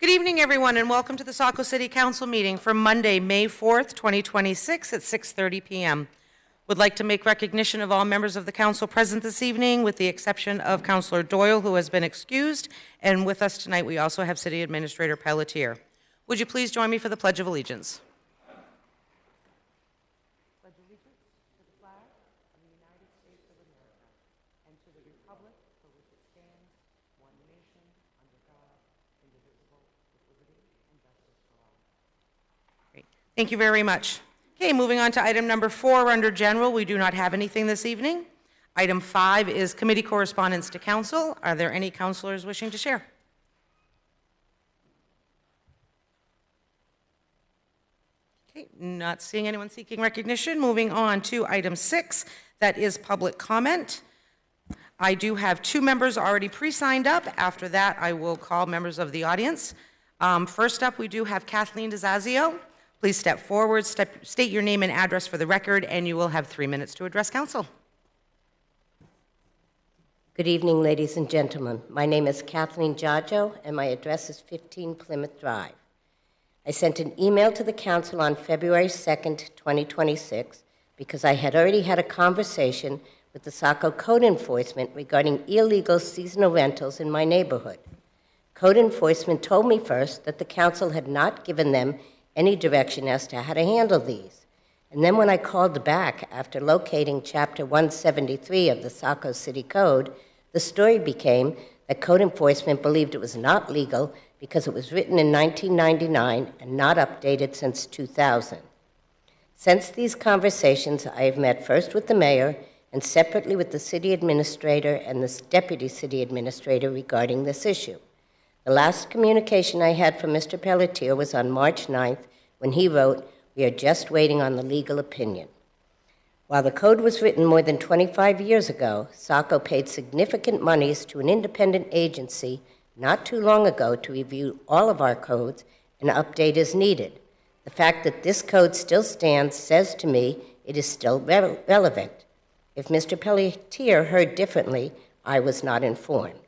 Good evening, everyone, and welcome to the Saco City Council meeting for Monday, May 4th, 2026 at 6:30 p.m. Would like to make recognition of all members of the council present this evening, with the exception of Councilor Doyle, who has been excused, and with us tonight we also have City Administrator Pelletier. Would you please join me for the Pledge of Allegiance? Pledge allegiance to the flag of the United States of America and to the republic for which it stands, one nation, under God, indivisible, with liberty and justice for all. Great. Thank you very much. Okay, moving on to item number 4 under general. We do not have anything this evening. Item 5 is committee correspondence to council. Are there any councilors wishing to share? Okay, not seeing anyone seeking recognition. Moving on to item 6, that is public comment. I do have 2 members already pre-signed up. After that, I will call members of the audience. First up, we do have Kathleen DeZazio. Please step forward, state your name and address for the record, and you will have 3 minutes to address council. Good evening, ladies and gentlemen. My name is Kathleen DeZazio, and my address is 15 Plymouth Drive. I sent an email to the council on February 2nd, 2026, because I had already had a conversation with the Saco Code Enforcement regarding illegal seasonal rentals in my neighborhood. Code Enforcement told me first that the council had not given them any direction as to how to handle these. And then when I called back after locating Chapter 173 of the Saco City Code, the story became that Code Enforcement believed it was not legal because it was written in 1999 and not updated since 2000. Since these conversations, I have met first with the mayor and separately with the city administrator and the deputy city administrator regarding this issue. The last communication I had from Mr. Pelletier was on March 9th when he wrote, "We are just waiting on the legal opinion." While the code was written more than 25 years ago, Saco paid significant monies to an independent agency not too long ago to review all of our codes and update as needed. The fact that this code still stands says to me it is still relevant. If Mr. Pelletier heard differently, I was not informed.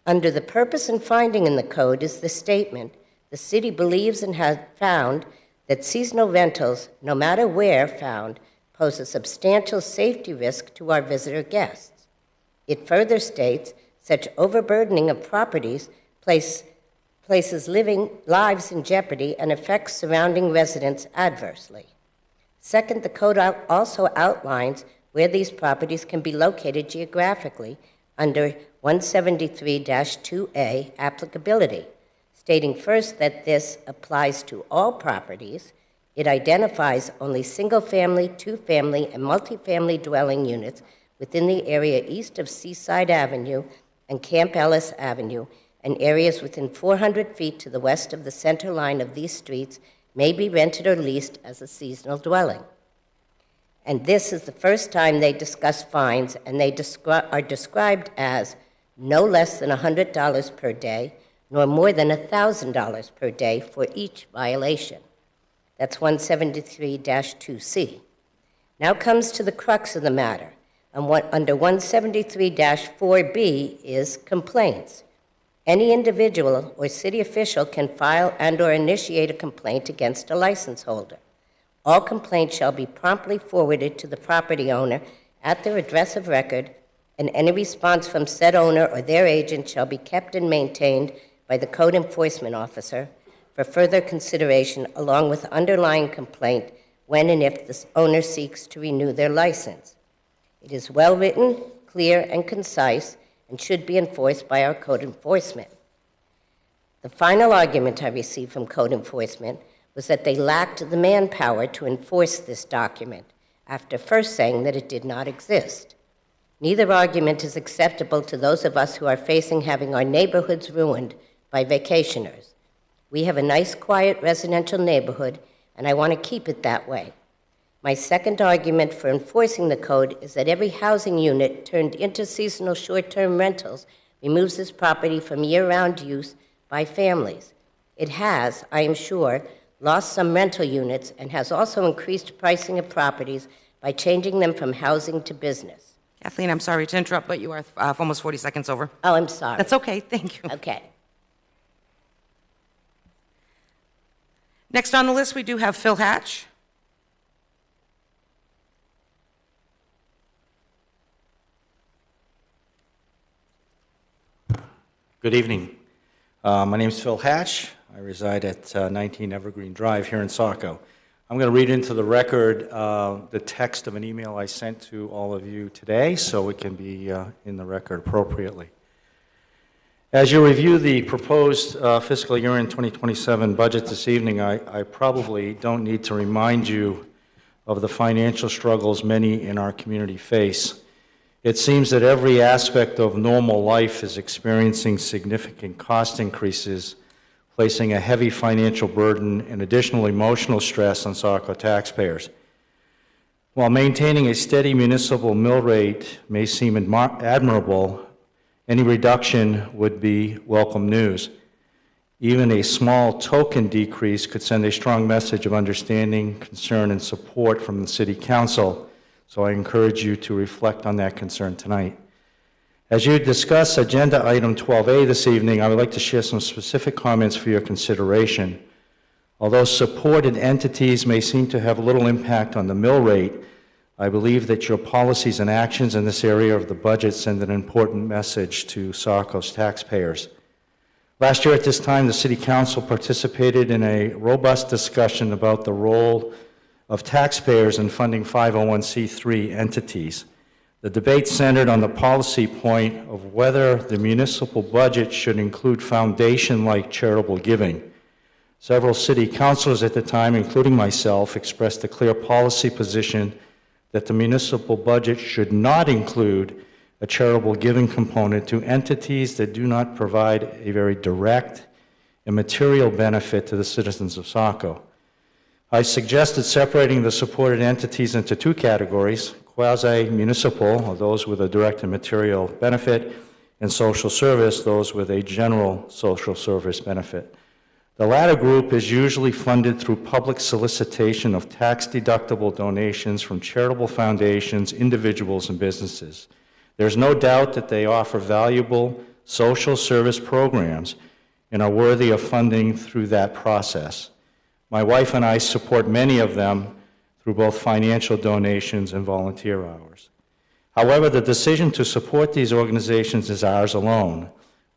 Under the purpose and finding in the code is the statement, the city believes and has found that seasonal rentals, no matter where found, pose a substantial safety risk to our visitor guests. It further states, such overburdening of properties places lives in jeopardy and affects surrounding residents adversely. Second, the code also outlines where these properties can be located geographically under 173-2A applicability, stating first that this applies to all properties. It identifies only single-family, two-family, and multifamily dwelling units within the area east of Seaside Avenue and Camp Ellis Avenue, and areas within 400 feet to the west of the center line of these streets may be rented or leased as a seasonal dwelling. And this is the first time they discuss fines, and they are described as no less than $100 per day, nor more than $1,000 per day for each violation. That's 173-2C. Now comes to the crux of the matter, and what under 173-4B is complaints. Any individual or city official can file and/or initiate a complaint against a license holder. All complaints shall be promptly forwarded to the property owner at their address of record, and any response from said owner or their agent shall be kept and maintained by the code enforcement officer for further consideration along with underlying complaint when and if the owner seeks to renew their license. It is well written, clear, and concise, and should be enforced by our code enforcement. The final argument I received from code enforcement was that they lacked the manpower to enforce this document, after first saying that it did not exist. Neither argument is acceptable to those of us who are facing having our neighborhoods ruined by vacationers. We have a nice, quiet residential neighborhood, and I want to keep it that way. My second argument for enforcing the code is that every housing unit turned into seasonal short-term rentals removes this property from year-round use by families. It has, I am sure, lost some rental units and has also increased pricing of properties by changing them from housing to business. Kathleen, I'm sorry to interrupt, but you are almost 40 seconds over. Oh, I'm sorry. That's okay. Thank you. Okay. Next on the list, we do have Phil Hatch. Good evening. My name is Phil Hatch. I reside at 19 Evergreen Drive here in Saco. I'm going to read into the record the text of an email I sent to all of you today so it can be in the record appropriately. As you review the proposed fiscal year end 2027 budget this evening, I probably don't need to remind you of the financial struggles many in our community face. It seems that every aspect of normal life is experiencing significant cost increases, placing a heavy financial burden and additional emotional stress on Saco taxpayers. While maintaining a steady municipal mill rate may seem admirable, any reduction would be welcome news. Even a small token decrease could send a strong message of understanding, concern, and support from the City Council. So I encourage you to reflect on that concern tonight. As you discuss Agenda Item 12A this evening, I would like to share some specific comments for your consideration. Although supported entities may seem to have little impact on the mill rate, I believe that your policies and actions in this area of the budget send an important message to Saco's taxpayers. Last year at this time, the City Council participated in a robust discussion about the role of taxpayers in funding 501c3 entities. The debate centered on the policy point of whether the municipal budget should include foundation-like charitable giving. Several city councilors at the time, including myself, expressed a clear policy position that the municipal budget should not include a charitable giving component to entities that do not provide a very direct and material benefit to the citizens of Saco. I suggested separating the supported entities into two categories: quasi-municipal, or those with a direct and material benefit, and social service, those with a general social service benefit. The latter group is usually funded through public solicitation of tax-deductible donations from charitable foundations, individuals, and businesses. There's no doubt that they offer valuable social service programs and are worthy of funding through that process. My wife and I support many of them through both financial donations and volunteer hours. However, the decision to support these organizations is ours alone.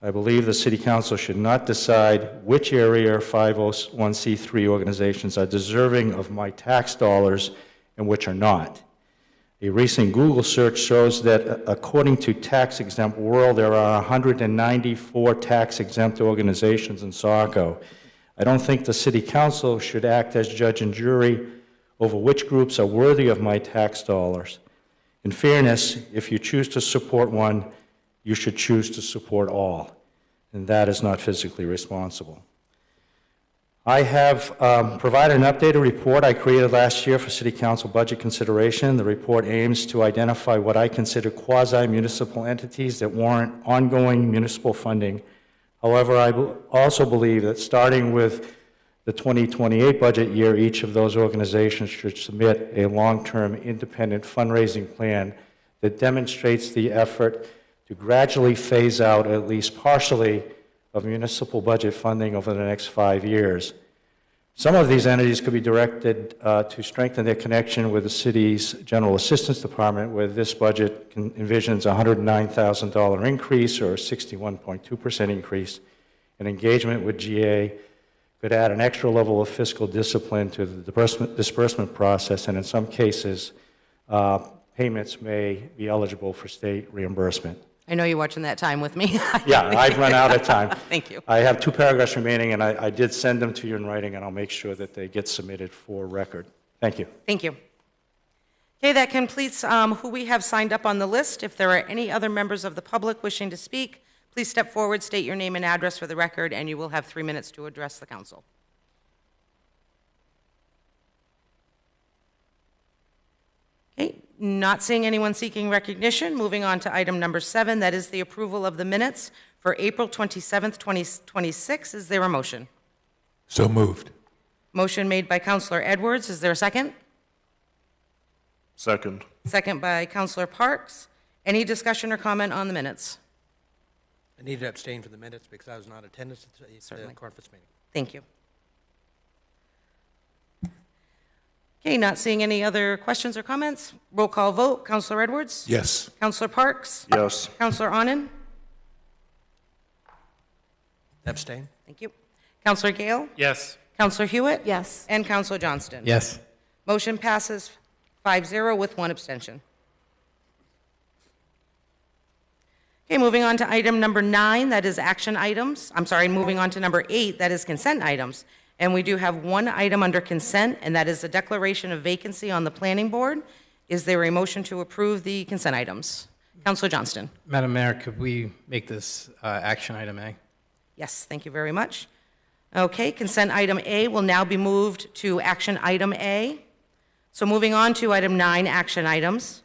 I believe the City Council should not decide which area 501c3 organizations are deserving of my tax dollars and which are not. A recent Google search shows that according to Tax Exempt World, there are 194 tax-exempt organizations in Saco. I don't think the City Council should act as judge and jury over which groups are worthy of my tax dollars. In fairness, if you choose to support one, you should choose to support all, and that is not physically responsible. I have provided an updated report I created last year for City Council budget consideration. The report aims to identify what I consider quasi-municipal entities that warrant ongoing municipal funding. However, I also believe that starting with the 2028 budget year, each of those organizations should submit a long-term independent fundraising plan that demonstrates the effort to gradually phase out, at least partially, of municipal budget funding over the next 5 years. Some of these entities could be directed to strengthen their connection with the city's General Assistance Department, where this budget envisions a $109,000 increase or a 61.2% increase. An engagement with GA could add an extra level of fiscal discipline to the disbursement process, and in some cases, payments may be eligible for state reimbursement. I know you're watching that time with me. Yeah, I've run out of time. Thank you. I have 2 paragraphs remaining, and I did send them to you in writing, and I'll make sure that they get submitted for record. Thank you. Thank you. Okay, that completes who we have signed up on the list. If there are any other members of the public wishing to speak, please step forward, state your name and address for the record, and you will have 3 minutes to address the council. Okay, not seeing anyone seeking recognition. Moving on to item number 7, that is the approval of the minutes for April 27th, 2026. Is there a motion? So moved. Motion made by Councilor Edwards. Is there a second? Second. Second by Councilor Parks. Any discussion or comment on the minutes? I need to abstain from the minutes because I was not in attendance at the Certainly. conference meeting. Thank you. Okay, not seeing any other questions or comments. Roll call vote. Counselor Edwards? Yes. Counselor Parks? Yes. Counselor Onen? Abstain? Thank you. Counselor Gale? Yes. Counselor Hewitt? Yes. And Counselor Johnston? Yes. Motion passes 5-0 with one abstention. Okay, moving on to item number 9, that is action items. I'm sorry, moving on to number 8, that is consent items. And we do have one item under consent, and that is the declaration of vacancy on the planning board. Is there a motion to approve the consent items? Counselor Johnston. Madam Mayor, could we make this action item A? Yes, thank you very much. Okay, consent item A will now be moved to action item A. So moving on to item 9, action items.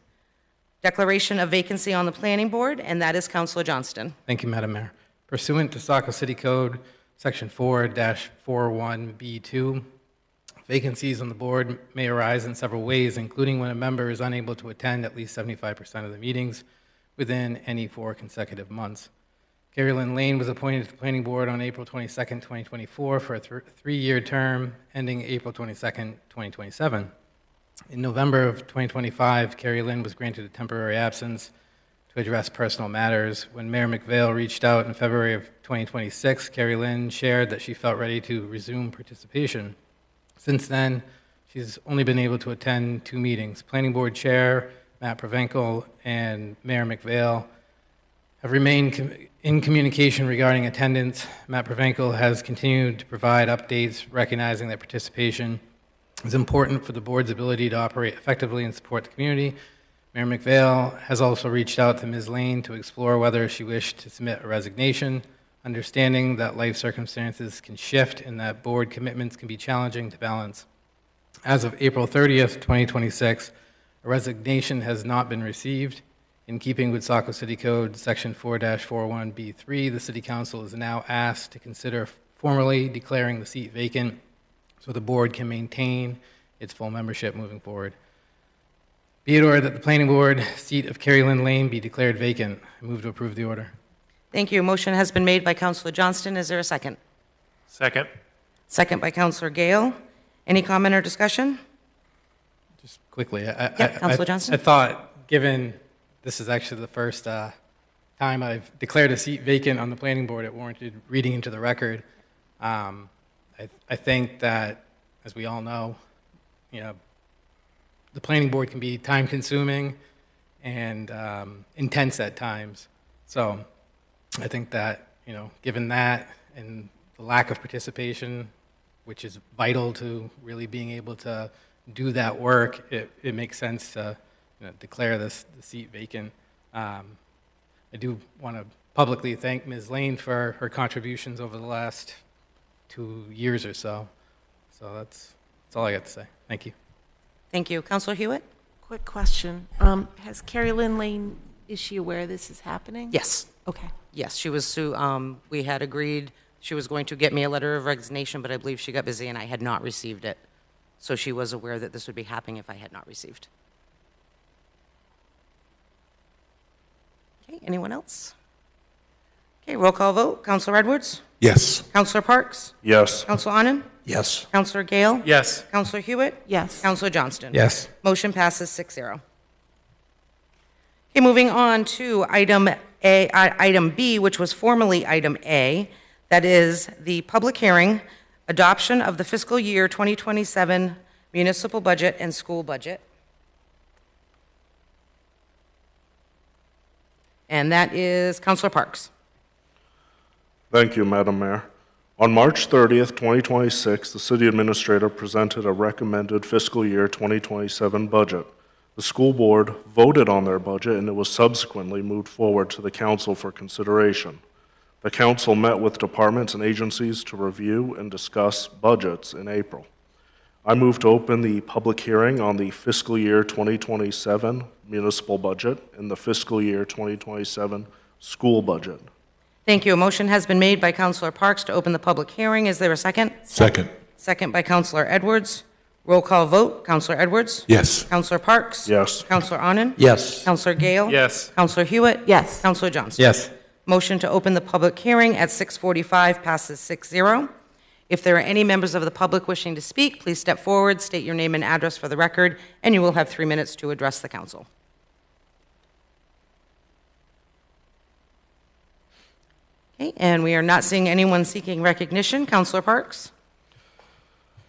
Declaration of vacancy on the planning board, and that is Counselor Johnston. Thank you, Madam Mayor. Pursuant to Saco City Code, Section 4-41B2, vacancies on the board may arise in several ways, including when a member is unable to attend at least 75% of the meetings within any 4 consecutive months. Carrie Lynn Lane was appointed to the Planning Board on April 22nd, 2024 for a 3-year term ending April 22nd, 2027. In November of 2025, Carrie Lynn was granted a temporary absence to address personal matters. When Mayor McVale reached out in February of 2026, Carrie Lynn shared that she felt ready to resume participation. Since then, she's only been able to attend 2 meetings. Planning Board Chair Matt Provenkel and Mayor McVale have remained in communication regarding attendance. Matt Provenkel has continued to provide updates, recognizing that participation is important for the board's ability to operate effectively and support the community. Mayor McVale has also reached out to Ms. Lane to explore whether she wished to submit a resignation, understanding that life circumstances can shift and that board commitments can be challenging to balance. As of April 30th, 2026, a resignation has not been received. In keeping with Saco City Code, Section 4-41B3, the City Council is now asked to consider formally declaring the seat vacant so the board can maintain its full membership moving forward. Be it ordered that the Planning Board seat of Carrie Lynn Lane be declared vacant. I move to approve the order. Thank you. Motion has been made by Counselor Johnston. Is there a second? Second. Second by Counselor Gale. Any comment or discussion? Just quickly, Councilor Johnston. I thought, given this is actually the first time I've declared a seat vacant on the Planning Board, it warranted reading into the record. I think that, as we all know, the Planning Board can be time-consuming and intense at times. So I think that, given that and the lack of participation, which is vital to really being able to do that work, it makes sense to declare the seat vacant. I do want to publicly thank Ms. Lane for her contributions over the last 2 years or so. So that's all I got to say. Thank you. Thank you. Counselor Hewitt? Quick question. Has Carrie Lynn Lane, is she aware this is happening? Yes. Okay. Yes, she was, we had agreed she was going to get me a letter of resignation, but I believe she got busy and I had not received it. So she was aware that this would be happening if I had not received. Okay, anyone else? Okay, roll call vote. Counselor Edwards? Yes. Counselor Parks? Yes. Counselor Onen? Yes. Counselor Gale? Yes. Counselor Hewitt? Yes. Counselor Johnston? Yes. Motion passes 6-0. Okay, moving on to item B, which was formerly item A, that is the public hearing, adoption of the fiscal year 2027 municipal budget and school budget. And that is Counselor Parks. Thank you, Madam Mayor. On March 30th, 2026, the city administrator presented a recommended fiscal year 2027 budget. The school board voted on their budget, and it was subsequently moved forward to the council for consideration. The council met with departments and agencies to review and discuss budgets in April. I move to open the public hearing on the fiscal year 2027 municipal budget and the fiscal year 2027 school budget. Thank you. A motion has been made by Counselor Parks to open the public hearing. Is there a second? Second. Second by Counselor Edwards. Roll call vote. Counselor Edwards? Yes. Counselor Parks? Yes. Counselor Onen? Yes. Counselor Gale? Yes. Counselor Hewitt? Yes. Counselor Johnston? Yes. Motion to open the public hearing at 6:45 passes 6-0. If there are any members of the public wishing to speak, please step forward, state your name and address for the record, and you will have 3 minutes to address the council. Okay, and we are not seeing anyone seeking recognition. Councilor Parks?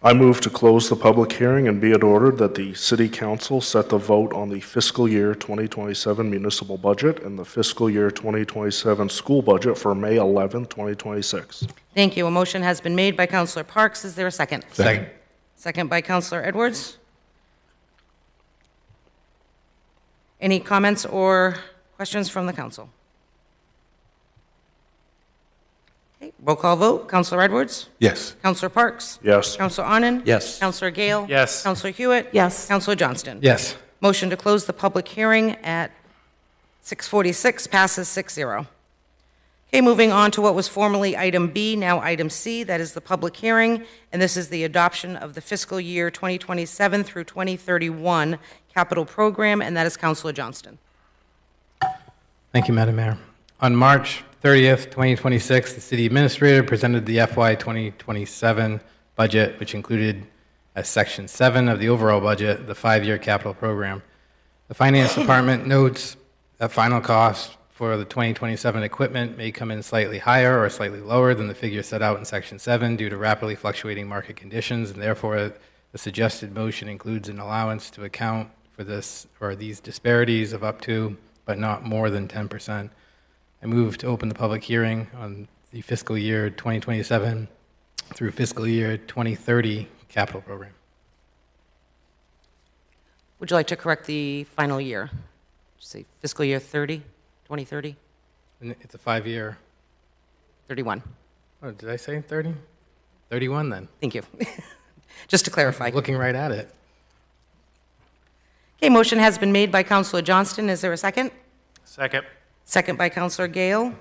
I move to close the public hearing and be it ordered that the City Council set the vote on the fiscal year 2027 municipal budget and the fiscal year 2027 school budget for May 11, 2026. Thank you. A motion has been made by Councilor Parks. Is there a second? Second. Second by Councilor Edwards. Any comments or questions from the council? Okay, roll call vote. Councilor Edwards? Yes. Councilor Parks? Yes. Councilor Onen? Yes. Councilor Gale? Yes. Councilor Hewitt? Yes. Councilor Johnston? Yes. Motion to close the public hearing at 6:46 passes 6-0. Okay, moving on to what was formerly item B, now item C, that is the public hearing, and this is the adoption of the fiscal year 2027 through 2031 capital program, and that is Councilor Johnston. Thank you, Madam Mayor. On March 30th, 2026, the city administrator presented the FY 2027 budget, which included, as Section 7 of the overall budget, the 5-year capital program. The Finance Department notes that final costs for the 2027 equipment may come in slightly higher or slightly lower than the figure set out in Section 7 due to rapidly fluctuating market conditions, and therefore the suggested motion includes an allowance to account for this or these disparities of up to, but not more than 10%. I move to open the public hearing on the fiscal year 2027 through fiscal year 2030 capital program. Would you like to correct the final year? Say fiscal year 2030? And it's a 5-year. 31. Oh, did I say 30? 31 then. Thank you. Just to clarify. Looking right at it. Okay, motion has been made by Councilor Johnston. Is there a second? Second. Second by Councilor Gale.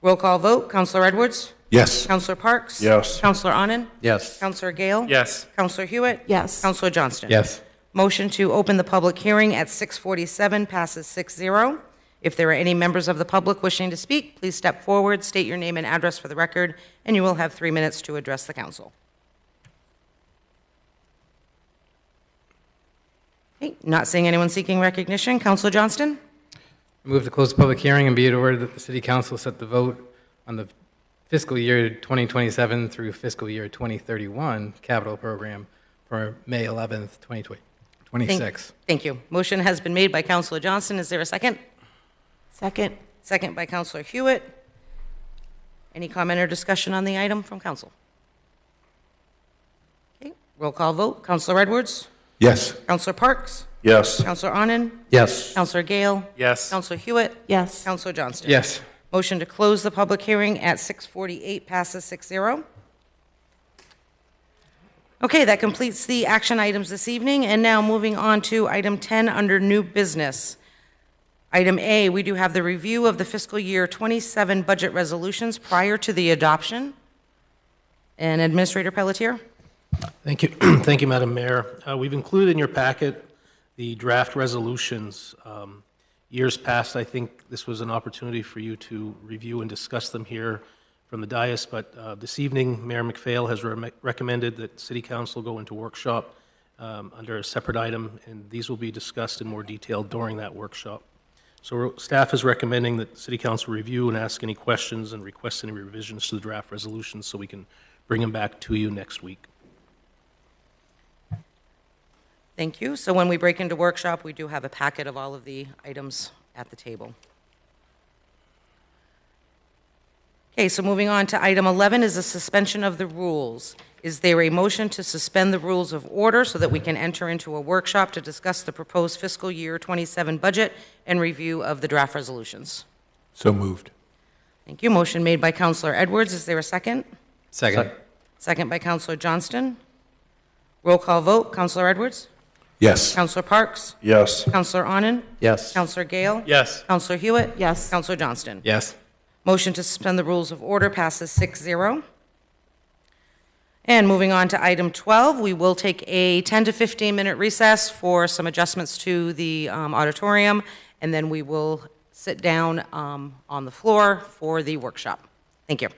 Roll call vote. Councilor Edwards? Yes. Councilor Parks? Yes. Councilor Onen? Yes. Councilor Gale? Yes. Councilor Hewitt? Yes. Councilor Johnston? Yes. Motion to open the public hearing at 6:47 passes 6-0. If there are any members of the public wishing to speak, please step forward, state your name and address for the record, and you will have 3 minutes to address the council. Okay, not seeing anyone seeking recognition. Councilor Johnston? I move to close the public hearing and be it ordered that the city council set the vote on the fiscal year 2027 through fiscal year 2031 capital program for May 11th, 2026. Thank you. Motion has been made by Councilor Johnston. Is there a second? Second. Second by Councilor Hewitt. Any comment or discussion on the item from council? Okay, roll call vote. Councilor Edwards? Yes. Councilor Parks? Yes. Councilor Onen? Yes. Councilor Gale? Yes. Councilor Hewitt? Yes. Councilor Johnston? Yes. Motion to close the public hearing at 6:48 passes 6-0. Okay, that completes the action items this evening, and now moving on to item 10 under new business. Item A, we do have the review of the fiscal year 27 budget resolutions prior to the adoption. And Administrator Pelletier? Thank you. Thank you, Madam Mayor. We've included in your packet the draft resolutions. Years past, I think this was an opportunity for you to review and discuss them here from the dais, but this evening, Mayor McPhail has recommended that City Council go into workshop under a separate item, and these will be discussed in more detail during that workshop. So staff is recommending that City Council review and ask any questions and request any revisions to the draft resolutions so we can bring them back to you next week. Thank you. So when we break into workshop, we do have a packet of all of the items at the table. Okay, so moving on to item 11 is a suspension of the rules. Is there a motion to suspend the rules of order so that we can enter into a workshop to discuss the proposed fiscal year 27 budget and review of the draft resolutions? So moved. Thank you. Motion made by Councilor Edwards. Is there a second? Second. Second by Councilor Johnston. Roll call vote. Councilor Edwards? Yes. Councilor Parks? Yes. Councilor Onen? Yes. Councilor Gale? Yes. Councilor Hewitt? Yes. Councilor Johnston? Yes. Motion to suspend the rules of order passes 6-0. And moving on to item 12, we will take a 10 to 15-minute recess for some adjustments to the auditorium, and then we will sit down on the floor for the workshop. Thank you.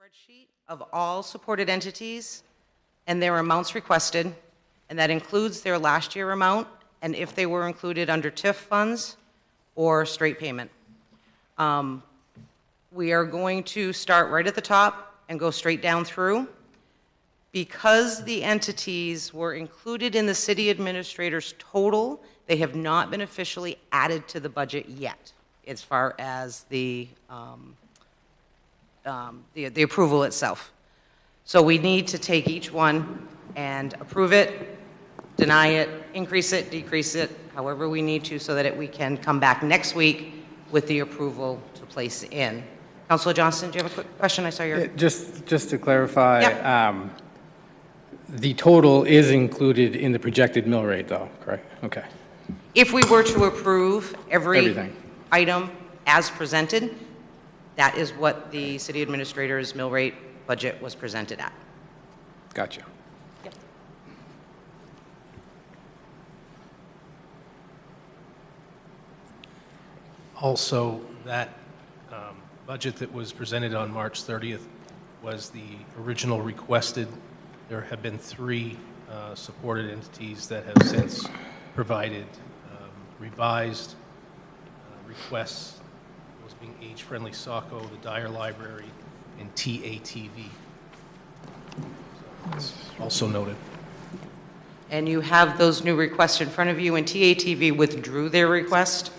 spreadsheet of all supported entities and their amounts requested, and that includes their last year amount and if they were included under TIF funds or straight payment. We are going to start right at the top and go straight down through. Because the entities were included in the city administrator's total, they have not been officially added to the budget yet, as far as the approval itself. So we need to take each one and approve it, deny it, increase it, decrease it, however we need to, so that we can come back next week with the approval to place in. Councilor Johnston, do you have a quick question? I saw your... Just to clarify, Yeah. The total is included in the projected mill rate, though, correct? Okay. If we were to approve every Everything. item as presented, that is what the city administrator's mill rate budget was presented at. Gotcha. Yep. Also, that budget that was presented on March 30th was the original requested. There have been 3 supported entities that have since provided revised requests, those being Age-Friendly Saco, the Dyer Library, and TATV. So it's also noted. And you have those new requests in front of you, and TATV withdrew their request,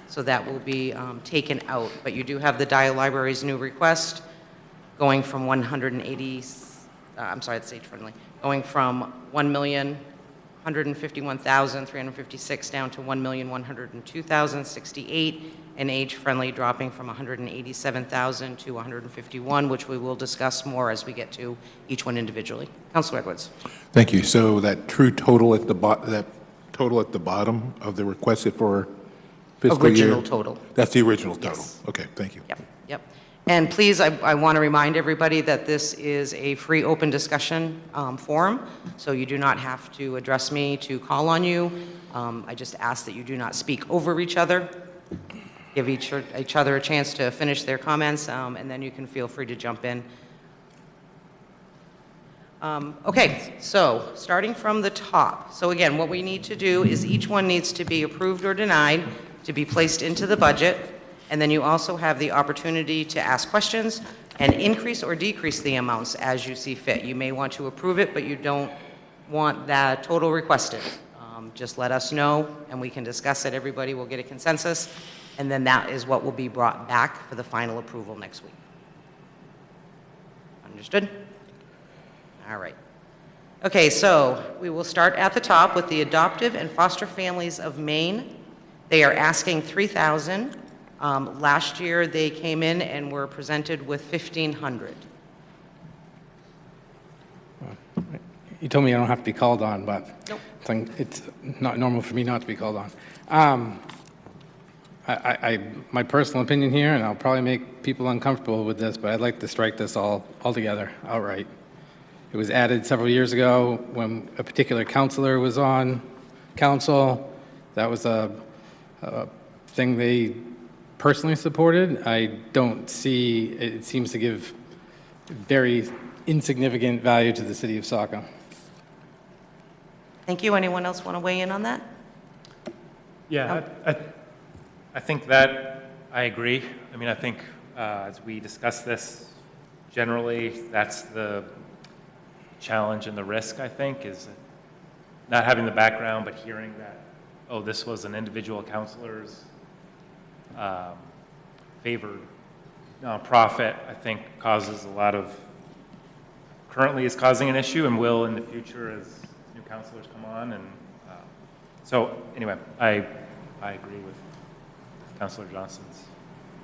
so that will be taken out. But you do have the Dyer Library's new request going from 180, I'm sorry, that's age-friendly, going from 1,151,356 down to 1,102,068, and age-friendly dropping from 187,000 to 151, which we will discuss more as we get to each one individually. Councilor Edwards. Thank you. So that true total at the bottom of the requested for fiscal year? Original total. That's the original total? Yes. Okay, thank you. Yep, yep. And please, I want to remind everybody that this is a free, open discussion forum, so you do not have to address me to call on you. I just ask that you do not speak over each other. Give each other a chance to finish their comments, and then you can feel free to jump in. Okay, so starting from the top. So again, what we need to do is each one needs to be approved or denied to be placed into the budget. And then you also have the opportunity to ask questions and increase or decrease the amounts as you see fit. You may want to approve it, but you don't want that total requested. Just let us know, and we can discuss it. Everybody will get a consensus, and then that is what will be brought back for the final approval next week. Understood? All right. Okay, so we will start at the top with the Adoptive and Foster Families of Maine. They are asking $3,000. Last year, they came in and were presented with $1,500. You told me I don't have to be called on, but Nope. it's not normal for me not to be called on. My personal opinion here, and I'll probably make people uncomfortable with this, but I'd like to strike this altogether, outright. It was added several years ago when a particular counselor was on council. That was a thing they personally supported. I don't see, it seems to give very insignificant value to the city of Saco. Thank you. Anyone else want to weigh in on that? Yeah, I think that I agree. I mean, I think as we discuss this, generally, that's the challenge and the risk, I think, is not having the background, but hearing that, oh, this was an individual counselor's favored nonprofit, I think causes a lot of, currently is causing an issue and will in the future as new counselors come on. And so anyway, I agree with Councilor Johnston's.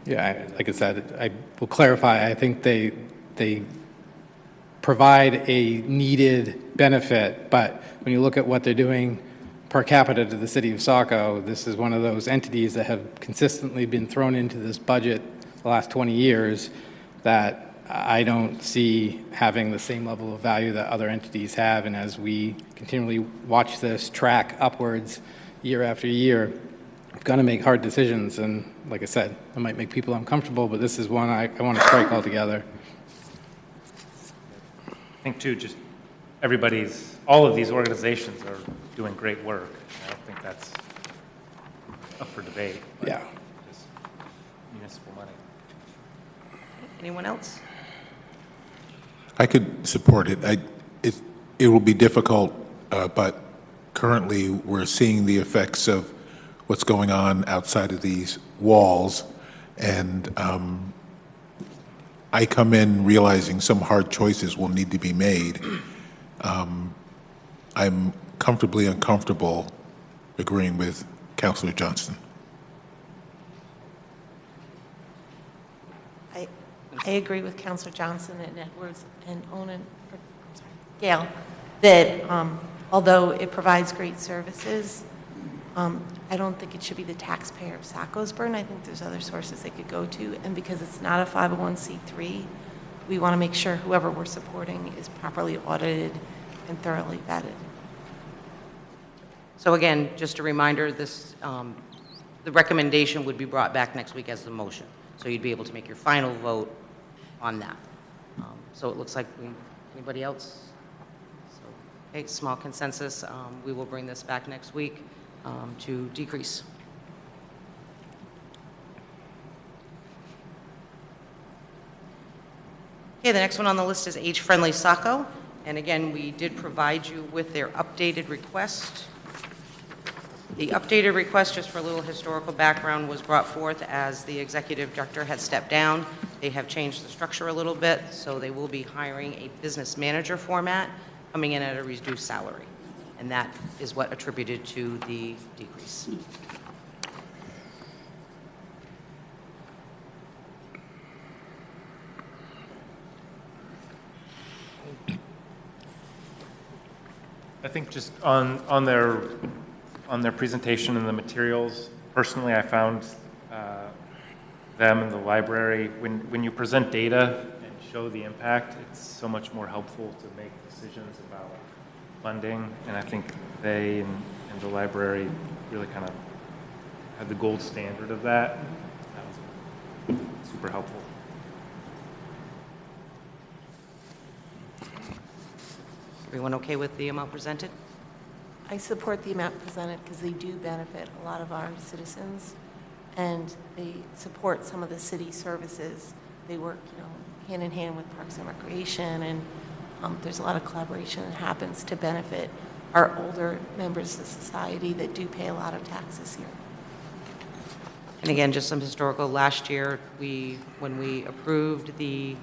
Yeah, like I said, I will clarify, I think they provide a needed benefit, but when you look at what they're doing per capita to the city of Saco, this is one of those entities that have consistently been thrown into this budget the last 20 years that I don't see having the same level of value that other entities have. And as we continually watch this track upwards year after year, we've got to make hard decisions. And like I said, it might make people uncomfortable, but this is one I want to strike altogether. think too, just all of these organizations are doing great work. I don't think that's up for debate. But Yeah. just municipal money. Anyone else? I could support it. It will be difficult, but currently we're seeing the effects of what's going on outside of these walls, and I come in realizing some hard choices will need to be made. I'm comfortably uncomfortable agreeing with Councilor Johnston. I agree with Counselor Johnson and Edwards and Gail, that although it provides great services, I don't think it should be the taxpayer of Saco's burden. I think there's other sources they could go to, and because it's not a 501c3, we want to make sure whoever we're supporting is properly audited and thoroughly vetted. So again, just a reminder, the recommendation would be brought back next week as the motion. So you'd be able to make your final vote on that. So it looks like anybody else? So, okay, small consensus. We will bring this back next week to decrease. Okay, the next one on the list is age-friendly Saco. And again, we did provide you with their updated request. The updated request, just for a little historical background, was brought forth as the executive director had stepped down. They have changed the structure a little bit, so they will be hiring a business manager format, coming in at a reduced salary. And that is what attributed to the decrease. I think just on their presentation and the materials, personally, I found them in the library, when you present data and show the impact, it's so much more helpful to make decisions about funding, and I think they and the library really kind of had the gold standard of that. That was super helpful. Everyone okay with the amount presented? I support the amount presented because they do benefit a lot of our citizens, and they support some of the city services. They work, hand in hand with Parks and Recreation, and there's a lot of collaboration that happens to benefit our older members of society that do pay a lot of taxes here. And again, just some historical. Last year, when we approved the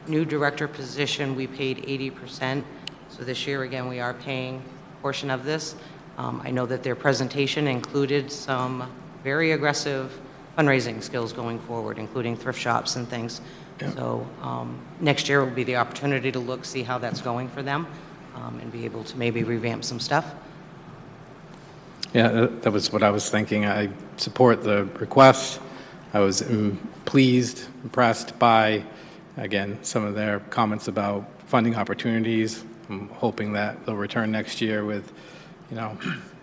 new director position, we paid 80%. So this year, again, we are paying a portion of this. I know that their presentation included some very aggressive fundraising skills going forward, including thrift shops and things. Yeah. So next year will be the opportunity to look, see how that's going for them, and be able to maybe revamp some stuff. Yeah, that was what I was thinking. I support the request. I was pleased, impressed by, again, some of their comments about funding opportunities. I'm hoping that they'll return next year with, at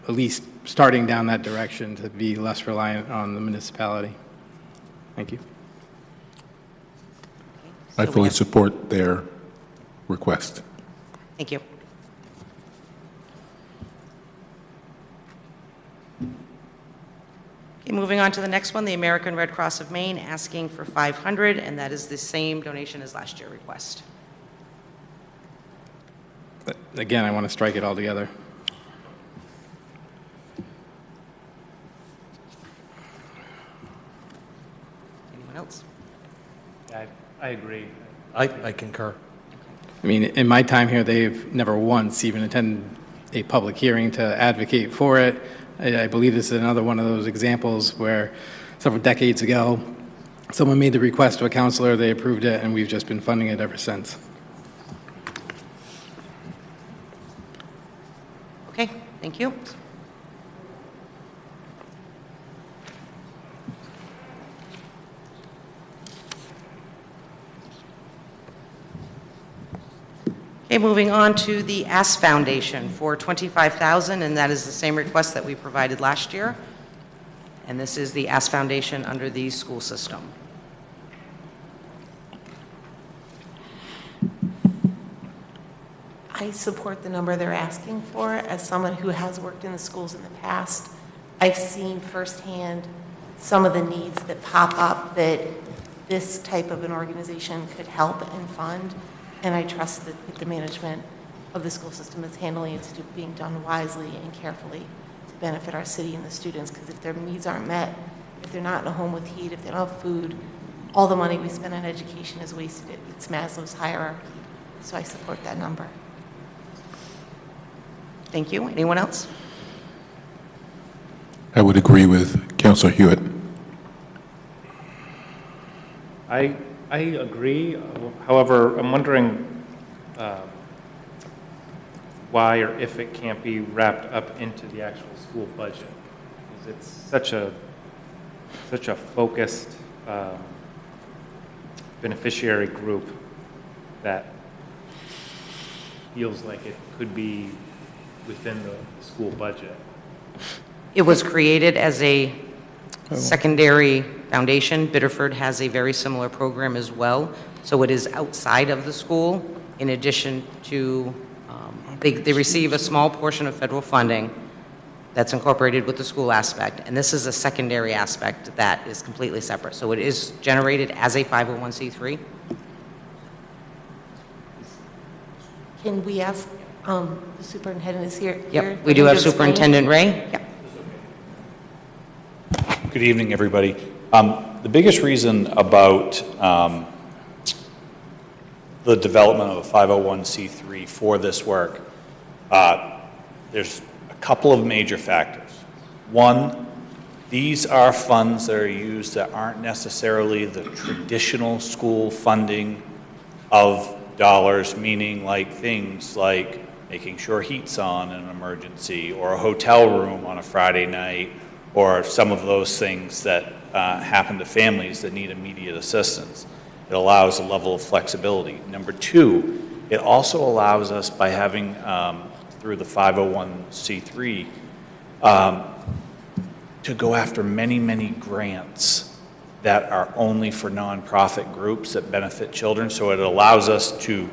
least starting down that direction to be less reliant on the municipality. Thank you. I fully support their request. Thank you. Okay, moving on to the next one, the American Red Cross of Maine asking for $500, and that is the same donation as last year's request. But again, I want to strike it all together. Anyone else? I agree. I concur. I mean, in my time here, they've never once even attended a public hearing to advocate for it. I believe this is another one of those examples where several decades ago, someone made the request to a councilor, they approved it, and we've just been funding it ever since. Okay, thank you. Okay, moving on to the ASS Foundation for $25,000, and that is the same request that we provided last year. And this is the ASS Foundation under the school system. I support the number they're asking for. As someone who has worked in the schools in the past, I've seen firsthand some of the needs that pop up that this type of an organization could help and fund, and I trust that the management of the school system is handling it to being done wisely and carefully to benefit our city and the students, because if their needs aren't met, if they're not in a home with heat, if they don't have food, all the money we spend on education is wasted. It's Maslow's hierarchy, so I support that number. Thank you. Anyone else? I would agree with Councilor Hewitt. I agree. However, I'm wondering why or if it can't be wrapped up into the actual school budget. Because it's such a focused beneficiary group that feels like it could be within the school budget. It was created as a secondary foundation. Biddeford has a very similar program as well. So it is outside of the school, in addition to, they receive a small portion of federal funding that's incorporated with the school aspect. And this is a secondary aspect that is completely separate. So it is generated as a 501c3. Can we ask, the superintendent is here? Yep, we do have Superintendent Ray. Yep. Good evening, everybody. The biggest reason about the development of a 501c3 for this work, there's a couple of major factors. One, these are funds that are used that aren't necessarily the traditional school funding of dollars, meaning like things like making sure heat's on in an emergency, or a hotel room on a Friday night, or some of those things that happen to families that need immediate assistance. It allows a level of flexibility. Number two, it also allows us, by having, through the 501c3, to go after many, many grants that are only for nonprofit groups that benefit children. So it allows us to,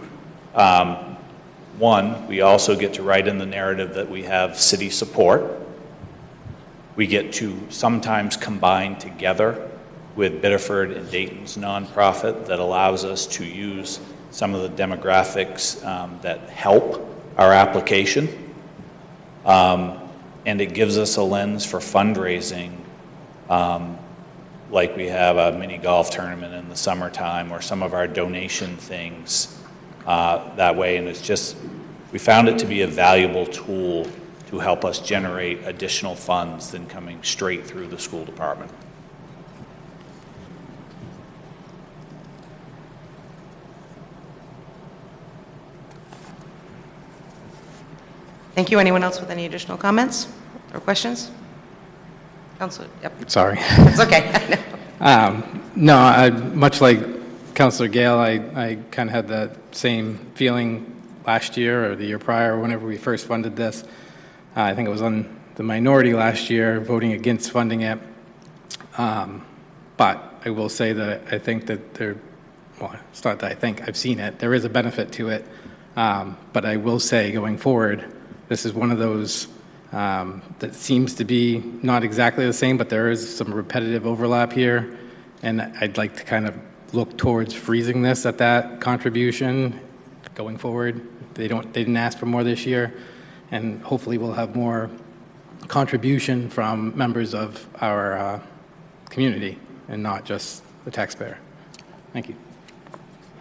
one, we also get to write in the narrative that we have city support. We get to sometimes combine together with Biddeford and Dayton's nonprofit that allows us to use some of the demographics that help our application. And it gives us a lens for fundraising, like we have a mini golf tournament in the summertime, or some of our donation things that way. And it's just, we found it to be a valuable tool to help us generate additional funds than coming straight through the school department. Thank you. Anyone else with any additional comments or questions? Councilor, yep. Sorry. It's okay. No, much like Councilor Gale, I kind of had the same feeling last year or the year prior, whenever we first funded this. I think it was on the minority last year, voting against funding it. But I will say that I think that well, it's not that I think, I've seen it. There is a benefit to it. But I will say, going forward, this is one of those that seems to be not exactly the same, but there is some repetitive overlap here. And I'd like to kind of look towards freezing this at that contribution going forward. They didn't ask for more this year. And hopefully we'll have more contribution from members of our community and not just the taxpayer. Thank you.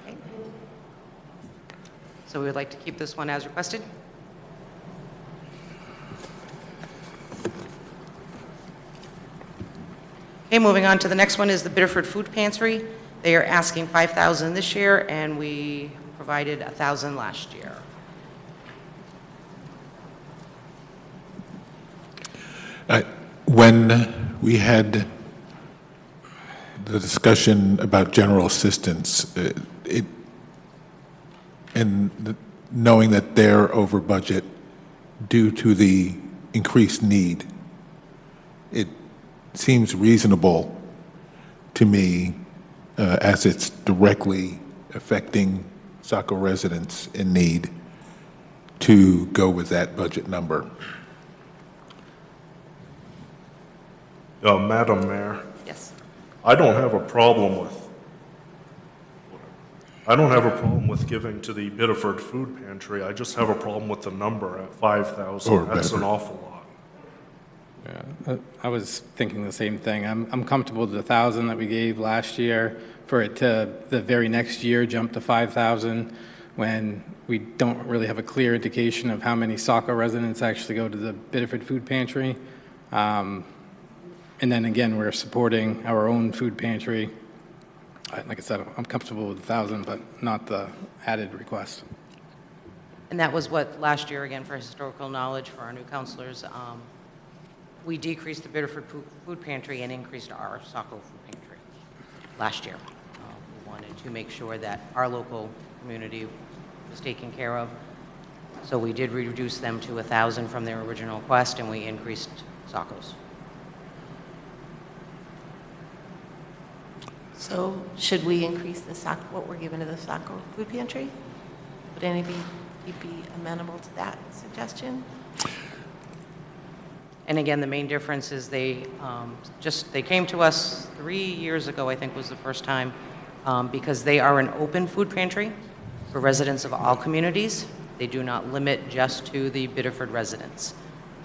Okay. So we would like to keep this one as requested. Okay, moving on to the next one is the Biddeford Food Pantry. They are asking $5,000 this year, and we provided $1,000 last year. When we had the discussion about general assistance, knowing that they're over budget due to the increased need, it seems reasonable to me, as it's directly affecting Saco residents in need, to go with that budget number. Madam Mayor, Yes. I don't have a problem with giving to the Biddeford Food Pantry. I just have a problem with the number at 5,000. Or That's an better. awful lot. Yeah, I was thinking the same thing. I'm comfortable with the 1,000 that we gave last year. For it to, the very next year, jump to 5,000 when we don't really have a clear indication of how many Saco residents actually go to the Biddeford Food Pantry. And then again, we're supporting our own food pantry. Like I said, I'm comfortable with 1,000, but not the added request. And that was what, last year, again, for historical knowledge for our new counselors, we decreased the Biddeford Food Pantry and increased our Saco Food Pantry last year. We wanted to make sure that our local community was taken care of. So we did reduce them to 1,000 from their original request, and we increased Saco's. So should we increase the Saco, what we're giving to the Saco Food Pantry? Would anybody be amenable to that suggestion? And again, the main difference is they came to us 3 years ago, I think was the first time, because they are an open food pantry for residents of all communities. They do not limit just to the Biddeford residents.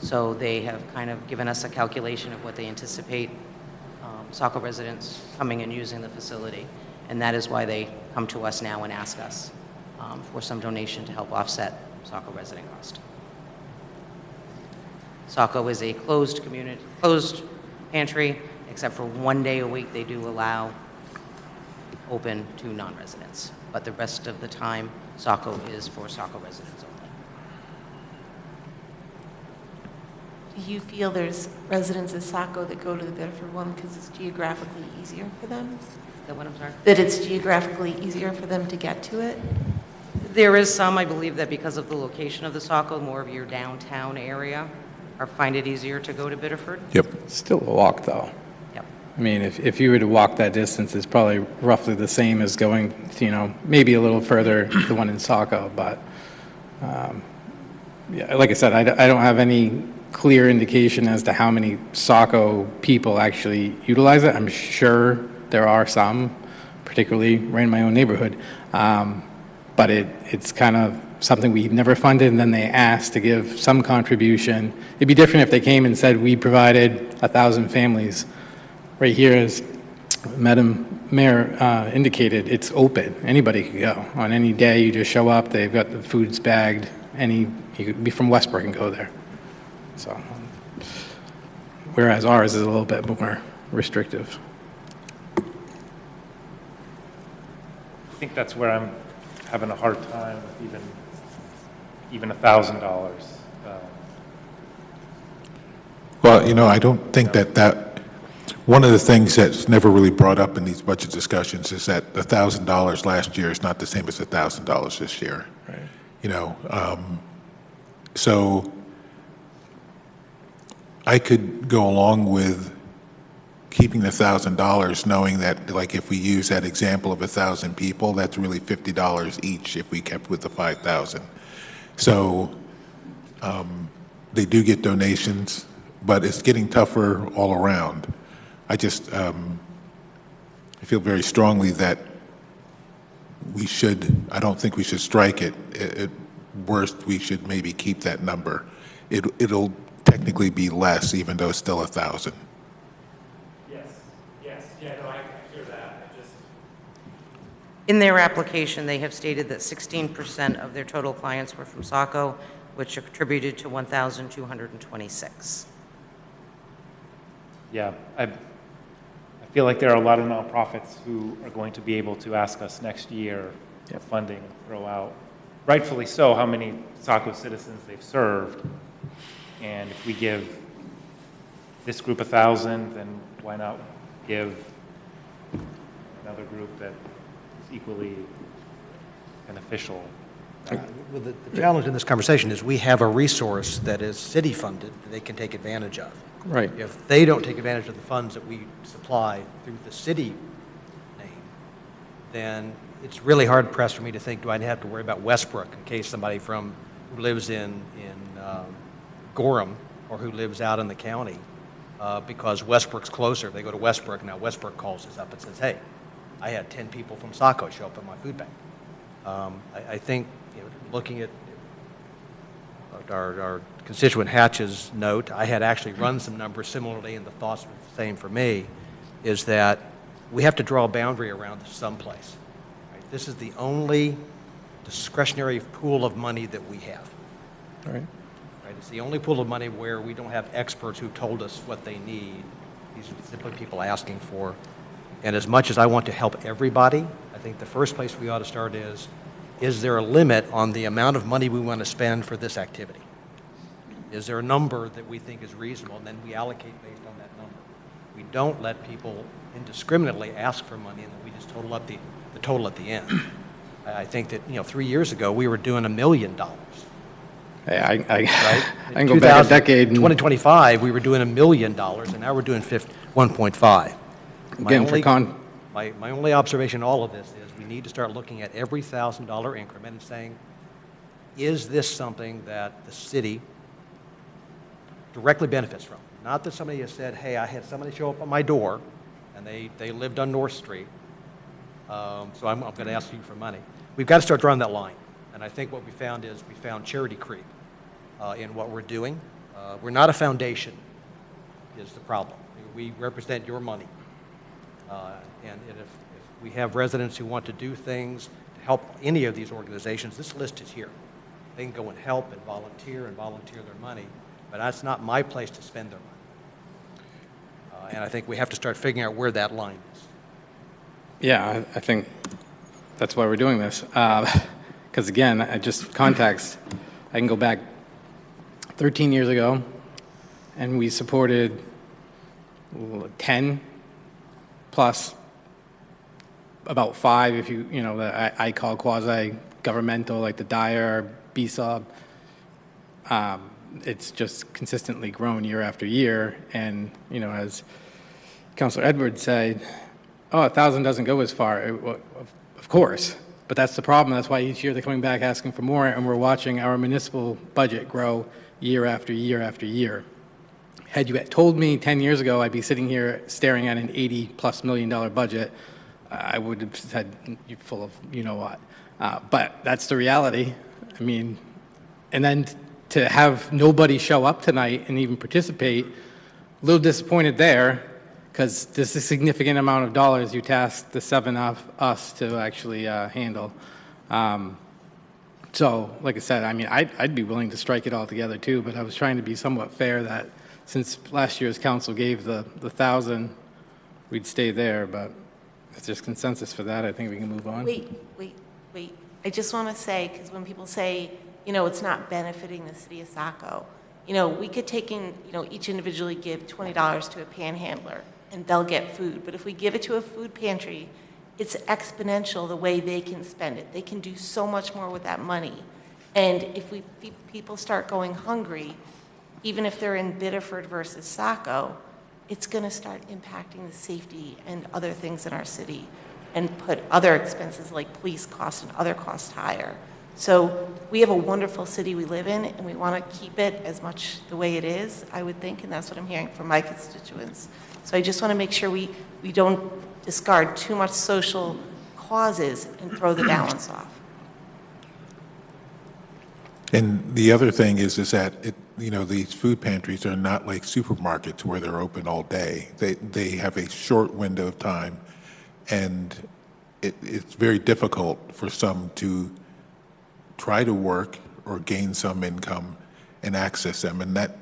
So they have kind of given us a calculation of what they anticipate Saco residents coming and using the facility. And that is why they come to us now and ask us for some donation to help offset Saco resident cost. Saco is a closed pantry, except for 1 day a week they do allow open to non-residents. But the rest of the time, Saco is for Saco residents only. Do you feel there's residents of Saco that go to the Biddeford one because it's geographically easier for them? Is that what I'm sorry? That it's geographically easier for them to get to it? There is some, I believe, that because of the location of the Saco, more of your downtown area, or find it easier to go to Biddeford. Yep. Still a walk, though. Yep. I mean, if you were to walk that distance, it's probably roughly the same as going, maybe a little further, the one in Saco, but, yeah, like I said, I don't have any clear indication as to how many Saco people actually utilize it. I'm sure there are some, particularly right in my own neighborhood, but it's kind of something we've never funded, and then they asked to give some contribution. It'd be different if they came and said, we provided 1,000 families. Right here, as Madam Mayor indicated, it's open. Anybody can go. On any day, you just show up, they've got the foods bagged. You could be from Westbrook and go there. So, whereas ours is a little bit more restrictive. I think that's where I'm having a hard time with even $1,000. Well, I don't think that one of the things that's never really brought up in these budget discussions is that $1,000 last year is not the same as $1,000 this year. Right. So I could go along with keeping the $1,000, knowing that, like, if we use that example of 1,000 people, that's really $50 each if we kept with the 5,000. So they do get donations, but it's getting tougher all around. I feel very strongly that I don't think we should strike it. At worst, we should maybe keep that number. It'll technically be less, even though it's still 1,000. I hear that. In their application, they have stated that 16% of their total clients were from Saco, which contributed to 1,226. Yeah, I feel like there are a lot of nonprofits who are going to be able to ask us next year for funding, throw out, rightfully so, how many Saco citizens they've served. And if we give this group 1,000, then why not give another group that is equally beneficial? Well, the challenge in this conversation is we have a resource that is city-funded that they can take advantage of. Right. If they don't take advantage of the funds that we supply through the city name, then it's really hard pressed for me to think, do I have to worry about Westbrook in case somebody from who lives in Gorham or who lives out in the county because Westbrook's closer. They go to Westbrook. Now Westbrook calls us up and says, hey, I had 10 people from Saco show up at my food bank. I think looking at our constituent Hatch's note, I had actually run some numbers similarly, and the thoughts were the same for me, is that we have to draw a boundary around this someplace. Right? This is the only discretionary pool of money that we have. All right. Right? It's the only pool of money where we don't have experts who've told us what they need. These are simply people asking for. And as much as I want to help everybody, I think the first place we ought to start is there a limit on the amount of money we want to spend for this activity? Is there a number that we think is reasonable, and then we allocate based on that number? We don't let people indiscriminately ask for money, and then we just total up the total at the end. I think that 3 years ago we were doing $1 million. Hey, Right? I can go back a decade. In 2025 we were doing $1 million, and now we're doing 1.5. Again, My only observation in all of this is we need to start looking at every $1,000 increment and saying, is this something that the city directly benefits from? Not that somebody has said, hey, I had somebody show up on my door, and they lived on North Street, so I'm going to ask you for money. We've got to start drawing that line. And I think what we found is we found charity creep in what we're doing. We're not a foundation is the problem. We represent your money. And if we have residents who want to do things to help any of these organizations, this list is here. They can go and help and volunteer their money, but that's not my place to spend their money. And I think we have to start figuring out where that line is. Yeah, I think that's why we're doing this. Because again, just context, I can go back 13 years ago, and we supported 10 plus about 5 if that I call quasi-governmental, like the Dyer, BSOB. It's just consistently grown year after year, and as Councilor Edwards said, 1,000 doesn't go as far. Of course, but that's the problem. That's why each year they're coming back asking for more, and we're watching our municipal budget grow year after year after year. Had you told me 10 years ago I'd be sitting here staring at an $80+ million budget, I would have said, you're full of you-know-what. But that's the reality. I mean, and then to have nobody show up tonight and even participate, a little disappointed there, because there's a significant amount of dollars you tasked the 7 of us to actually handle. So, like I said, I mean, I'd be willing to strike it all together too, but I was trying to be somewhat fair that since last year's council gave the 1,000, we'd stay there, but if there's consensus for that, I think we can move on. Wait. I just want to say, because when people say, it's not benefiting the city of Saco, we could take in, each individually give $20 to a panhandler and they'll get food. But if we give it to a food pantry, it's exponential the way they can spend it. They can do so much more with that money. And if people start going hungry, even if they're in Biddeford versus Saco, it's going to start impacting the safety and other things in our city and put other expenses like police costs and other costs higher. So we have a wonderful city we live in, and we want to keep it as much the way it is, I would think, and that's what I'm hearing from my constituents. So I just want to make sure we don't discard too much social causes and throw the balance off. And the other thing is that these food pantries are not like supermarkets where they're open all day. They have a short window of time, and it's very difficult for some to try to work or gain some income and access them. And that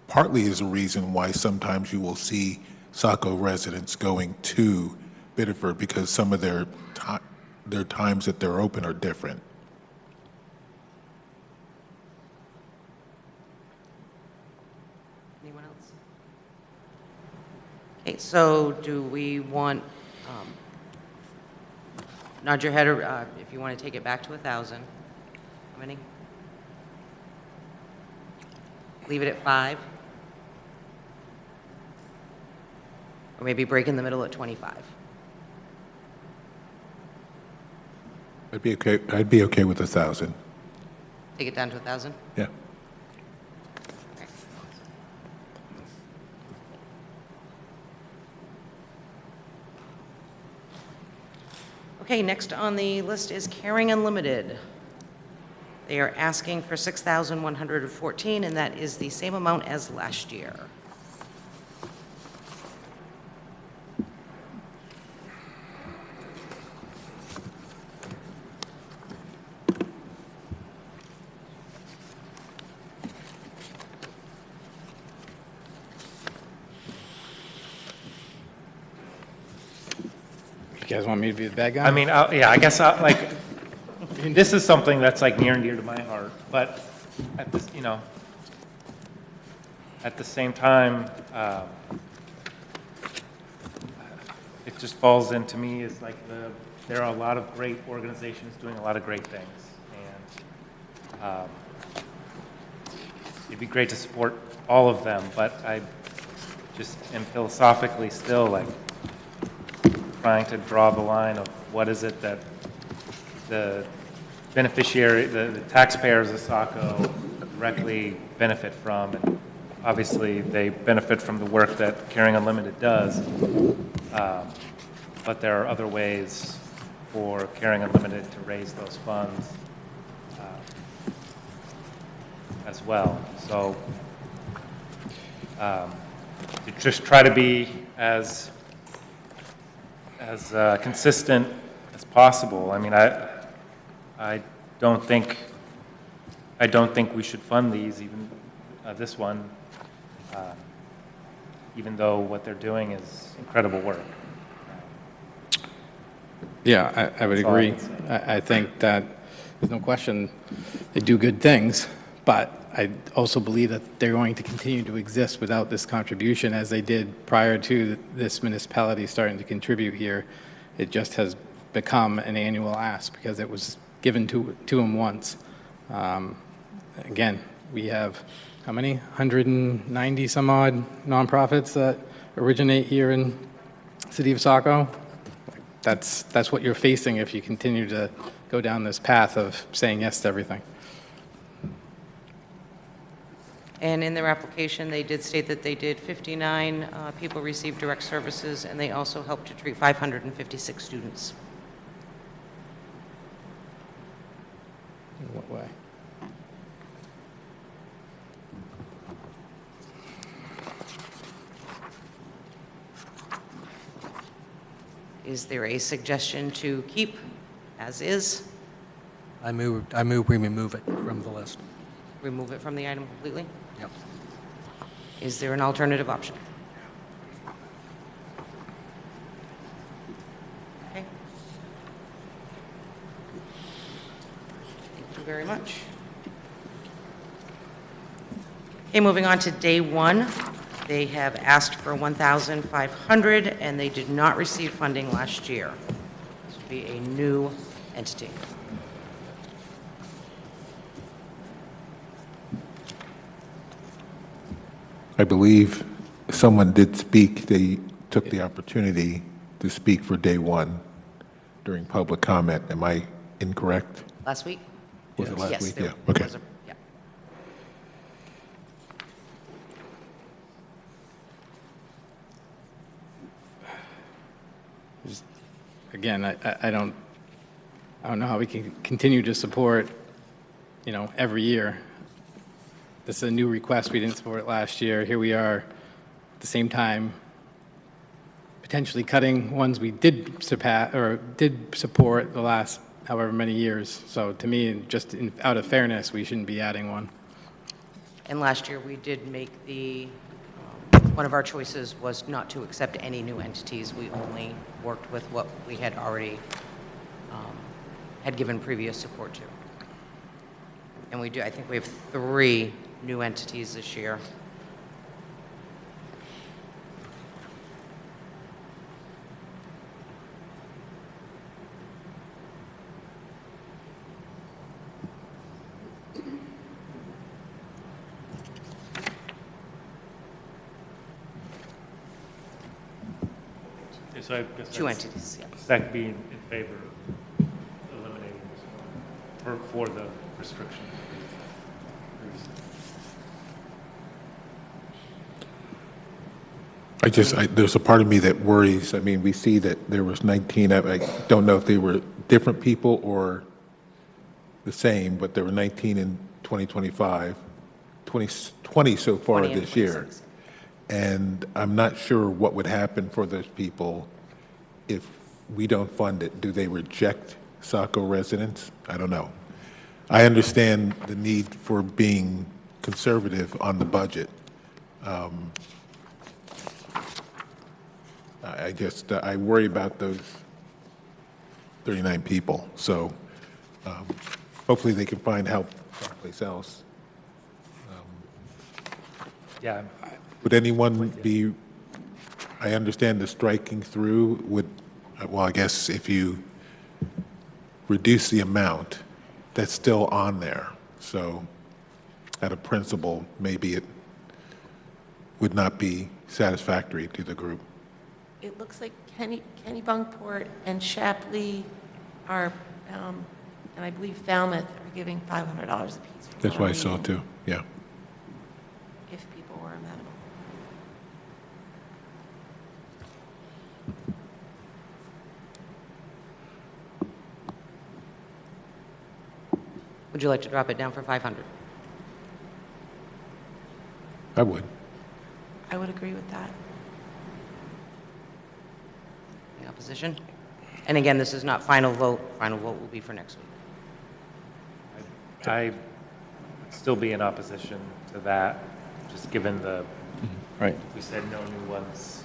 partly is a reason why sometimes you will see Saco residents going to Biddeford, because some of their times that they're open are different. Anyone else? Okay, so do we want, nod your head if you want to take it back to 1,000. How many? Leave it at 5? Or maybe break in the middle at 25? I'd be okay with 1,000. Take it down to 1,000? Yeah. Okay, next on the list is Caring Unlimited. They are asking for $6,114, and that is the same amount as last year. You guys want me to be the bad guy? I mean, yeah, I guess, like, I mean, this is something that's like near and dear to my heart, but at this, you know, at the same time, it just falls into me as like there are a lot of great organizations doing a lot of great things, and it'd be great to support all of them, but I just am philosophically still like trying to draw the line of what is it that the beneficiary, the taxpayers of Saco directly benefit from, and obviously they benefit from the work that Caring Unlimited does, but there are other ways for Caring Unlimited to raise those funds as well. So to just try to be as consistent as possible. I mean, I don't think we should fund these, even this one, even though what they're doing is incredible work. Yeah, I would That's all I agree. can say. I think that there's no question they do good things, but I also believe that they're going to continue to exist without this contribution as they did prior to this municipality starting to contribute here. It just has become an annual ask because it was given to them once. Again, we have how many? 190 some odd nonprofits that originate here in the city of Saco. That's what you're facing if you continue to go down this path of saying yes to everything. And in their application, they did state that they did 59 people receive direct services, and they also helped to treat 556 students. In what way? Is there a suggestion to keep as is? I move we remove it from the list. Remove it from the item completely? Yep. Is there an alternative option? Okay. Thank you very much. Okay, moving on to day one. They have asked for $1,500, and they did not receive funding last year. This would be a new entity. I believe someone did speak. They took the opportunity to speak for day one during public comment. Am I incorrect? Last week? Was it last Yes, week? there Yeah. Okay. was a- yeah. Again, I don't know how we can continue to support, every year. This is a new request. We didn't support it last year. Here we are at the same time potentially cutting ones we did surpass or did support the last however many years. So to me, just out of fairness, we shouldn't be adding one. And last year, we did make one of our choices was not to accept any new entities. We only worked with what we had already had given previous support to. And I think we have 3 new entities this year. So I guess 2 that's- entities, yeah. SEC being in favor of eliminating this one for the restriction. There's a part of me that worries. I mean, we see that there was 19, I don't know if they were different people or the same, but there were 19 in 2025, 20 so far 20 and this year. 26. And I'm not sure what would happen for those people if we don't fund it. Do they reject Saco residents? I don't know. I understand the need for being conservative on the budget. I worry about those 39 people. So hopefully they can find help someplace else. Yeah, Would anyone be, I understand the striking through well, I guess if you reduce the amount, that's still on there. So at a principle, maybe it would not be satisfactory to the group. It looks like Kennebunkport and Shapley are, and I believe Falmouth are giving $500 apiece. for That's what I saw meeting, too, yeah. If people were amenable. Would you like to drop it down for 500? I would. I would agree with that. Any opposition? And again, this is not final vote. Final vote will be for next week. I would still be in opposition to that, just given the, Right. we said no new ones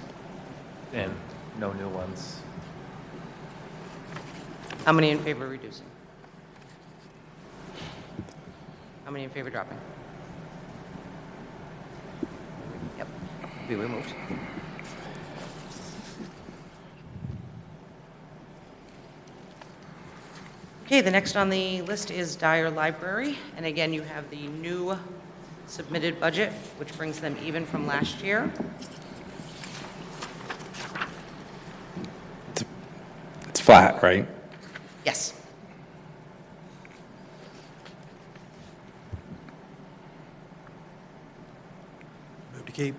and no new ones. How many in favor of reducing? How many in favor of dropping? Yep, be removed. Okay, the next on the list is Dyer Library, and again, you have the new submitted budget, which brings them even from last year. It's flat, right? Yes. Move to keep.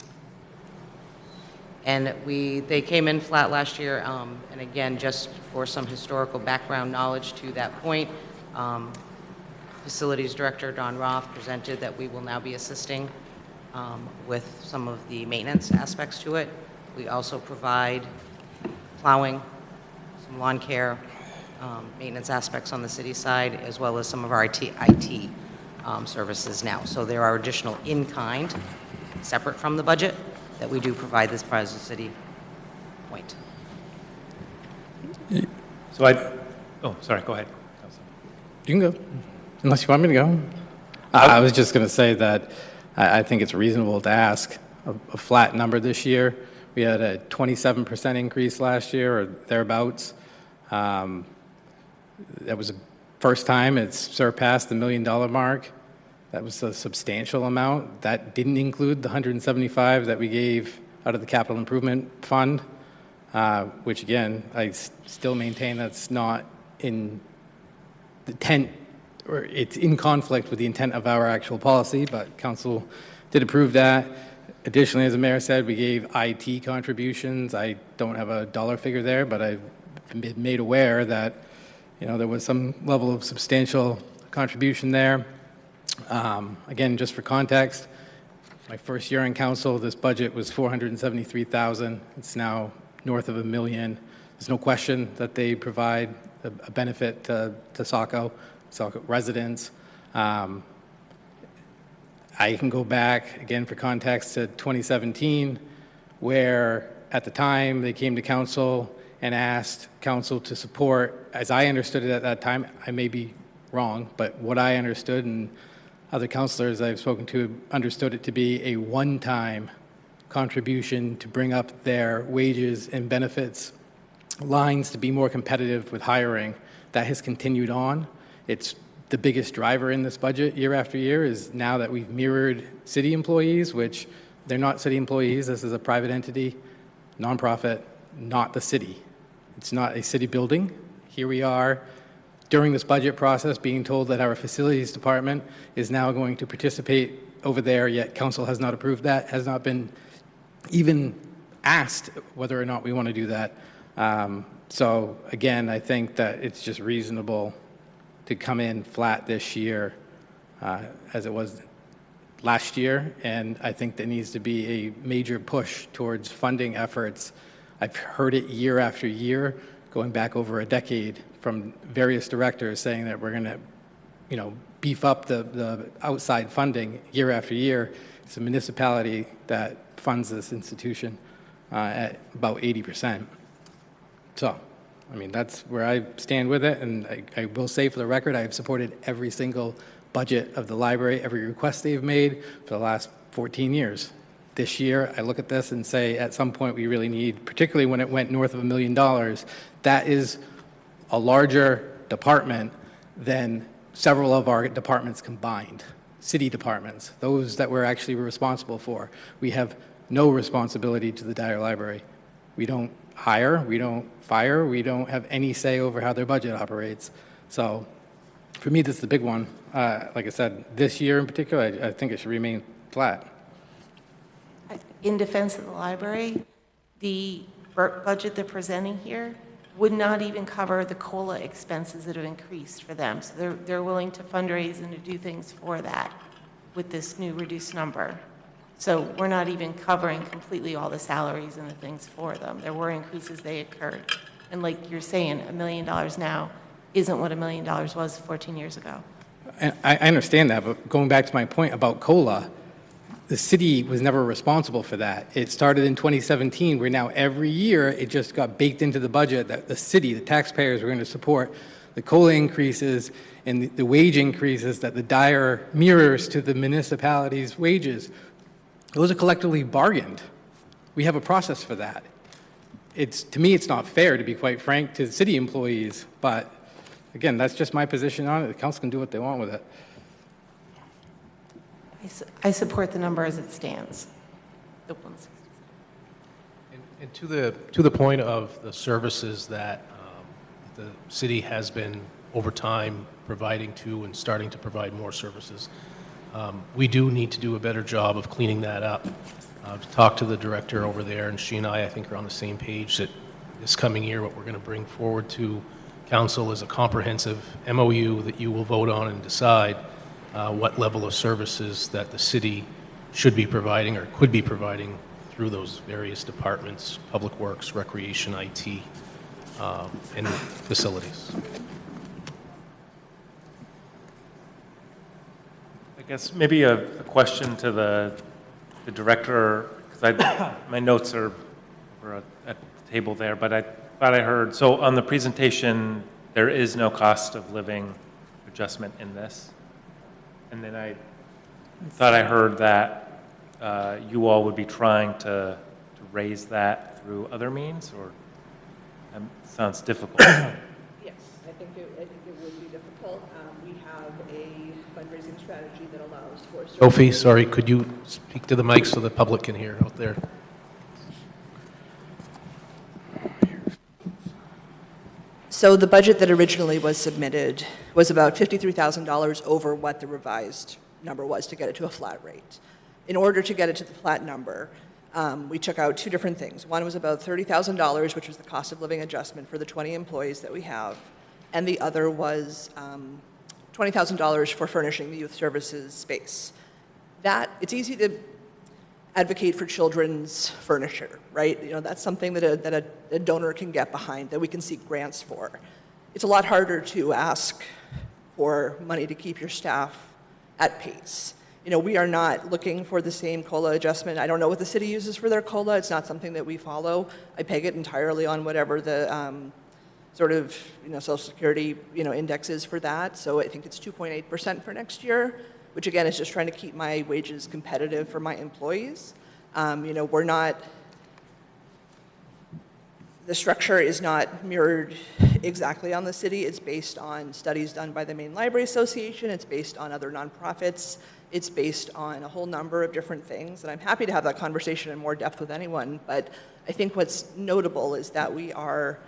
And they came in flat last year, and again, just for some historical background knowledge to that point, Facilities Director Don Roth presented that we will now be assisting with some of the maintenance aspects to it. We also provide plowing, some lawn care, maintenance aspects on the city side, as well as some of our IT services now. So there are additional in-kind, separate from the budget, that we do provide this prize to city point. So oh, sorry, go ahead. Councilman. You can go, unless you want me to go. I was just going to say that I think it's reasonable to ask a flat number this year. We had a 27% increase last year, or thereabouts. That was the first time it's surpassed the $1 million mark. That was a substantial amount. That didn't include the $175 that we gave out of the capital improvement fund, which again, I still maintain that's not in the intent, or it's in conflict with the intent of our actual policy, but council did approve that. Additionally, as the mayor said, we gave IT contributions. I don't have a dollar figure there, but I've been made aware that, there was some level of substantial contribution there. Again, just for context, my first year on council, this budget was $473,000. It's now north of $1 million. There's no question that they provide a benefit to Saco residents. I can go back, again, for context, to 2017, where at the time they came to council and asked council to support, as I understood it at that time, I may be wrong, but what I understood, and other councilors I've spoken to understood it to be a one-time contribution to bring up their wages and benefits lines to be more competitive with hiring. That has continued on. It's the biggest driver in this budget year after year is now that we've mirrored city employees, which they're not city employees. This is a private entity, nonprofit, not the city. It's not a city building. Here we are during this budget process being told that our facilities department is now going to participate over there, yet council has not approved that, has not been even asked whether or not we want to do that. So again, I think that it's just reasonable to come in flat this year as it was last year, and I think there needs to be a major push towards funding efforts. I've heard it year after year, going back over a decade, from various directors saying that we're going to, beef up the outside funding year after year. It's a municipality that funds this institution at about 80%. So, I mean, that's where I stand with it, and I will say for the record, I have supported every single budget of the library, every request they've made for the last 14 years. This year, I look at this and say, at some point, we really need, particularly when it went north of $1 million, that is a larger department than several of our departments combined, city departments, those that we're actually responsible for. We have no responsibility to the Dyer Library. We don't hire, we don't fire, we don't have any say over how their budget operates. So for me, this is the big one. Like I said, this year in particular, I think it should remain flat. In defense of the library, the budget they're presenting here would not even cover the COLA expenses that have increased for them. So they're willing to fundraise and to do things for that with this new reduced number. So we're not even covering completely all the salaries and the things for them. There were increases they occurred. And like you're saying, $1 million now isn't what $1 million was 14 years ago. And I understand that, but going back to my point about COLA, the city was never responsible for that. It started in 2017, where now every year it just got baked into the budget that the city, the taxpayers, were going to support the COLA increases and the wage increases that the Dyer mirrors to the municipality's wages. Those are collectively bargained. We have a process for that. To me, it's not fair, to be quite frank, to city employees, but again, that's just my position on it. The council can do what they want with it. I support the number as it stands. The 160. And to the point of the services that the city has been over time providing to and starting to provide more services, we do need to do a better job of cleaning that up. I've talked to the director over there, and she and I think, are on the same page that this coming year, what we're going to bring forward to council is a comprehensive MOU that you will vote on and decide what level of services that the city should be providing or could be providing through those various departments, public works, recreation, IT, and facilities. I guess maybe a question to the director, because my notes are over at the table there, but I thought I heard, so on the presentation, there is no cost of living adjustment in this. And then I thought I heard that you all would be trying to raise that through other means, or that sounds difficult. Yes, I think it would be difficult. We have a fundraising strategy that allows for... Sophie, sorry, could you speak to the mic so the public can hear out there? So the budget that originally was submitted was about $53,000 over what the revised number was to get it to a flat rate. In order to get it to the flat number, we took out two different things. One was about $30,000, which was the cost of living adjustment for the 20 employees that we have, and the other was $20,000 for furnishing the youth services space. It's easy to advocate for children's furniture, right? You know, that's something that a donor can get behind, that we can seek grants for. It's a lot harder to ask for money to keep your staff at pace. You know, we are not looking for the same COLA adjustment. I don't know what the city uses for their COLA. It's not something that we follow. I peg it entirely on whatever the sort of, Social Security, index is for that. So I think it's 2.8% for next year, which again is just trying to keep my wages competitive for my employees. We're not, the structure is not mirrored exactly on the city. It's based on studies done by the Maine Library Association. It's based on other nonprofits. It's based on a whole number of different things. And I'm happy to have that conversation in more depth with anyone. But I think what's notable is that we are,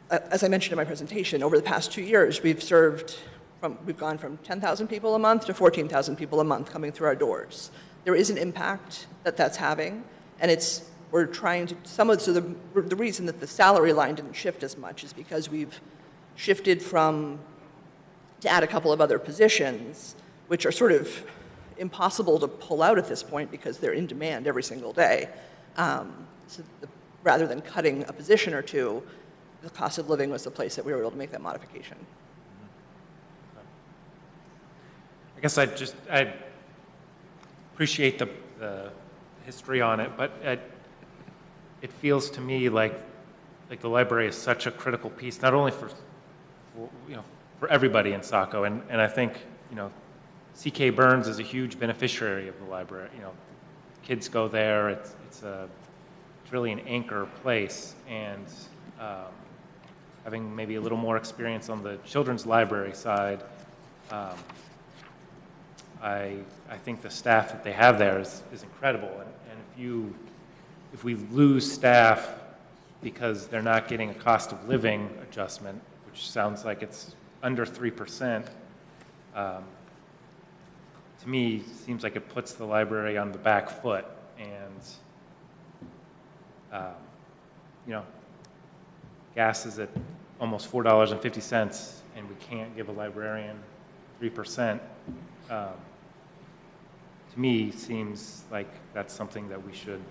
as I mentioned in my presentation, over the past 2 years, we've gone from 10,000 people a month to 14,000 people a month coming through our doors. There is an impact that that's having, and it's we're trying to, so the reason that the salary line didn't shift as much is because we've shifted to add a couple of other positions, which are sort of impossible to pull out at this point because they're in demand every single day. Rather than cutting a position or two, the cost of living was the place that we were able to make that modification. I guess I appreciate the history on it, but it feels to me like the library is such a critical piece, not only for everybody in Saco, and I think, C.K. Burns is a huge beneficiary of the library. Kids go there, it's really an anchor place, and having maybe a little more experience on the children's library side, I think the staff that they have there is incredible, and if we lose staff because they're not getting a cost of living adjustment, which sounds like it's under 3%, to me, seems like it puts the library on the back foot, and gas is at almost $4.50, and we can't give a librarian 3%. To me, seems like that's something that we should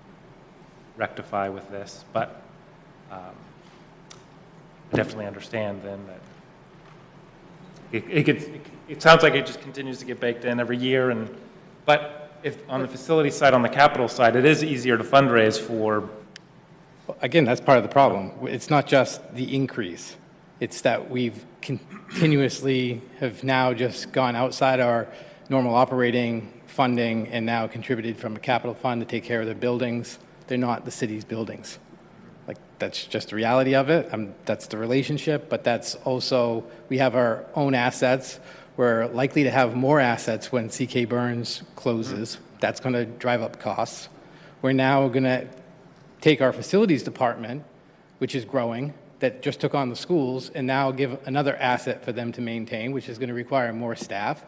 rectify with this, but I definitely understand then that it sounds like it just continues to get baked in every year, but if on the facility side, on the capital side, it is easier to fundraise for. Again, that's part of the problem. It's not just the increase. It's that we've continuously have now just gone outside our normal operating funding and now contributed from a capital fund to take care of the buildings. They're not the city's buildings. Like, that's just the reality of it. That's the relationship, but that's also, we have our own assets. We're likely to have more assets when C.K. Burns closes. That's going to drive up costs. We're now going to take our facilities department, which is growing, that just took on the schools, and now give another asset for them to maintain, which is going to require more staff.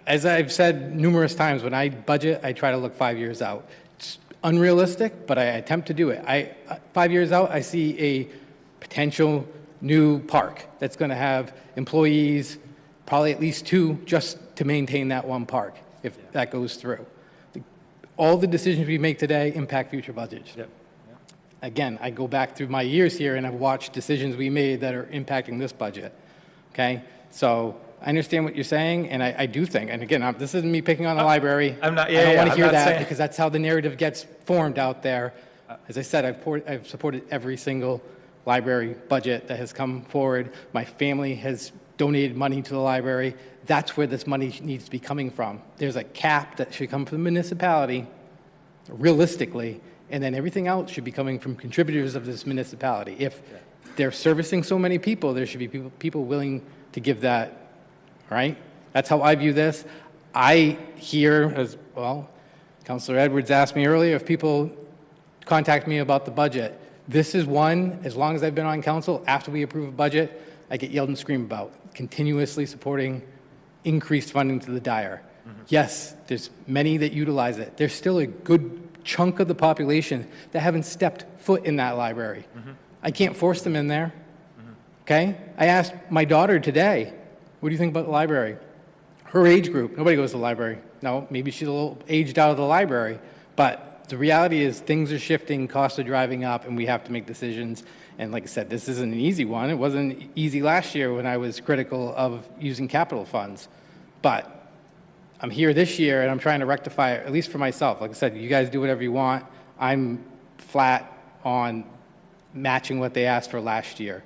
As I've said numerous times, when I budget, I try to look 5 years out. It's unrealistic, but I attempt to do it. 5 years out, I see a potential new park that's going to have employees, probably at least 2, just to maintain that one park, if that goes through. All the decisions we make today impact future budgets. Yep. Again, I go back through my years here and I've watched decisions we made that are impacting this budget, okay? So I understand what you're saying, and I do think, and again, this isn't me picking on the library. I'm not, I don't want to hear that saying, because that's how the narrative gets formed out there. As I said, I've supported every single library budget that has come forward. My family has donated money to the library. That's where this money needs to be coming from. There's a cap that should come from the municipality, realistically, and then everything else should be coming from contributors of this municipality. If they're servicing so many people, there should be people willing to give that, right? That's how I view this. I hear, as well, Councilor Edwards asked me earlier if people contact me about the budget. This is one, as long as I've been on council, after we approve a budget, I get yelled and screamed about, continuously supporting increased funding to the Dyer. Yes, there's many that utilize it. There's still a good chunk of the population that haven't stepped foot in that library. I can't force them in there, okay? I asked my daughter today, what do you think about the library? Her age group, nobody goes to the library. No, maybe she's a little aged out of the library, but the reality is things are shifting, costs are driving up, and we have to make decisions. And like I said, this isn't an easy one. It wasn't easy last year when I was critical of using capital funds. But I'm here this year, and I'm trying to rectify it, at least for myself. Like I said, you guys do whatever you want. I'm flat on matching what they asked for last year.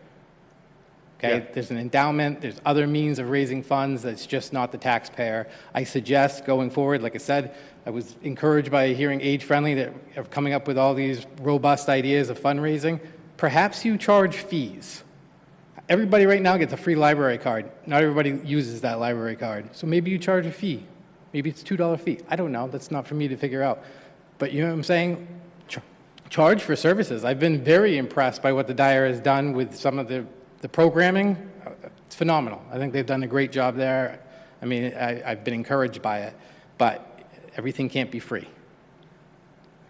Okay? Yeah. There's an endowment. There's other means of raising funds that's just not the taxpayer. I suggest going forward, like I said, I was encouraged by hearing Age Friendly that are coming up with all these robust ideas of fundraising. Perhaps you charge fees. Everybody right now gets a free library card. Not everybody uses that library card. So maybe you charge a fee. Maybe it's a $2 fee. I don't know. That's not for me to figure out. But you know what I'm saying? Charge for services. I've been very impressed by what the Dyer has done with some of the programming. It's phenomenal. I think they've done a great job there. I mean, I've been encouraged by it. But everything can't be free.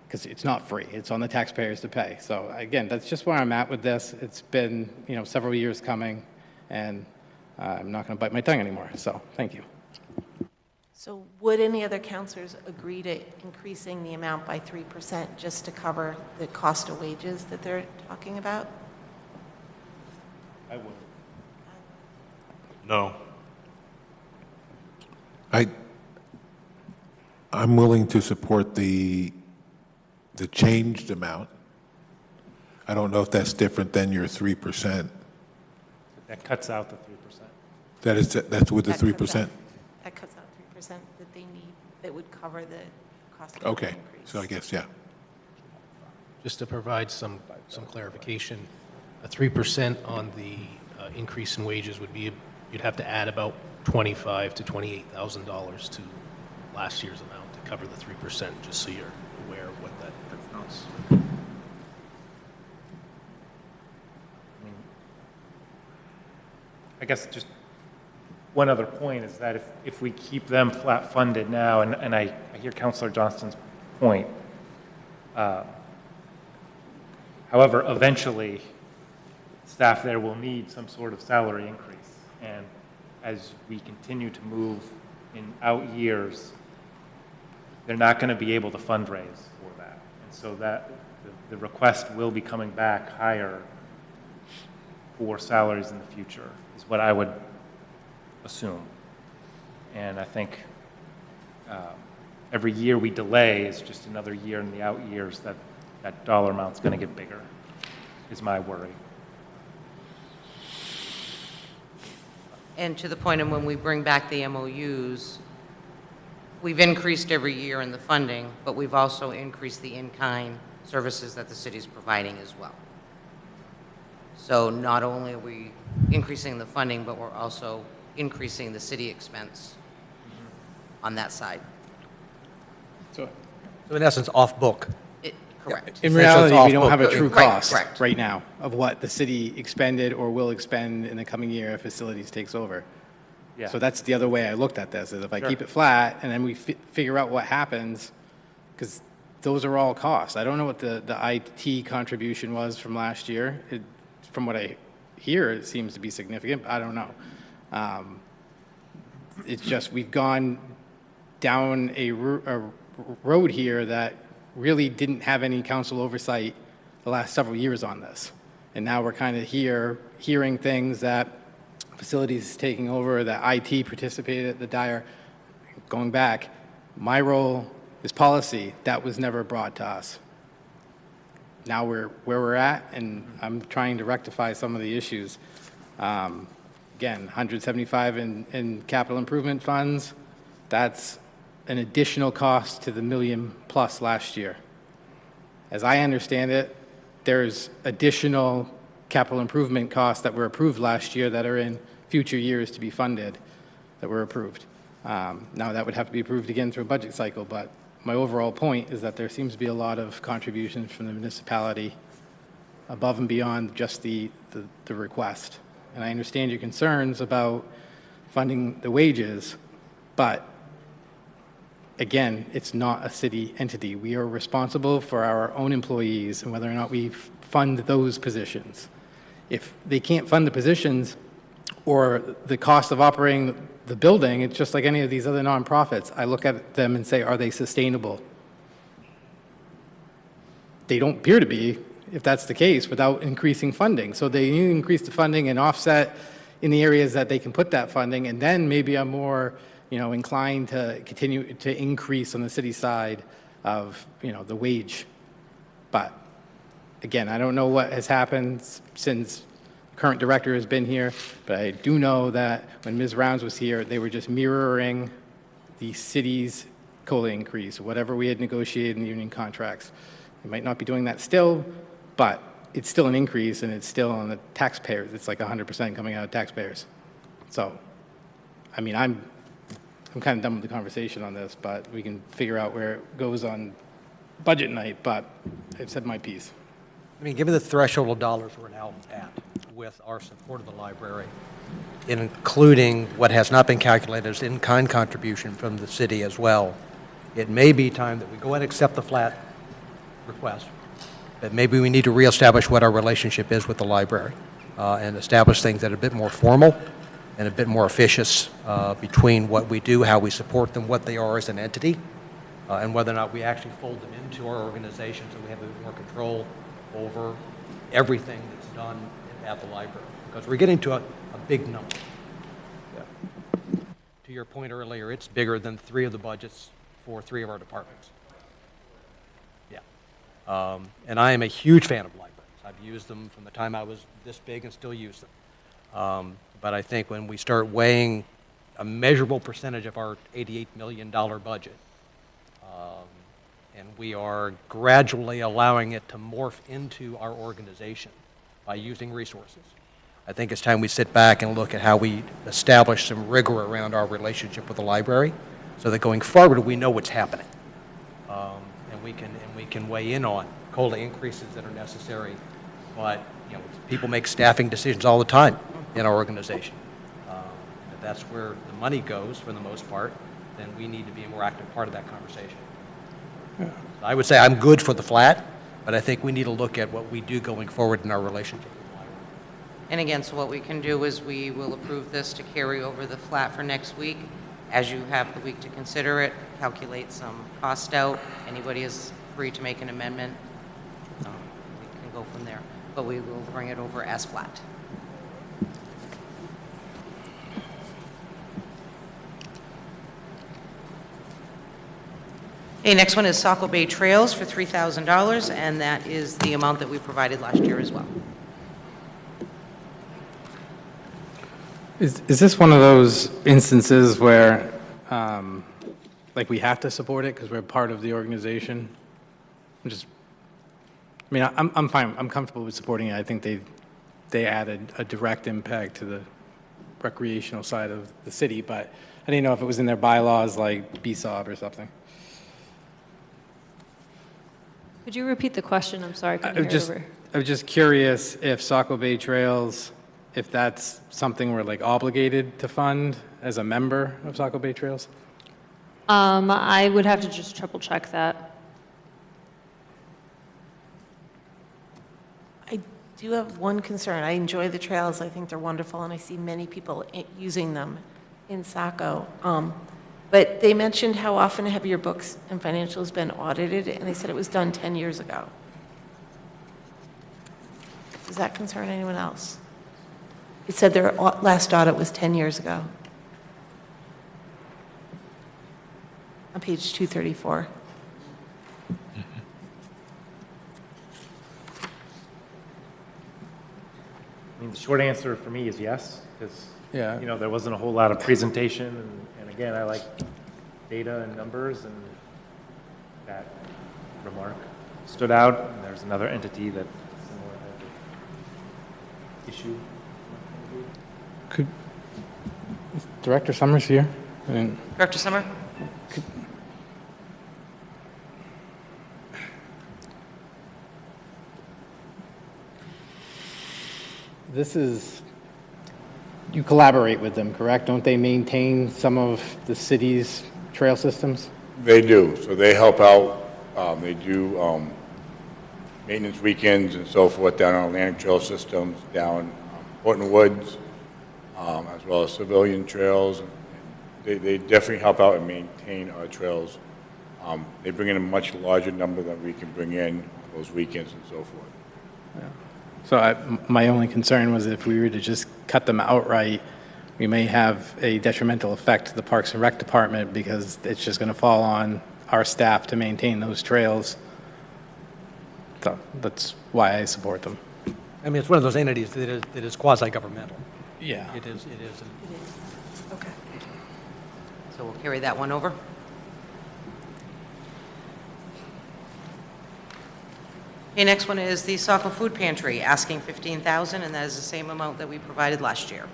because it's not free. It's on the taxpayers to pay. So again, that's just where I'm at with this. It's been, several years coming, and I'm not going to bite my tongue anymore. So thank you. So would any other counselors agree to increasing the amount by 3% just to cover the cost of wages that they're talking about? I would. No. I'm willing to support the changed amount. I don't know if that's different than your 3%. That cuts out the 3%. That's with the That cuts 3%? out- That cuts out 3% that they need, that would cover the cost of Okay, living increase. so I guess, yeah. Just to provide some clarification, a 3% on the increase in wages would be, you'd have to add about $25,000 to $28,000 to last year's amount to cover the 3%, just so you're aware of what that is. I guess just one other point is that if we keep them flat funded now, and I hear Councilor Johnston's point, however, eventually, staff there will need some sort of salary increase. And as we continue to move in out years, they're not going to be able to fundraise for that. And so that the request will be coming back higher for salaries in the future, is what I would assume. And I think every year we delay is just another year in the out years that dollar amount's going to get bigger, is my worry. And to the point of when we bring back the MOUs, we've increased every year in the funding, but we've also increased the in-kind services that the city's providing as well. So not only are we increasing the funding, but we're also increasing the city expense on that side. So in essence, off-book. Correct. In Essentially, reality, it's we don't have a off-book. true Right, cost correct. right now of what the city expended or will expend in the coming year if facilities takes over. Yeah. So that's the other way I looked at this, is if I Sure. keep it flat and then we figure out what happens, because those are all costs. I don't know what the IT contribution was from last year. From what I hear, it seems to be significant, but I don't know. It's just we've gone down a road here that really didn't have any council oversight the last several years on this. And now we're kind of hearing things that facilities is taking over, that IT participated at the Dyer. Going back, my role is policy. That was never brought to us. Now we're where we're at, and I'm trying to rectify some of the issues. Again, 175 in capital improvement funds. That's an additional cost to the $1 million plus last year. As I understand it, there's additional capital improvement costs that were approved last year that are in future years to be funded that were approved. Now that would have to be approved again through a budget cycle, but my overall point is that there seems to be a lot of contributions from the municipality above and beyond just the request. And I understand your concerns about funding the wages, but again, it's not a city entity. We are responsible for our own employees and whether or not we fund those positions. If they can't fund the positions or the cost of operating the building, it's just like any of these other nonprofits. I look at them and say, are they sustainable? They don't appear to be, if that's the case, without increasing funding. So they need to increase the funding and offset in the areas that they can put that funding, and then maybe I'm more inclined to continue to increase on the city side of, the wage. But again, I don't know what has happened since the current director has been here, but I do know that when Ms. Rounds was here, they were just mirroring the city's COLA increase, whatever we had negotiated in the union contracts. They might not be doing that still, but it's still an increase, and it's still on the taxpayers. It's like 100% coming out of taxpayers. So, I mean, I'm kind of done with the conversation on this, but we can figure out where it goes on budget night, but I've said my piece. I mean, given the threshold of dollars we're now at with our support of the library, including what has not been calculated as in-kind contribution from the city as well, it may be time that we go ahead and accept the flat request, but maybe we need to reestablish what our relationship is with the library and establish things that are a bit more formal and a bit more officious between what we do, how we support them, what they are as an entity, and whether or not we actually fold them into our organization so we have a bit more control over everything that's done at the library. Because we're getting to a big number. Yeah. To your point earlier, it's bigger than 3 of the budgets for 3 of our departments. Yeah. And I am a huge fan of libraries. I've used them from the time I was this big and still use them. But I think when we start weighing a measurable percentage of our $88 million budget, and we are gradually allowing it to morph into our organization by using resources, I think it's time we sit back and look at how we establish some rigor around our relationship with the library so that going forward we know what's happening. And we can weigh in on COLA increases that are necessary. But you know, people make staffing decisions all the time in our organization. If that's where the money goes for the most part, then we need to be a more active part of that conversation. Yeah. I would say I'm good for the flat, but I think we need to look at what we do going forward in our relationship with the library. And again, so what we can do is we will approve this to carry over the flat for next week. As you have the week to consider it, calculate some cost out. Anybody is free to make an amendment. We can go from there. But we will bring it over as flat. Okay, next one is Saco Bay Trails for $3,000, and that is the amount that we provided last year as well. Is this one of those instances where, like, we have to support it because we're part of the organization? I'm fine. I'm comfortable with supporting it. I think they added a direct impact to the recreational side of the city, but I didn't know if it was in their bylaws like BSOB or something. Could you repeat the question? I'm sorry, I couldn't hear over. I was just curious if Saco Bay Trails, if that's something we're like obligated to fund as a member of Saco Bay Trails? I would have to just triple check that. I do have one concern. I enjoy the trails. I think they're wonderful, and I see many people using them in Saco. But they mentioned how often have your books and financials been audited, and they said it was done 10 years ago. Does that concern anyone else? It said their last audit was 10 years ago. On page 234. I mean, the short answer for me is yes, because, Yeah. you know, there wasn't a whole lot of presentation, and again, I like data and numbers, and that remark stood out, and there's another entity that similar had the issue. Could is Director Summers here? Director Summer? This is, you collaborate with them, correct? Don't they maintain some of the city's trail systems? They do. So they help out. They do maintenance weekends and so forth down on Atlantic Trail systems, down Horton Woods, as well as civilian trails. They definitely help out and maintain our trails. They bring in a much larger number than we can bring in those weekends and so forth. Yeah. So my only concern was if we were to just cut them outright, we may have a detrimental effect to the Parks and Rec Department because it's just going to fall on our staff to maintain those trails. So that's why I support them. I mean, it's one of those entities that is quasi-governmental. Yeah. It is. Okay. So we'll carry that one over. Okay, next one is the Saco Food Pantry, asking $15,000, and that is the same amount that we provided last year.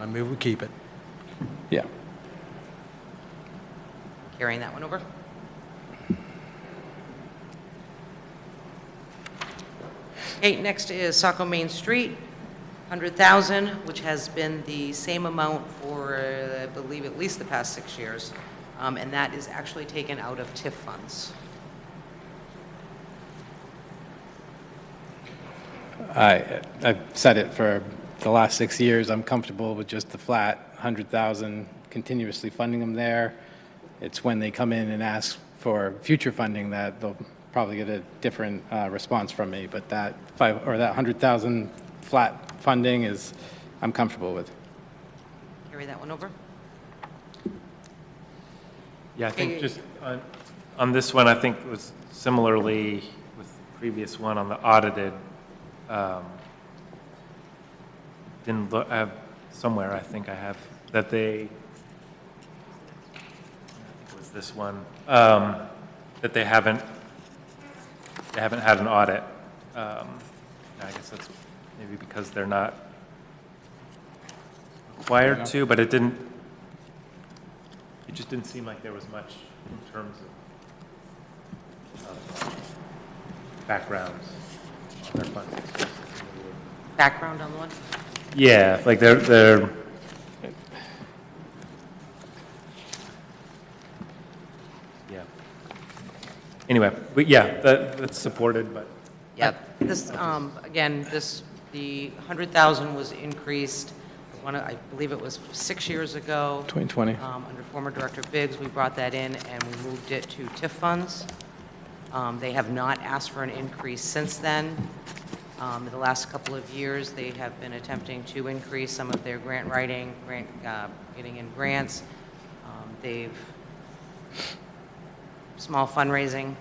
I move we keep it. Yeah. Carrying that one over. Okay, next is Saco Main Street, $100,000, which has been the same amount for, I believe, at least the past 6 years. and that is actually taken out of TIF funds. I've said it for the last 6 years. I'm comfortable with just the flat 100,000, continuously funding them there. It's when they come in and ask for future funding that they'll probably get a different response from me. But that 100,000 flat funding is, I'm comfortable with. Carry that one over. Yeah, I think just on this one, I think it was similarly with the previous one on the audited. Didn't look, I have somewhere, I think I have, that I think it was this one, that they haven't had an audit. I guess that's maybe because they're not required to, but it just didn't seem like there was much in terms of backgrounds on their funding. Background on the one? Yeah, like they're yeah. Anyway, but yeah, that's supported, but Yeah, this, again, the 100,000 was increased, I believe it was 6 years ago. 2020. Under former Director Biggs, we brought that in and we moved it to TIF funds. They have not asked for an increase since then. In the last couple of years, they have been attempting to increase some of their grant writing, getting in grants. They've, small fundraising.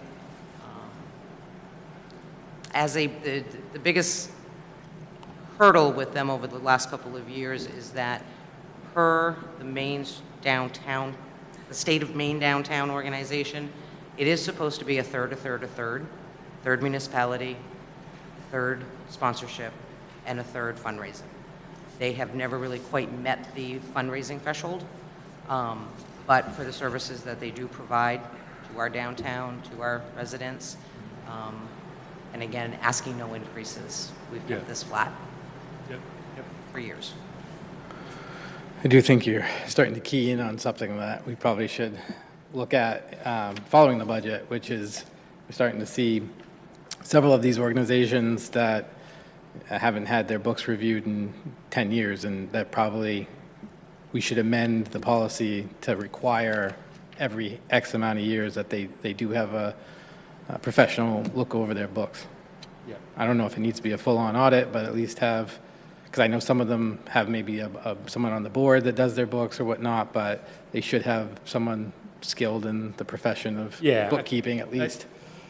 The biggest hurdle with them over the last couple of years is that per the Maine's downtown, the State of Maine Downtown Organization, it is supposed to be a third municipality, third sponsorship, and a third fundraising. They have never really quite met the fundraising threshold, but for the services that they do provide to our downtown, to our residents, and again, asking no increases. We've kept this flat for years. I do think you're starting to key in on something that we probably should look at following the budget, which is we're starting to see several of these organizations that haven't had their books reviewed in 10 years, and that probably we should amend the policy to require every X amount of years that they do have a professional look over their books. Yeah. I don't know if it needs to be a full-on audit, but at least have, because I know some of them have maybe someone on the board that does their books or whatnot, but they should have someone skilled in the profession of bookkeeping at least.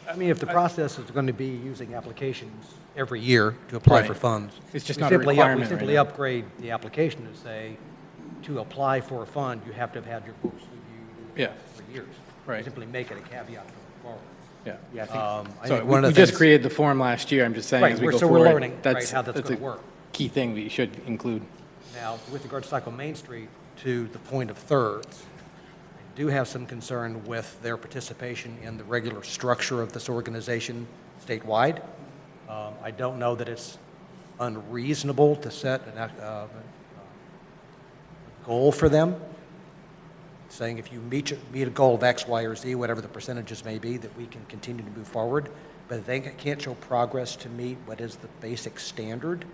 I mean, if the process is going to be using applications every year to apply for funds. It's just not a requirement. We simply right now. upgrade the application to say, to apply for a fund, you have to have had your books reviewed for years. Right. Simply make it a caveat going forward. Yeah. Yeah, I think I So think one we of the just things- created the form last year. I'm just saying Right, as we go so forward, we're learning, right, how that's a going to work. key thing we should include. Now, with regard to Saco Main Street, to the point of thirds, I do have some concern with their participation in the regular structure of this organization statewide. I don't know that it's unreasonable to set a goal for them, saying if you meet a goal of X, Y, or Z, whatever the percentages may be, that we can continue to move forward. But if they can't show progress to meet what is the basic standard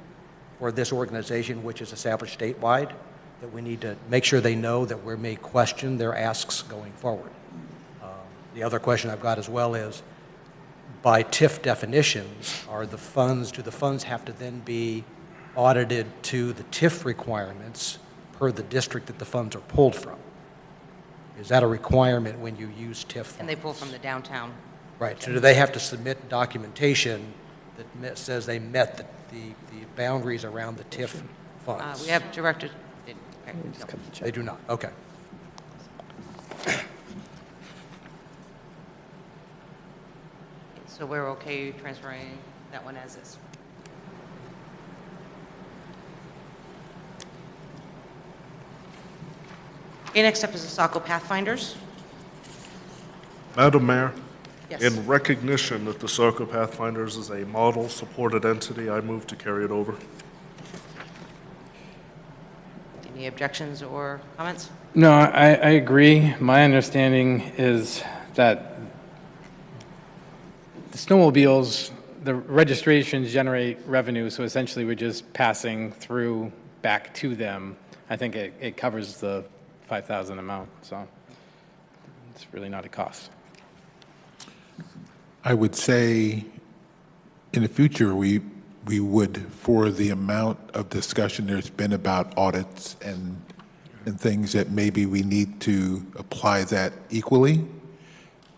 for this organization, which is established statewide, that we need to make sure they know that we may question their asks going forward. The other question I've got as well is, by TIF definitions, do the funds have to then be audited to the TIF requirements per the district that the funds are pulled from? Is that a requirement when you use TIF funds? And they pull from the downtown. Right, so do they have to submit documentation that says they met the boundaries around the TIF funds? We have directed, They do not, okay. so we're okay transferring that one as is. Okay, next up is the Saco Pathfinders. Madam Mayor? Yes. In recognition that the Saco Pathfinders is a model-supported entity, I move to carry it over. Any Any objections or comments? No, I agree. My understanding is that the snowmobiles, the registrations generate revenue, so essentially we're just passing through back to them. I think it covers the 5,000 amount, so it's really not a cost. I would say in the future, we would, for the amount of discussion there's been about audits and things, that maybe we need to apply that equally.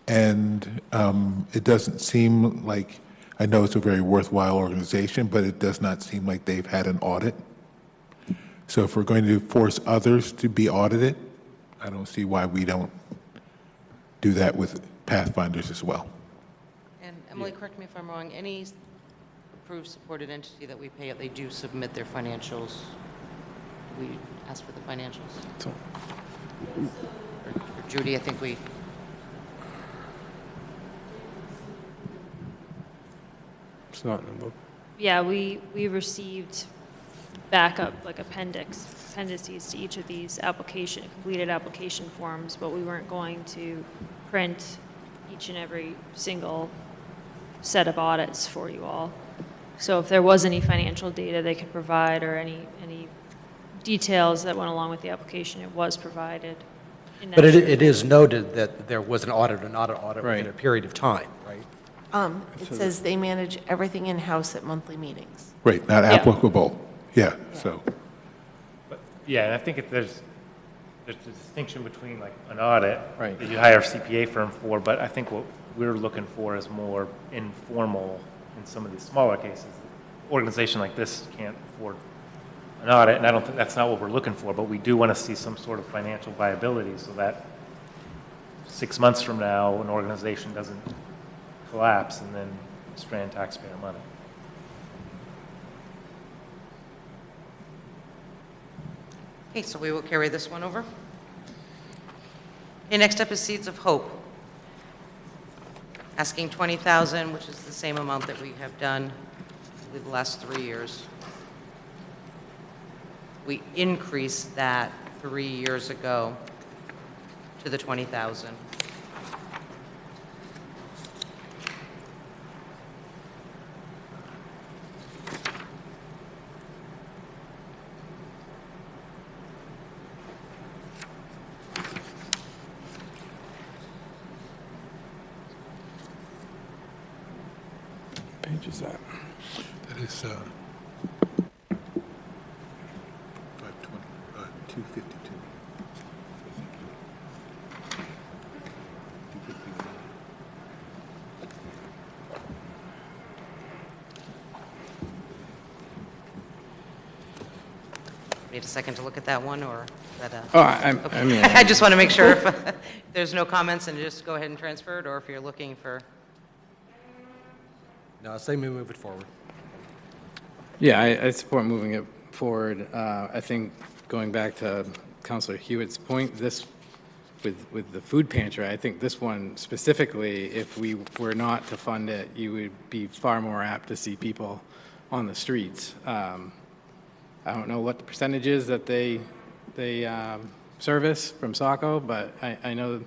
And it doesn't seem like, I know it's a very worthwhile organization, but it does not seem like they've had an audit. So if we're going to force others to be audited, I don't see why we don't do that with Pathfinders as well. And Emily, correct me if I'm wrong, any approved supported entity that we pay out, they do submit their financials. We ask for the financials. So, Or Judy, I think we, it's not in the book. Yeah, we received backup, like appendices to each of these completed application forms, but we weren't going to print each and every single set of audits for you all. So if there was any financial data they could provide or any details that went along with the application, it was provided. In that But it shared is noted that there was an audit or not an audit Right. within a period of time, right? It says they manage everything in-house at monthly meetings. Right, not Yeah. applicable. Yeah, so. But, yeah, and I think there's a distinction between like an audit Right. that you hire a CPA firm for, but I think what we're looking for is more informal in some of these smaller cases. An organization like this can't afford an audit, and I don't think that's not what we're looking for, but we do want to see some sort of financial viability so that 6 months from now, an organization doesn't collapse and then strand taxpayer money. okay, so we will carry this one over. Okay, next up is Seeds of Hope. Asking $20,000, which is the same amount that we have done, I believe, the last 3 years. We increased that 3 years ago to the 20,000. Page is that? That is 252. Need a second to look at that one, or is that a? Oh, I mean, I just want to make sure if there's no comments and just go ahead and transfer it, or if you're looking for, No, I say we move it forward. yeah, I support moving it forward. I think going back to Councilor Hewitt's point, this, with the food pantry, I think this one specifically, if we were not to fund it, you would be far more apt to see people on the streets. I don't know what the percentage is that they service from Saco, but I know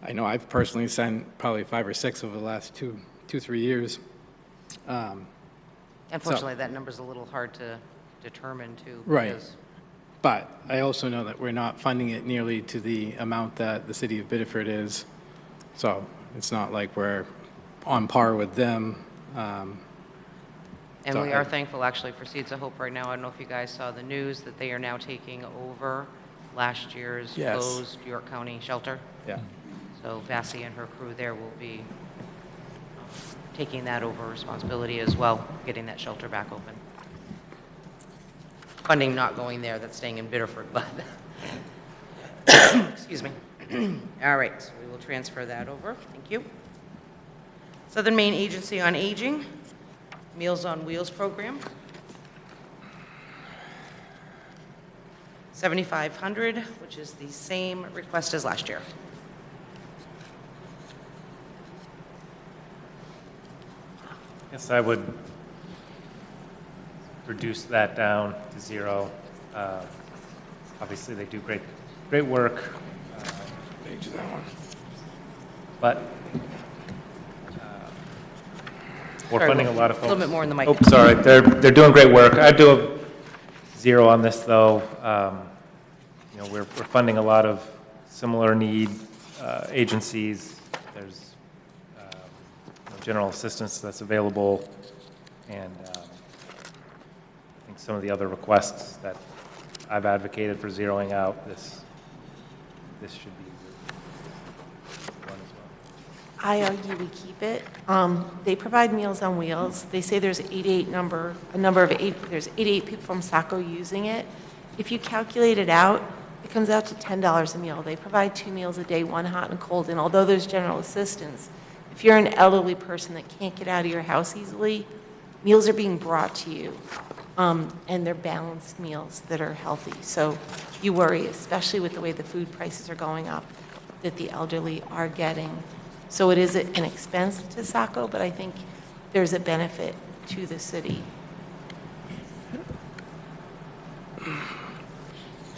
I've personally sent probably 5 or 6 over the last 2-3 years. unfortunately, that number's a little hard to determine too. Right. because- But I also know that we're not funding it nearly to the amount that the city of Biddeford is. So it's not like we're on par with them. And So we I- are thankful, actually, for Seeds of Hope right now. I don't know if you guys saw the news that they are now taking over last year's Yes. closed York County shelter. Yeah. So Vassie and her crew there will be taking that over responsibility as well, getting that shelter back open. Funding not going there, that's staying in Biddeford, but, excuse me. All right, so we will transfer that over. Thank you. Southern Maine Agency on Aging, Meals on Wheels program. $7,500, which is the same request as last year. Yes, I would reduce that down to 0. Obviously, they do great work. But we're Sorry, funding a lot of a folks. little bit more in the mic. Oh, sorry, they're doing great work. I'd do a 0 on this, though. You know, we're funding a lot of similar need agencies. There's general assistance that's available, and I think some of the other requests that I've advocated for zeroing out, this should be one as well. I argue we keep it. They provide Meals on Wheels. They say there's there's 88 people from Saco using it. If you calculate it out, it comes out to $10 a meal. They provide 2 meals a day, one hot and cold, and although there's general assistance, if you're an elderly person that can't get out of your house easily, meals are being brought to you, and they're balanced meals that are healthy. So you worry, especially with the way the food prices are going up, that the elderly are getting. So it is an expense to Saco, but I think there's a benefit to the city.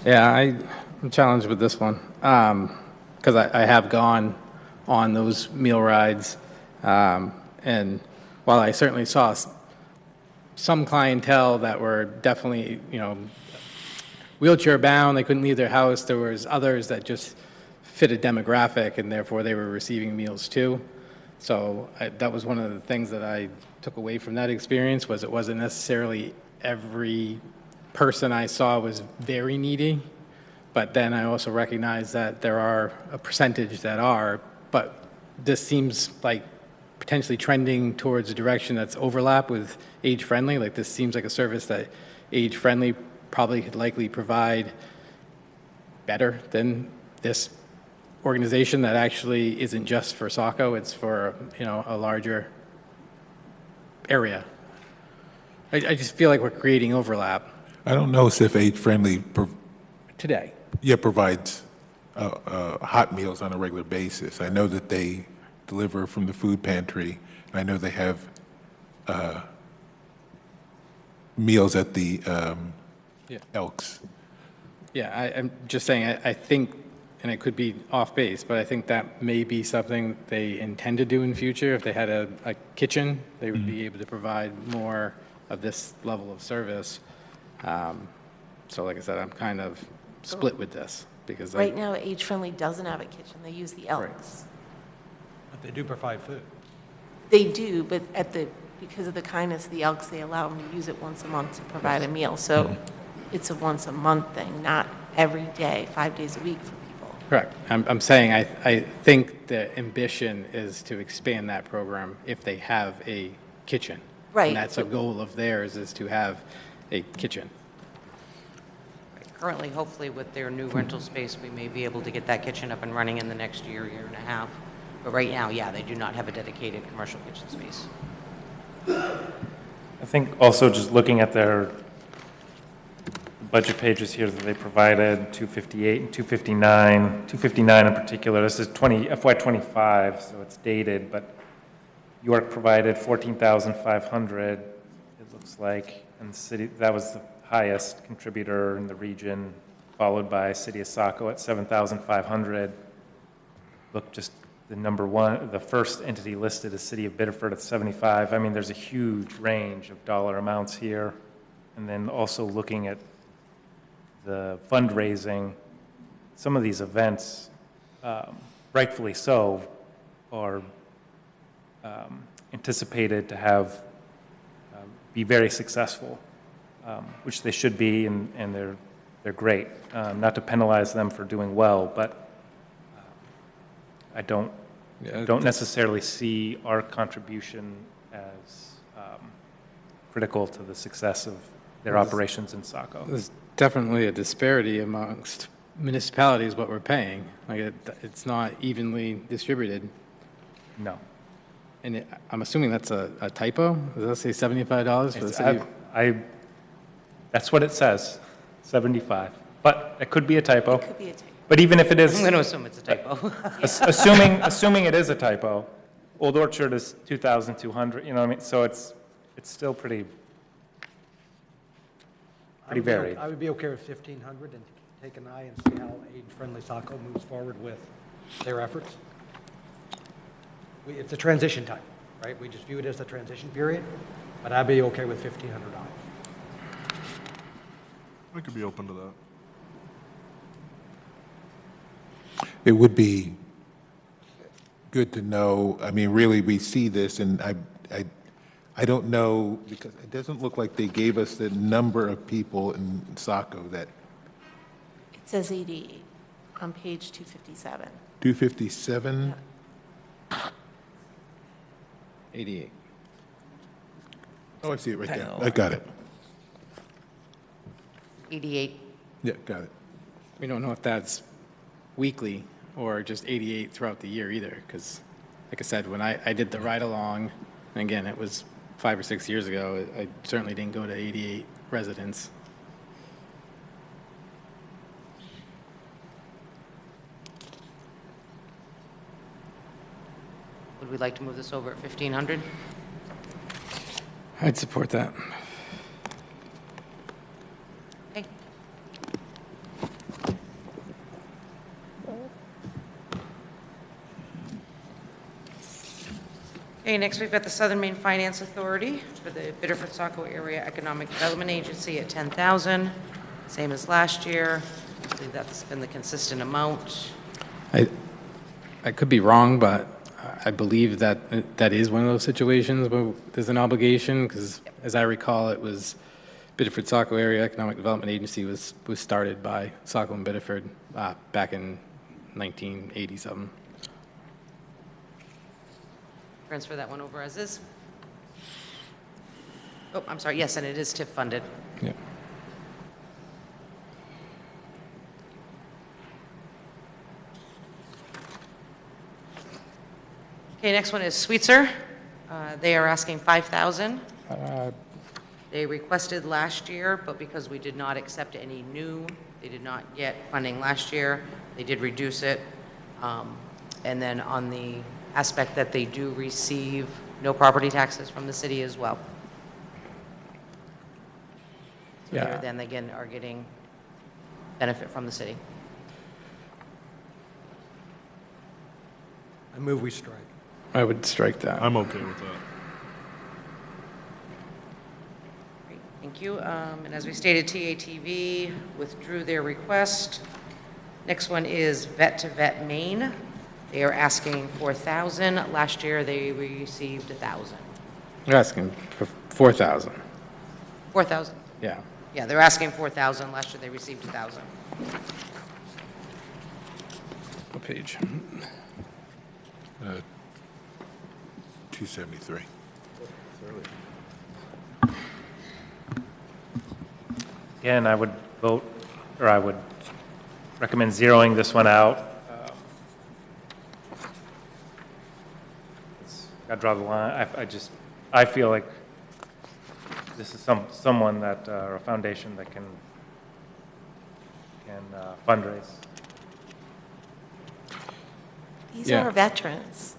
Yeah, I'm challenged with this one because I have gone on those meal rides, and while I certainly saw some clientele that were definitely, wheelchair bound, they couldn't leave their house, there was others that just fit a demographic, and therefore they were receiving meals too. So that was one of the things that I took away from that experience, was it wasn't necessarily every person I saw was very needy, but then I also recognize that there are a percentage that are, but this seems like potentially trending towards a direction that's overlap with age-friendly. Like, this seems like a service that age-friendly probably could likely provide better than this organization that actually isn't just for Saco, it's for, a larger area. I just feel like we're creating overlap. I don't know if age-friendly Today. provides hot meals on a regular basis. I know that they deliver from the food pantry. I know they have meals at the Elks. Yeah, I'm just saying, I think, and it could be off base, but I think that may be something they intend to do in future. If they had a kitchen, they would be able to provide more of this level of service. So like I said, I'm kind of split with this because Right now, Age Friendly doesn't have a kitchen. They use the Elks. But they do provide food. They do, but because of the kindness of the Elks, they allow them to use it once a month to provide a meal. So it's a once a month thing, not every day, 5 days a week for people. Correct. I'm saying I think the ambition is to expand that program if they have a kitchen. Right. And that's a goal of theirs, is to have a kitchen. Currently, hopefully, with their new rental space, we may be able to get that kitchen up and running in the next year and a half. But right now, yeah, they do not have a dedicated commercial kitchen space. I think also just looking at their budget pages here that they provided, 258 and 259 in particular, this is FY25, so it's dated, but York provided 14,500, it looks like, and the city, that was the highest contributor in the region, followed by City of Saco at 7,500. Look, just the number one, the first entity listed is City of Biddeford at 75. I mean, there's a huge range of dollar amounts here. And then also looking at the fundraising, some of these events, rightfully so, are anticipated to have be very successful, which they should be, and they're great. Not to penalize them for doing well, but I don't necessarily see our contribution as critical to the success of their operations in Saco. There's definitely a disparity amongst municipalities what we're paying. Like it's not evenly distributed. No. And I'm assuming that's a typo? Does that say $75 for the city? That's what it says, 75. But it could be a typo. It could be a typo. But even if it is... I'm going to assume it's a typo. assuming it is a typo, Old Orchard is 2,200, you know what I mean? So it's still pretty varied. I would be okay with 1,500 and take an eye and see how age-friendly Saco moves forward with their efforts. It's a transition time, right? We just view it as a transition period, but I'd be okay with $1,500. I could be open to that. It would be good to know, I mean, really, we see this, and I don't know, because it doesn't look like they gave us the number of people in Saco that, It says 88 on page 257. 257? 88. Oh, I see it right there. I got it. 88. Yeah, got it. We don't know if that's weekly or just 88 throughout the year either, because, like I said, when I did the ride-along, and again, it was 5 or 6 years ago, I certainly didn't go to 88 residents. Would we like to move this over at 1,500? I'd support that. Okay. Okay, next we've got the Southern Maine Finance Authority for the Biddeford Saco Area Economic Development Agency at 10,000, same as last year. I believe that's been the consistent amount. I could be wrong, but I believe that that is one of those situations where there's an obligation, because as I recall, it was Biddeford Saco Area Economic Development Agency was started by Saco and Biddeford back in 1980-something. Transfer that one over as is. Oh, I'm sorry, yes, and it is TIF funded. Yeah. Okay, next one is Sweetser. They are asking 5,000. They requested last year, but because we did not accept any new, they did not get funding last year. They did reduce it. And then on the aspect that they do receive no property taxes from the city as well. So Yeah. they're then again are getting benefit from the city. I move we strike. I would strike that. I'm okay with that. Great, thank you. And as we stated, TATV withdrew their request. Next one is Vet to Vet Maine. They are asking 4,000. Last year, they received 1,000. They're asking for 4,000. 4,000. Yeah. Yeah, they're asking 4,000. Last year, they received 1,000. What page? 273. Again, I would vote, or I would recommend zeroing this one out. Got to draw the line. I feel like this is someone that, or a foundation that can fundraise. These Yeah. are veterans.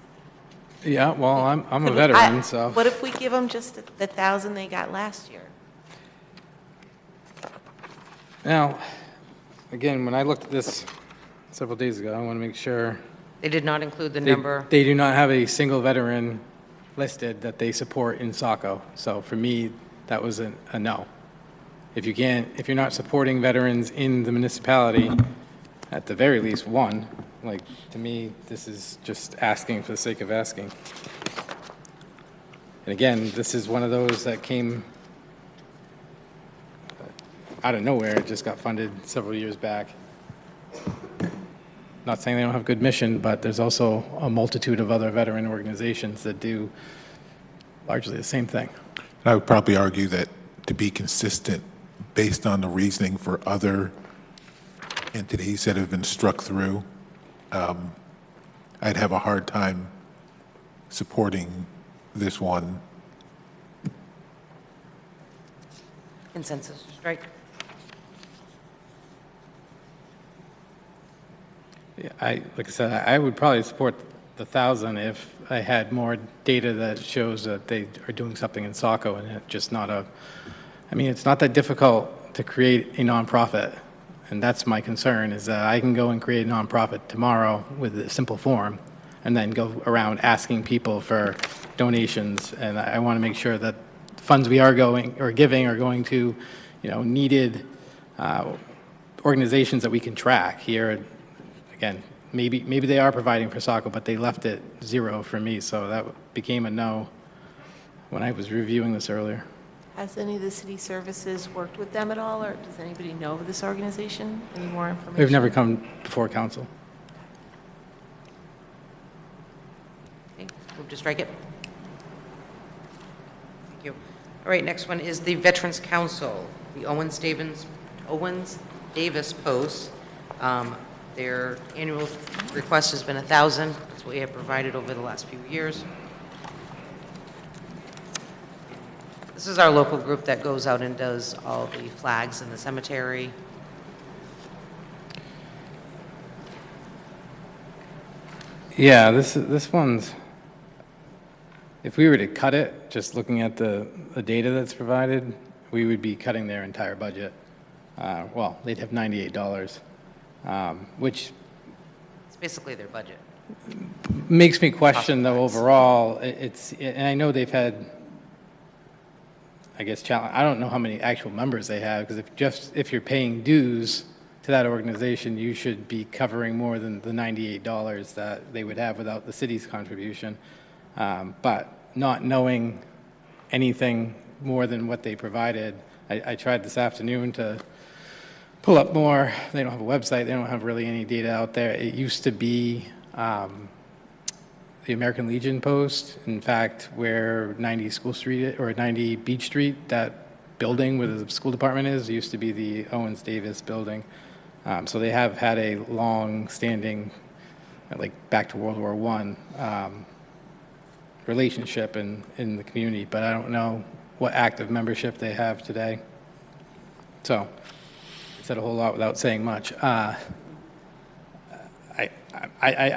Yeah, well, I'm a Could we- veteran, so. What if we give them just the 1,000 they got last year? Now, again, when I looked at this several days ago, I want to make sure. They did not include the They- number. They do not have a single veteran listed that they support in Saco. So for me, that was a no. If you're not supporting veterans in the municipality, at the very least one, like, to me, this is just asking for the sake of asking. And again, this is one of those that came out of nowhere. It just got funded several years back. Not saying they don't have good mission, but there's also a multitude of other veteran organizations that do largely the same thing. I would probably argue that to be consistent, based on the reasoning for other entities that have been struck through, I'd have a hard time supporting this one. Consensus, strike. Yeah, like I said, I would probably support the 1,000 if I had more data that shows that they are doing something in Saco and it's just not I mean, it's not that difficult to create a nonprofit And that's my concern, is that I can go and create a nonprofit tomorrow with a simple form and then go around asking people for donations. And I want to make sure that funds we are going or giving are going to, needed organizations that we can track here. Again, maybe they are providing for Saco, but they left it 0 for me, so that became a no when I was reviewing this earlier. Has any of the city services worked with them at all, or does anybody know of this organization? Any more information? They've never come before council. Okay, move to strike it. Thank you. All right, next one is the Veterans Council, the Owens Davis Post. Their annual request has been 1,000. That's what we have provided over the last few years. This is our local group that goes out and does all the flags in the cemetery. Yeah, this one's, if we were to cut it, just looking at the data that's provided, we would be cutting their entire budget. Well, they'd have $98, which It's basically their budget. makes me question, though, overall, and I know they've had, I guess, challenge. I don't know how many actual members they have, because if you're paying dues to that organization, you should be covering more than the $98 that they would have without the city's contribution. But not knowing anything more than what they provided, I tried this afternoon to pull up more. They don't have a website. They don't have really any data out there. It used to be the American Legion Post. In fact, where 90 School Street or 90 Beach Street, that building where the school department is, used to be the Owens Davis building. So they have had a long-standing, like back to World War I, relationship in the community, but I don't know what active membership they have today. So I said a whole lot without saying much. I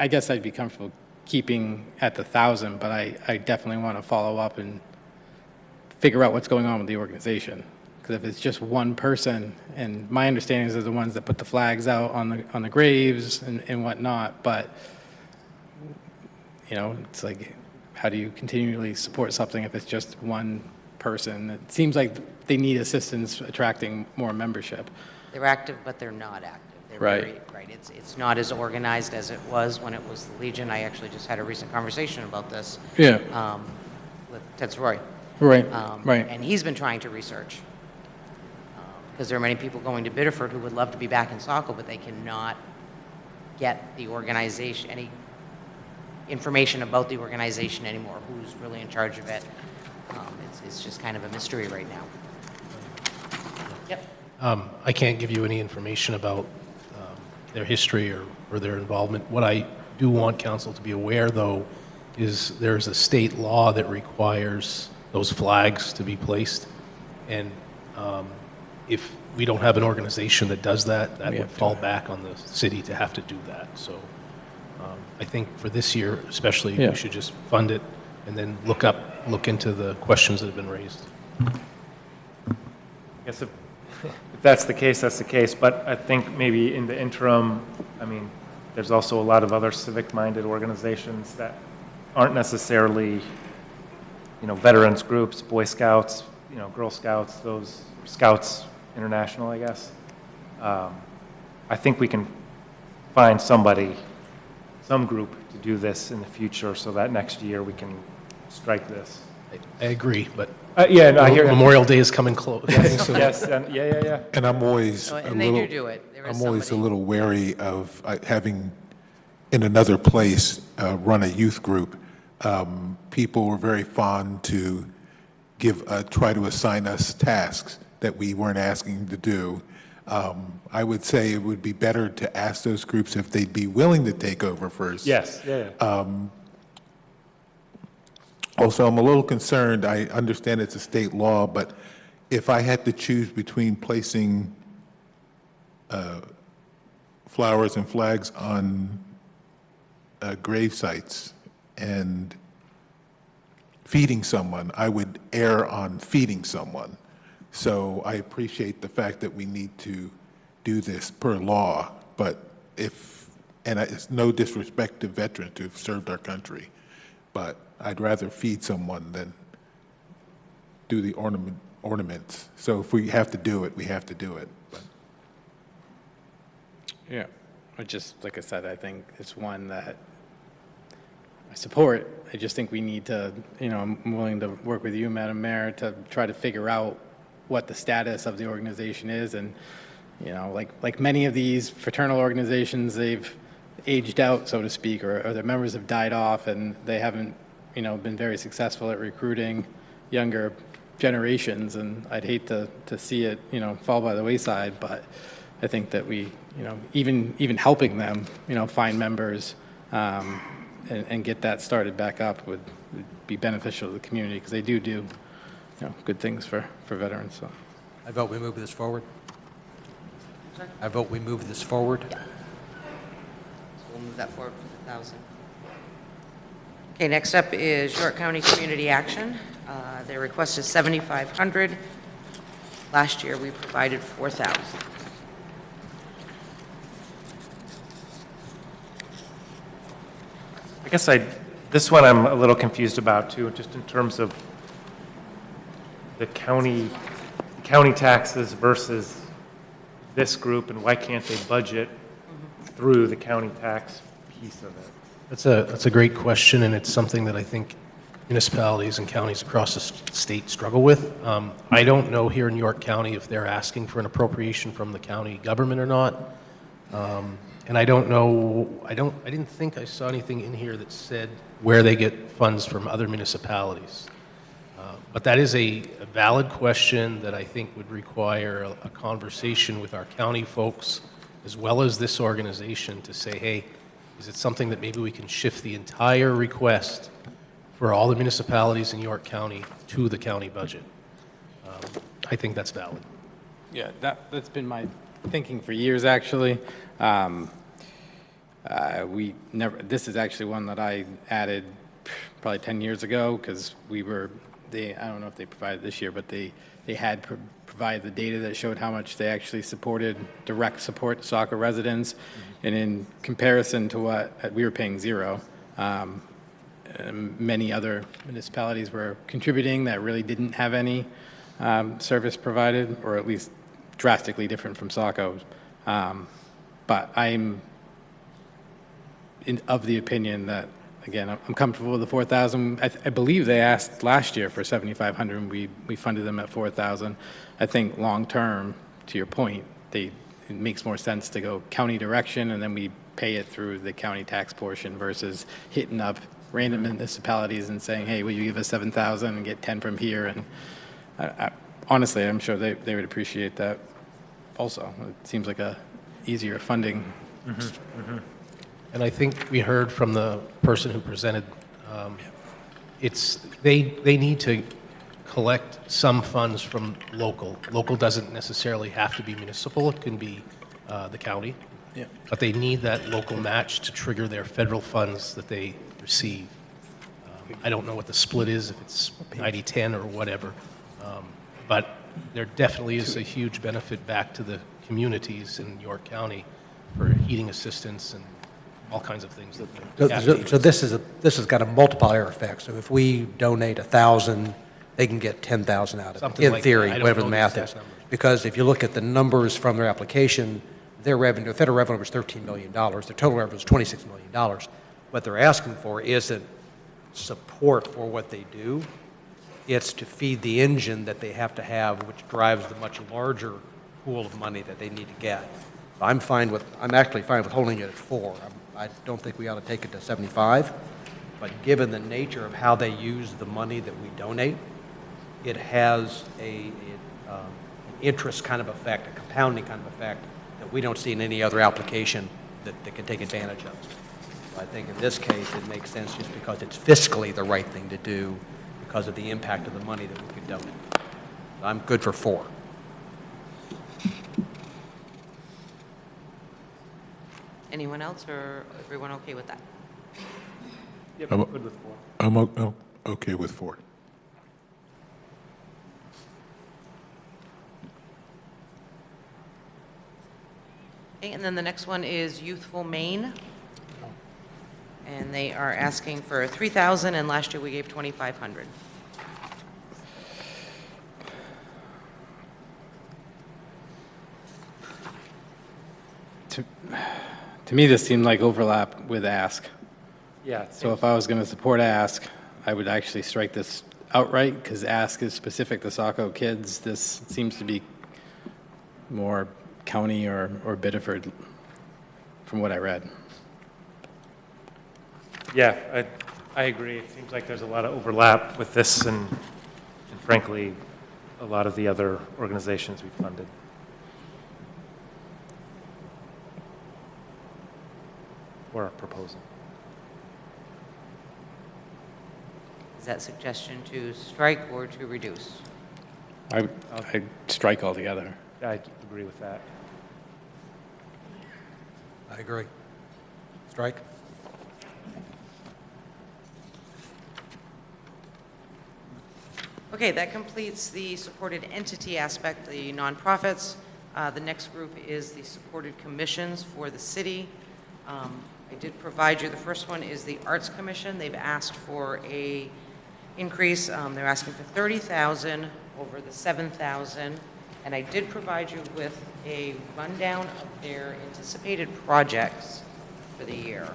guess I'd be comfortable keeping at the 1,000, but I definitely want to follow up and figure out what's going on with the organization. Because if it's just one person, and my understanding is they're the ones that put the flags out on the graves and whatnot, but it's like, how do you continually support something if it's just one person? It seems like they need assistance attracting more membership. They're active, but they're not active. They're Right. Right. It's not as organized as it was when it was the Legion. I actually just had a recent conversation about this. Yeah. With Ted Soroy. Right, right. And he's been trying to research. Because there are many people going to Biddeford who would love to be back in Saco, but they cannot get the organization, any information about the organization anymore, who's really in charge of it. It's just kind of a mystery right now. Yep. I can't give you any information about their history or their involvement. What I do want council to be aware, though, is there's a state law that requires those flags to be placed. And if we don't have an organization that does that, that would fall back on the city to have to do that. So I think for this year especially, we should just fund it and then look into the questions that have been raised. I guess if that's the case, that's the case. But I think maybe in the interim, I mean, there's also a lot of other civic-minded organizations that aren't necessarily, veterans groups, Boy Scouts, Girl Scouts, those Scouts International, I guess. I think we can find some group to do this in the future so that next year we can strike this. I agree, but yeah, no, I hear Memorial Day is coming close. Yes, yeah. And I'm always And they do do it. There is I'm always a somebody- little wary of having, in another place, run a youth group. People were very fond to try to assign us tasks that we weren't asking to do. I would say it would be better to ask those groups if they'd be willing to take over first. Yes, yeah. Also, I'm a little concerned. I understand it's a state law, but if I had to choose between placing flowers and flags on grave sites and feeding someone, I would err on feeding someone. So I appreciate the fact that we need to do this per law, but it's no disrespect to veterans who've served our country, but I'd rather feed someone than do the ornaments. So if we have to do it, we have to do it. But Yeah, like I said, I think it's one that I support. I just think we need to, I'm willing to work with you, Madam Mayor, to try to figure out what the status of the organization is. And, like many of these fraternal organizations, they've aged out, so to speak, or their members have died off, and they haven't, been very successful at recruiting younger generations. And I'd hate to see it, fall by the wayside, but I think that we, even helping them, find members, and get that started back up would be beneficial to the community, because they do good things for veterans. So I vote we move this forward. I vote we move this forward. So we'll move that forward for the 1,000. Okay, next up is York County Community Action. Their request is $7,500. Last year, we provided $4,000. I guess this one I'm a little confused about too, just in terms of the county taxes versus this group, and why can't they budget through the county tax piece of it? That's a great question, and it's something that I think municipalities and counties across the state struggle with. I don't know here in York County if they're asking for an appropriation from the county government or not. And I don't know, I didn't think I saw anything in here that said where they get funds from other municipalities. But that is a valid question that I think would require a conversation with our county folks as well as this organization to say, hey, is it something that maybe we can shift the entire request for all the municipalities in York County to the county budget? I think that's valid. yeah, that's been my thinking for years, actually. This is actually one that I added probably 10 years ago, because I don't know if they provided this year, but they had provided the data that showed how much they actually supported, direct support to Saco residents. And in comparison to what we were paying zero, many other municipalities were contributing that really didn't have any service provided, or at least drastically different from Saco. But I'm of the opinion that, again, I'm comfortable with the 4,000. I believe they asked last year for 7,500, and we funded them at 4,000. I think long-term, to your point, it makes more sense to go county direction, and then we pay it through the county tax portion versus hitting up random municipalities and saying, hey, will you give us 7,000 and get 10 from here? And honestly, I'm sure they would appreciate that also. It seems like a easier funding. And I think we heard from the person who presented, they need to collect some funds from local. Local doesn't necessarily have to be municipal, it can be the county. Yeah. But they need that local match to trigger their federal funds that they receive. I don't know what the split is, if it's 90-10 or whatever, but there definitely is a huge benefit back to the communities in York County for heating assistance and all kinds of things. So this has got a multiplier effect. So if we donate 1,000, they can get 10,000 out of it, Something in like theory, that. I don't whatever know the the math exact is. numbers. Because if you look at the numbers from their application, their federal revenue was $13 million. Their total revenue was $26 million. What they're asking for isn't support for what they do. It's to feed the engine that they have to have, which drives the much larger pool of money that they need to get. I'm actually fine with holding it at 4. I don't think we ought to take it to 75, but given the nature of how they use the money that we donate, it has an interest kind of effect, a compounding kind of effect that we don't see in any other application that can take advantage of. So I think in this case, it makes sense just because it's fiscally the right thing to do because of the impact of the money that we could donate. So I'm good for 4. Anyone else, or everyone okay with that? Yep, I'm good with 4. I'm okay with 4. Okay, and then the next one is Youthful Maine. And they are asking for 3,000, and last year we gave 2,500. To me, this seemed like overlap with ask. Yeah. So if I was going to support ask, I would actually strike this outright, because ask is specific to Saco kids. This seems to be more county or Biddeford, from what I read. Yeah, I agree. It seems like there's a lot of overlap with this and frankly, a lot of the other organizations we funded. Or are proposing. Is that suggestion to strike or to reduce? I'd strike altogether. I agree with that. I agree. Strike? Okay, that completes the supported entity aspect, the nonprofits. The next group is the supported commissions for the city. I did provide you, the first one is the Arts Commission. They've asked for a increase. They're asking for 30,000 over the 7,000. And I did provide you with a rundown of their anticipated projects for the year.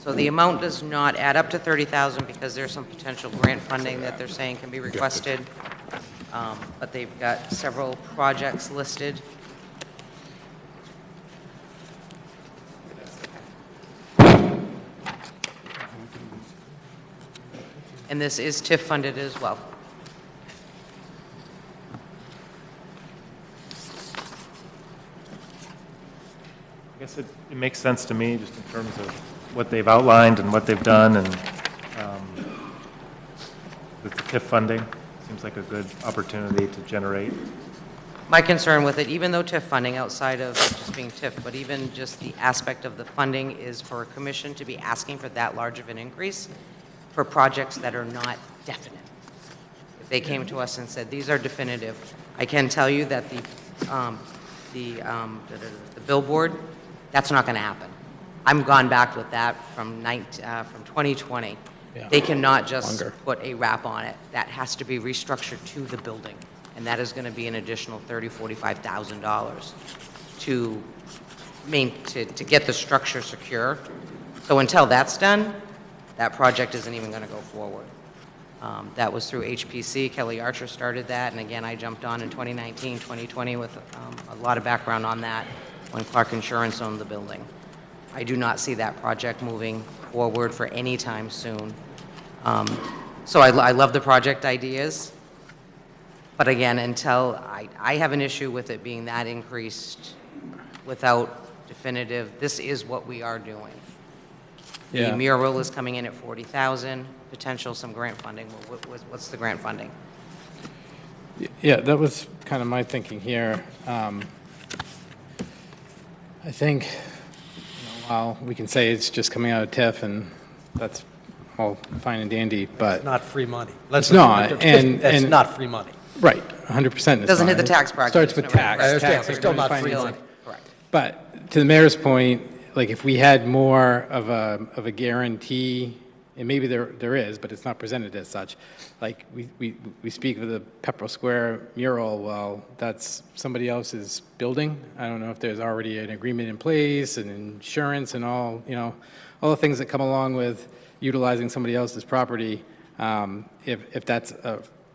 So the amount does not add up to 30,000 because there's some potential grant funding that they're saying can be requested. But they've got several projects listed. And this is TIF funded as well. I guess it makes sense to me just in terms of what they've outlined and what they've done, and with the TIF funding, seems like a good opportunity to generate. My concern with it, even though TIF funding, outside of just being TIF, but even just the aspect of the funding is for a commission to be asking for that large of an increase for projects that are not definite. If they came to us and said, these are definitive, I can tell you that the billboard, that's not going to happen. I'm gone back with that from 2020. Yeah. They cannot just Longer. put a wrap on it. That has to be restructured to the building. And that is going to be an additional $30,000, $45,000 to get the structure secure. So until that's done, that project isn't even going to go forward. That was through HPC. Kelly Archer started that. And again, I jumped on in 2019, 2020 with a lot of background on that when Clark Insurance owned the building. I do not see that project moving forward for any time soon. So I love the project ideas. But again, until I have an issue with it being that increased without definitive, this is what we are doing. Yeah. The mural is coming in at 40,000, potential some grant funding. What's the grant funding? Yeah, that was kind of my thinking here. I think, while we can say it's just coming out of TIF, and that's all fine and dandy, but It's not free money. it's not, It's not free money. Right, 100%. Doesn't hit the tax bracket. Starts with Isn't it? tax. I understand, tax, but still not everybody's free financing. money. Correct. But to the mayor's point, like if we had more of a guarantee, and maybe there is, but it's not presented as such. Like we speak of the Pepperell Square mural. Well, that's somebody else's building. I don't know if there's already an agreement in place and insurance and all the things that come along with utilizing somebody else's property. If that's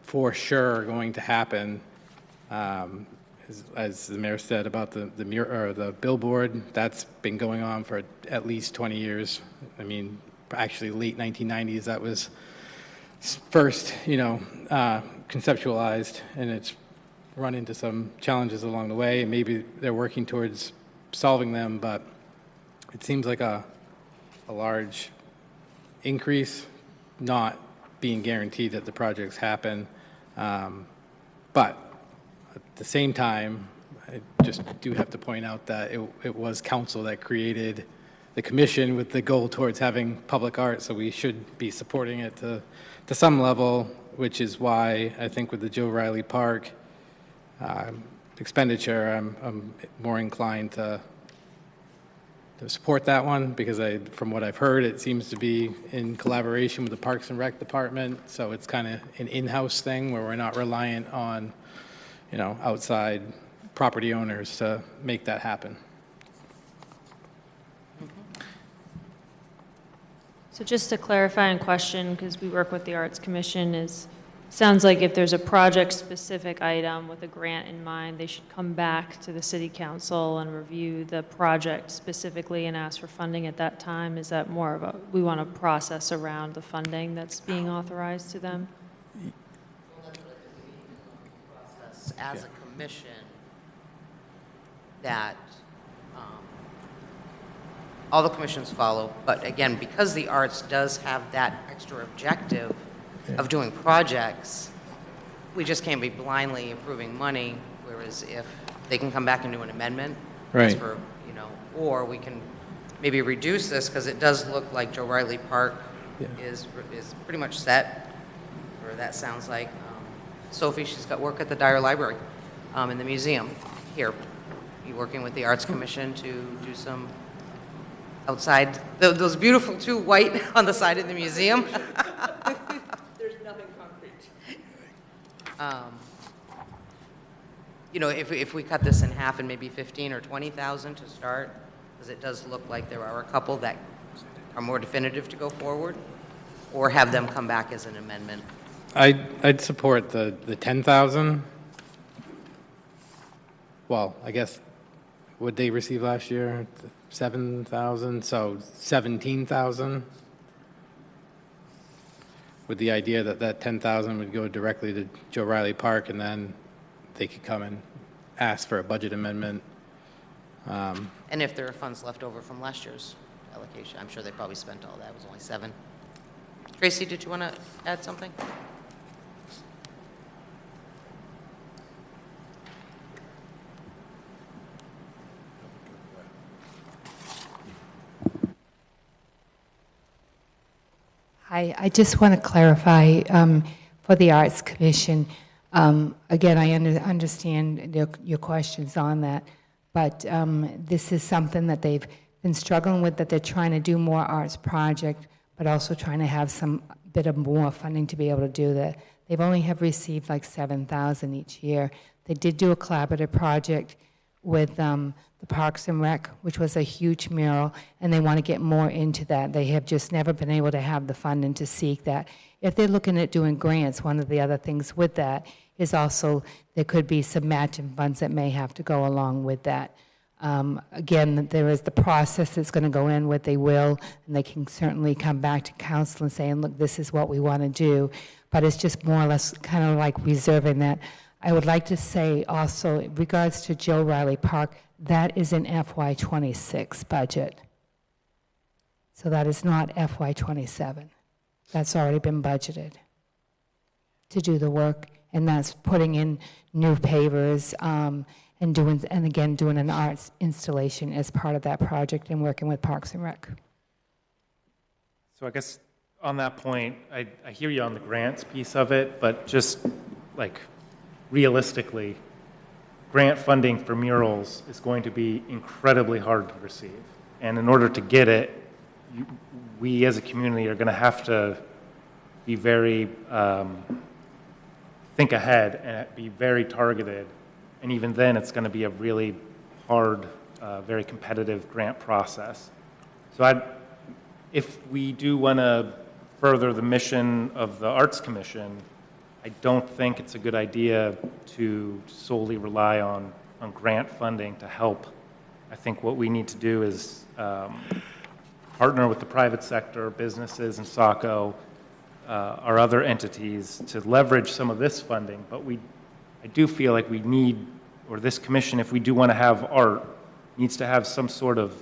for sure going to happen. As the mayor said about the billboard, that's been going on for at least 20 years. I mean, actually late 1990s, that was first, conceptualized, and it's run into some challenges along the way. Maybe they're working towards solving them, but it seems like a large increase, not being guaranteed that the projects happen. But at the same time, I just do have to point out that it was council that created the commission with the goal towards having public art, so we should be supporting it to some level, which is why I think with the Joe Riley Park expenditure, I'm more inclined to support that one, because from what I've heard, it seems to be in collaboration with the Parks and Rec Department, so it's kind of an in-house thing where we're not reliant on, outside property owners to make that happen. So just to clarify and question, because we work with the Arts Commission, sounds like if there's a project-specific item with a grant in mind, they should come back to the city council and review the project specifically and ask for funding at that time. Is that more of we want a process around the funding that's being authorized to them? As a commission, that all the commissions follow, but again, because the arts does have that extra objective of doing projects, we just can't be blindly approving money, whereas if they can come back and do an amendment, Right. for, or we can maybe reduce this, because it does look like Joe Riley Park is pretty much set, or that sounds like. Sophie, she's got work at the Dyer Library in the museum here. You working with the Arts Commission to do some outside, those beautiful two white on the side of the museum. There's nothing concrete. If we cut this in half and maybe 15 or 20,000 to start, because it does look like there are a couple that are more definitive to go forward, or have them come back as an amendment. I'd support the 10,000. Well, I guess, what they received last year? 7,000, so 17,000. With the idea that 10,000 would go directly to Joe Riley Park, and then they could come and ask for a budget amendment. And if there are funds left over from last year's allocation, I'm sure they probably spent all that. It was only 7. Tracy, did you want to add something? Hi, I just want to clarify for the Arts Commission. Again, I understand your questions on that, but this is something that they've been struggling with, that they're trying to do more arts project, but also trying to have some bit of more funding to be able to do that. They've only have received like 7,000 each year. They did do a collaborative project with the Parks and Rec, which was a huge mural, and they want to get more into that. They have just never been able to have the funding to seek that. If they're looking at doing grants, one of the other things with that is also there could be some matching funds that may have to go along with that. Again, there is the process that's going to go in, what they will, and they can certainly come back to council and say, look, this is what we want to do, but it's just more or less kind of like reserving that. I would like to say also, in regards to Joe Riley Park, that is an FY26 budget. So that is not FY27. That's already been budgeted to do the work, and that's putting in new pavers and again, doing an arts installation as part of that project and working with Parks and Rec. So I guess on that point, I hear you on the grants piece of it, but just like realistically, grant funding for murals is going to be incredibly hard to receive. And in order to get it, we as a community are going to have to be very, think ahead and be very targeted. And even then, it's going to be a really hard, very competitive grant process. So if we do want to further the mission of the Arts Commission, I don't think it's a good idea to solely rely on grant funding to help. I think what we need to do is partner with the private sector, businesses, and Saco, our other entities, to leverage some of this funding. But I do feel like we need, or this commission, if we do want to have art, needs to have some sort of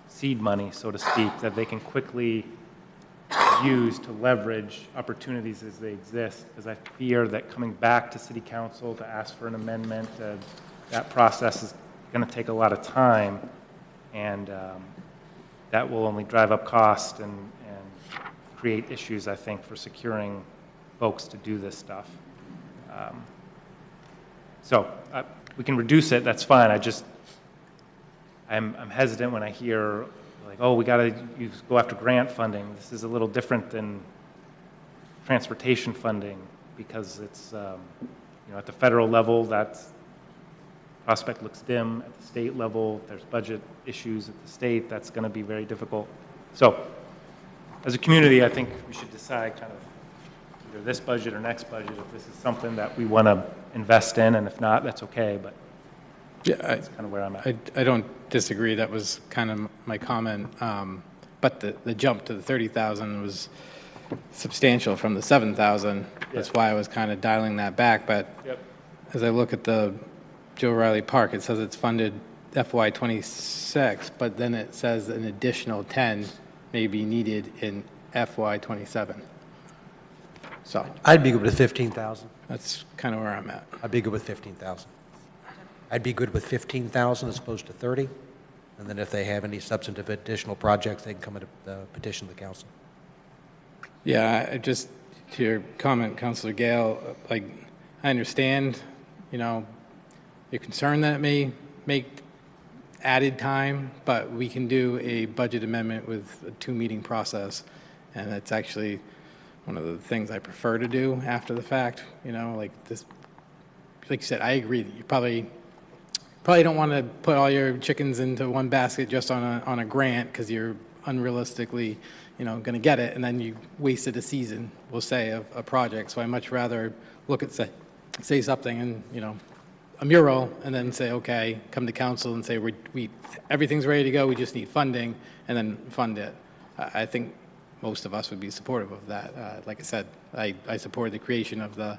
seed money, so to speak, that they can quickly use to leverage opportunities as they exist, because I fear that coming back to City Council to ask for an amendment, that process is going to take a lot of time, and that will only drive up cost and create issues, I think, for securing folks to do this stuff. So we can reduce it, that's fine. I'm hesitant when I hear, like, oh, we got to go after grant funding. This is a little different than transportation funding because it's, at the federal level, that's prospect looks dim. At the state level, there's budget issues at the state. That's going to be very difficult. So as a community, I think we should decide kind of either this budget or next budget if this is something that we want to invest in, and if not, that's okay. But yeah, that's kind of where I'm at. I don't disagree. That was kind of my comment. But the jump to the 30,000 was substantial from the 7,000. That's why I was kind of dialing that back. But as I look at the Joe Riley Park, it says it's funded FY26, but then it says an additional 10 may be needed in FY27. So I'd be good with 15,000. that's kind of where I'm at. I'd be good with 15,000. I'd be good with 15,000 as opposed to 30. And then if they have any substantive additional projects, they can come and petition the council. Yeah, just to your comment, Councilor Gale, like, I understand, your concern that it may make added time, but we can do a budget amendment with a 2-meeting process, and that's actually one of the things I prefer to do after the fact, like this, like you said, I agree that you probably don't want to put all your chickens into one basket just on a grant because you're unrealistically, going to get it, and then you wasted a season, we'll say, of a project. So I much rather look at say something and a mural, and then say, okay, come to council and say we everything's ready to go. We just need funding, and then fund it. I think most of us would be supportive of that. Like I said, I support the creation of the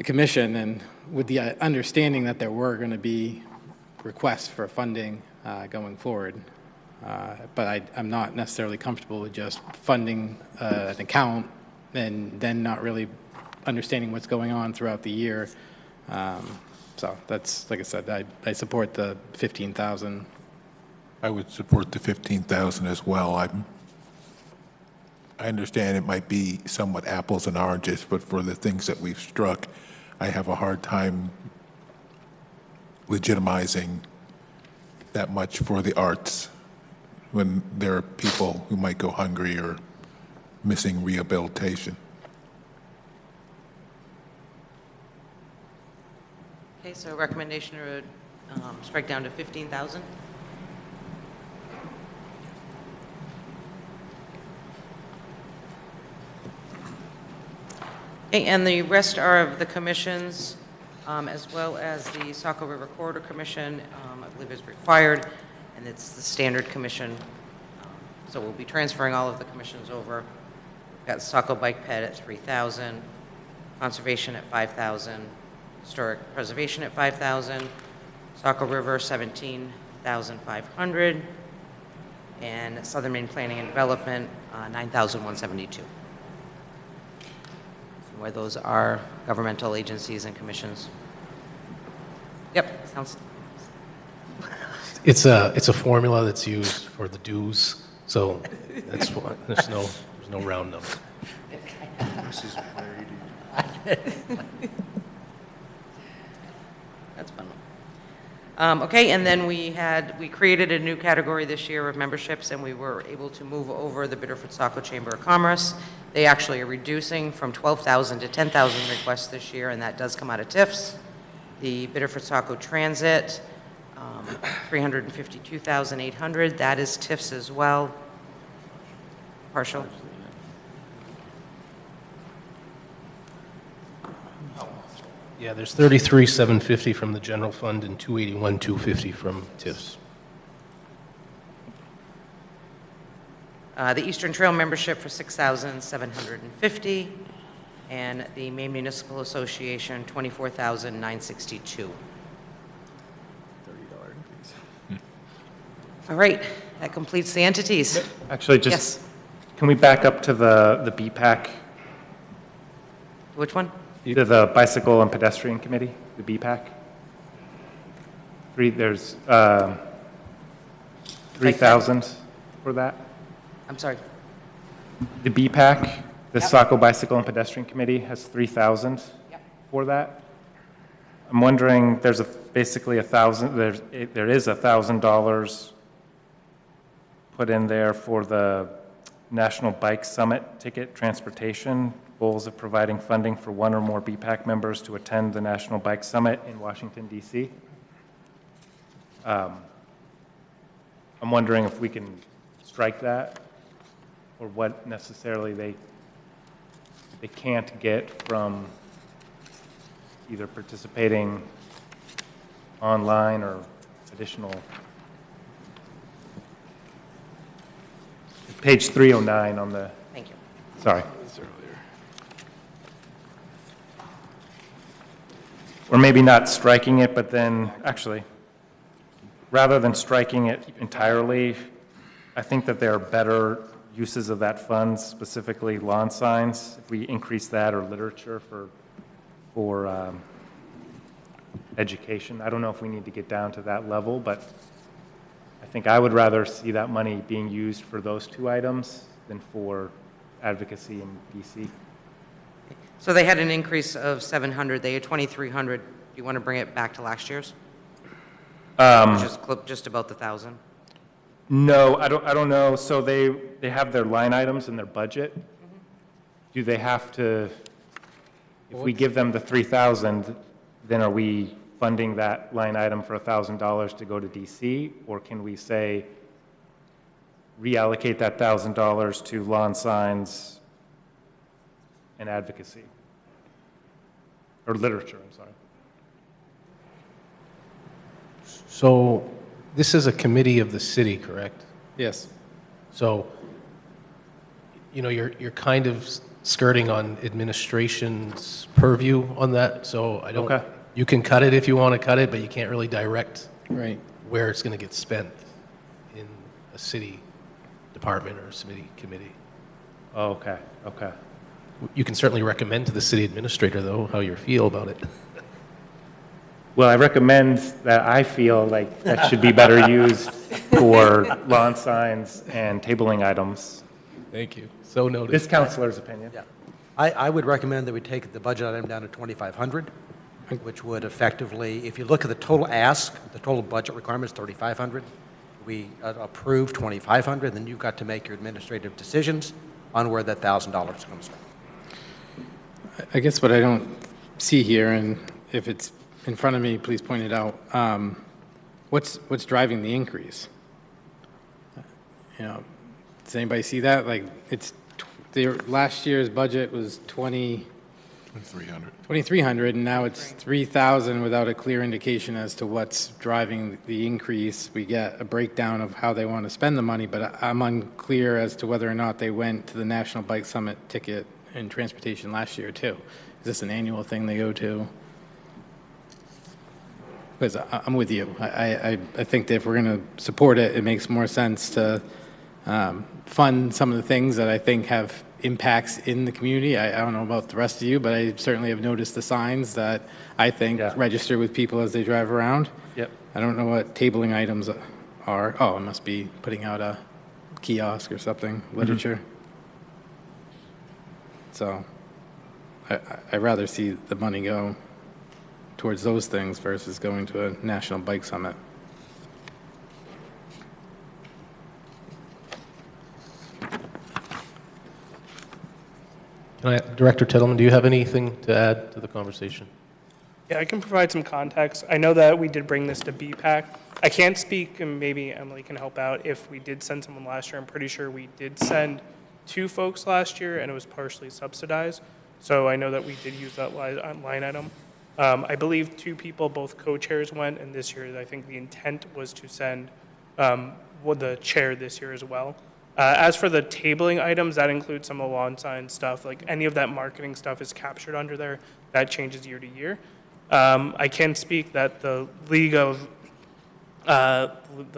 commission, and with the understanding that there were going to be requests for funding going forward. But I'm not necessarily comfortable with just funding an account and then not really understanding what's going on throughout the year. So that's, like I said, I support the 15,000. I would support the 15,000 as well. I understand it might be somewhat apples and oranges, but for the things that we've struck, I have a hard time legitimizing that much for the arts when there are people who might go hungry or missing rehabilitation. Okay, so recommendation would strike down to 15,000. And the rest are of the commissions, as well as the Saco River Corridor Commission, I believe is required, and it's the standard commission. So we'll be transferring all of the commissions over. We've got Saco Bike Ped at 3,000, Conservation at 5,000, Historic Preservation at 5,000, Saco River 17,500, and Southern Maine Planning and Development 9,172. Where those are governmental agencies and commissions. Yep, sounds. It's a formula that's used for the dues, so that's why there's no round number. That's fun. Okay, and then we created a new category this year of memberships, and we were able to move over the Biddeford Saco Chamber of Commerce. They actually are reducing from 12,000 to 10,000 requests this year, and that does come out of TIFs. The Biddeford Saco Transit, 352,800, that is TIFs as well. Partial. Yeah, there's 33,750 from the general fund and 281,250 from TIFs. The Eastern Trail membership for 6,750, and the Maine Municipal Association, 24,962. $30 increase. All right, that completes the entities. Actually, just, can we back up to the BPAC? Which one? To the Bicycle and Pedestrian Committee, the BPAC? There's 3,000 for that. I'm sorry. The BPAC, the Saco Bicycle and Pedestrian Committee, has 3,000 for that. I'm wondering, there's basically $1,000. There is $1,000 put in there for the National Bike Summit ticket transportation, goals of providing funding for one or more BPAC members to attend the National Bike Summit in Washington, D.C. I'm wondering if we can strike that, or what necessarily they can't get from either participating online or additional. Page 309 on the. Thank you. Sorry. Or maybe not striking it, but then, actually, rather than striking it entirely, I think that there are better uses of that fund, specifically lawn signs, if we increase that, or literature for education. I don't know if we need to get down to that level, but I think I would rather see that money being used for those two items than for advocacy in DC. So they had an increase of 700. They had 2,300. Do you want to bring it back to last year's? Just about the 1,000. No, I don't know. So they have their line items in their budget. Do they have to? If we give them the 3,000, then are we funding that line item for $1,000 to go to DC, or can we say reallocate that $1,000 to lawn signs and advocacy, or literature? I'm sorry. So this is a committee of the city, correct? Yes. So, you know, you're kind of skirting on administration's purview on that, so I don't. Okay. You can cut it if you want to cut it, but you can't really direct Right. where it's going to get spent in a city department or a city committee. Oh, okay, okay. You can certainly recommend to the city administrator, though, how you feel about it. Well, I recommend that I feel like that should be better used for lawn signs and tabling items. Thank you. So noted. This counselor's opinion. Yeah. I would recommend that we take the budget item down to 2,500, which would effectively, if you look at the total ask, the total budget requirement is 3,500. We approve 2,500, then you've got to make your administrative decisions on where that $1,000 comes from. I guess what I don't see here, and if it's in front of me, please point it out. What's driving the increase? You know, does anybody see that? Like, last year's budget was 2,300, and now it's 3,000 without a clear indication as to what's driving the increase. We get a breakdown of how they want to spend the money, but I'm unclear as to whether or not they went to the National Bike Summit ticket and transportation last year too. Is this an annual thing they go to? Because I'm with you. I think that if we're going to support it, it makes more sense to fund some of the things that I think have impacts in the community. I don't know about the rest of you, but I certainly have noticed the signs that I think register with people as they drive around. Yep. I don't know what tabling items are. Oh, it must be putting out a kiosk or something, literature. So I'd rather see the money go towards those things versus going to a National Bike Summit. Director Tittleman, do you have anything to add to the conversation? Yeah, I can provide some context. I know that we did bring this to BPAC. I can't speak, and maybe Emily can help out, if we did send someone last year. I'm pretty sure we did send 2 folks last year, and it was partially subsidized. So I know that we did use that line item. I believe 2 people, both co-chairs, went, and this year I think the intent was to send the chair this year as well. As for the tabling items, that includes some of the lawn sign stuff. Like any of that marketing stuff is captured under there. That changes year to year. I can speak that the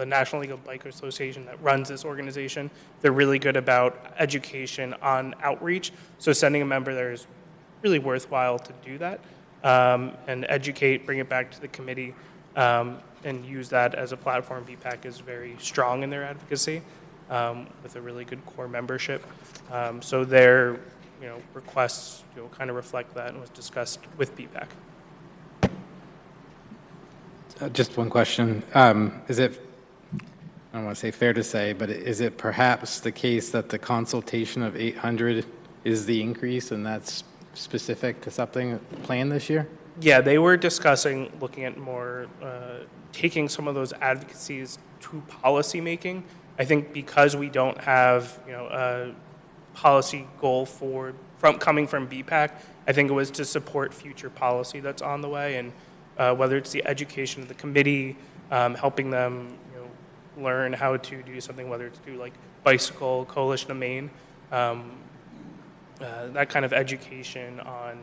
National League of Bikers Association that runs this organization, they're really good about education on outreach. So sending a member there is really worthwhile to do that and educate, bring it back to the committee. and use that as a platform. BPAC is very strong in their advocacy with a really good core membership. So their requests kind of reflect that and was discussed with BPAC. Just one question. Is it, I don't want to say fair to say, but is it perhaps the case that the consultation of 800 is the increase and that's specific to something planned this year? Yeah, they were discussing looking at more, taking some of those advocacies to policy making. I think because we don't have, a policy goal coming from BPAC, I think it was to support future policy that's on the way, and whether it's the education of the committee, helping them, learn how to do something, whether it's through like Bicycle Coalition of Maine, that kind of education on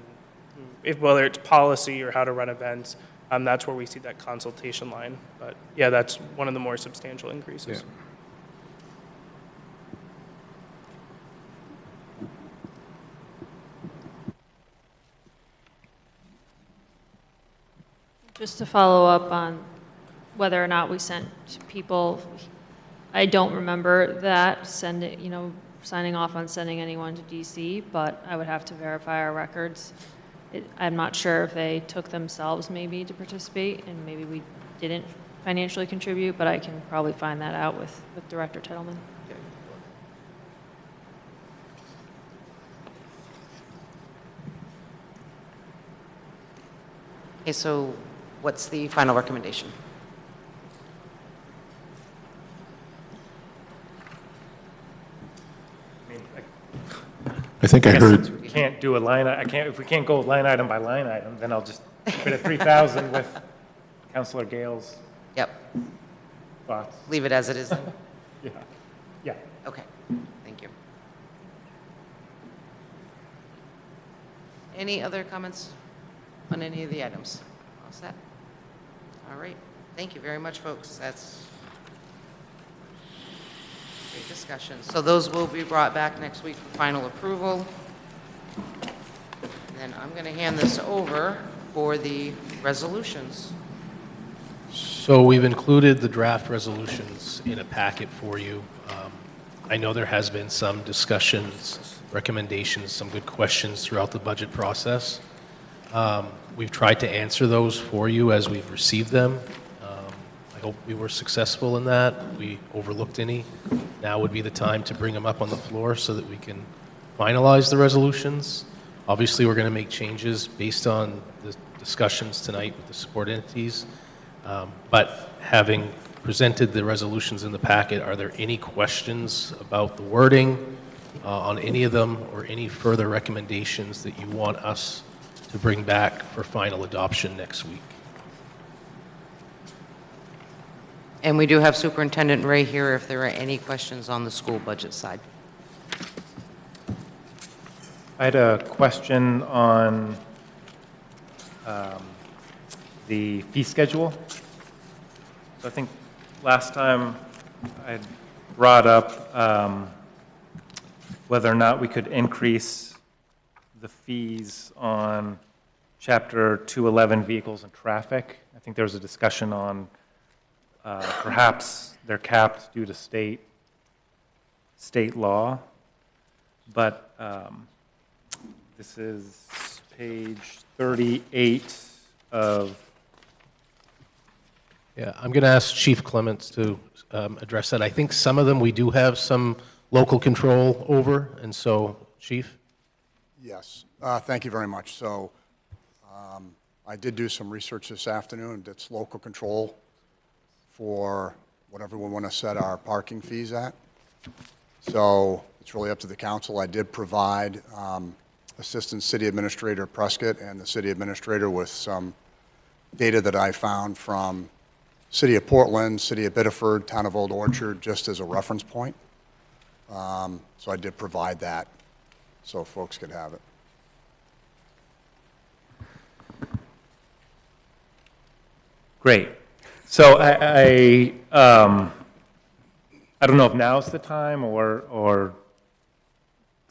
whether it's policy or how to run events. That's where we see that consultation line. But yeah, that's one of the more substantial increases. Yeah. Just to follow up on whether or not we sent people, I don't remember that signing off on sending anyone to DC, but I would have to verify our records. I'm not sure if they took themselves maybe to participate, and maybe we didn't financially contribute, but I can probably find that out with Director Titleman. Okay, so what's the final recommendation? I think I guess heard. since we can't do a line, if we can't go line item by line item, then I'll just keep it at 3,000 with Councilor Gale's Yep. thoughts. Leave it as it is then? Yeah. Yeah. Okay, thank you. Any other comments on any of the items? All set? All right, thank you very much, folks. That's great discussion. So those will be brought back next week for final approval. And then I'm going to hand this over for the resolutions. So we've included the draft resolutions in a packet for you. I know there has been some discussions, recommendations, some good questions throughout the budget process. We've tried to answer those for you as we've received them. I hope we were successful in that. We overlooked any. Now would be the time to bring them up on the floor so that we can finalize the resolutions. Obviously, we're going to make changes based on the discussions tonight with the support entities. But having presented the resolutions in the packet, are there any questions about the wording on any of them, or any further recommendations that you want us to bring back for final adoption next week? And we do have Superintendent Ray here if there are any questions on the school budget side. I had a question on the fee schedule. So I think last time I had brought up whether or not we could increase the fees on Chapter 211 vehicles and traffic. I think there was a discussion on perhaps they're capped due to state law, but this is page 38 of. Yeah, I'm going to ask Chief Clements to address that. I think some of them we do have some local control over, and so, Chief? Yes, thank you very much. So I did do some research this afternoon. It's local control for whatever we want to set our parking fees at. So it's really up to the council. I did provide Assistant City Administrator Prescott and the City Administrator with some data that I found from City of Portland, City of Biddeford, Town of Old Orchard, just as a reference point. So I did provide that so folks could have it. Great. So I don't know if now's the time or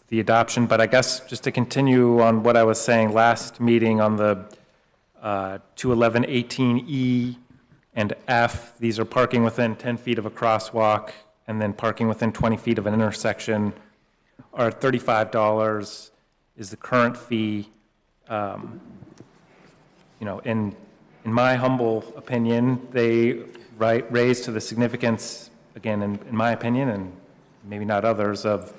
the adoption, but I guess just to continue on what I was saying last meeting on the 211-18E And F, these are parking within 10 feet of a crosswalk, and then parking within 20 feet of an intersection, are $35 is the current fee. In my humble opinion, they raise to the significance, again, in my opinion, and maybe not others, of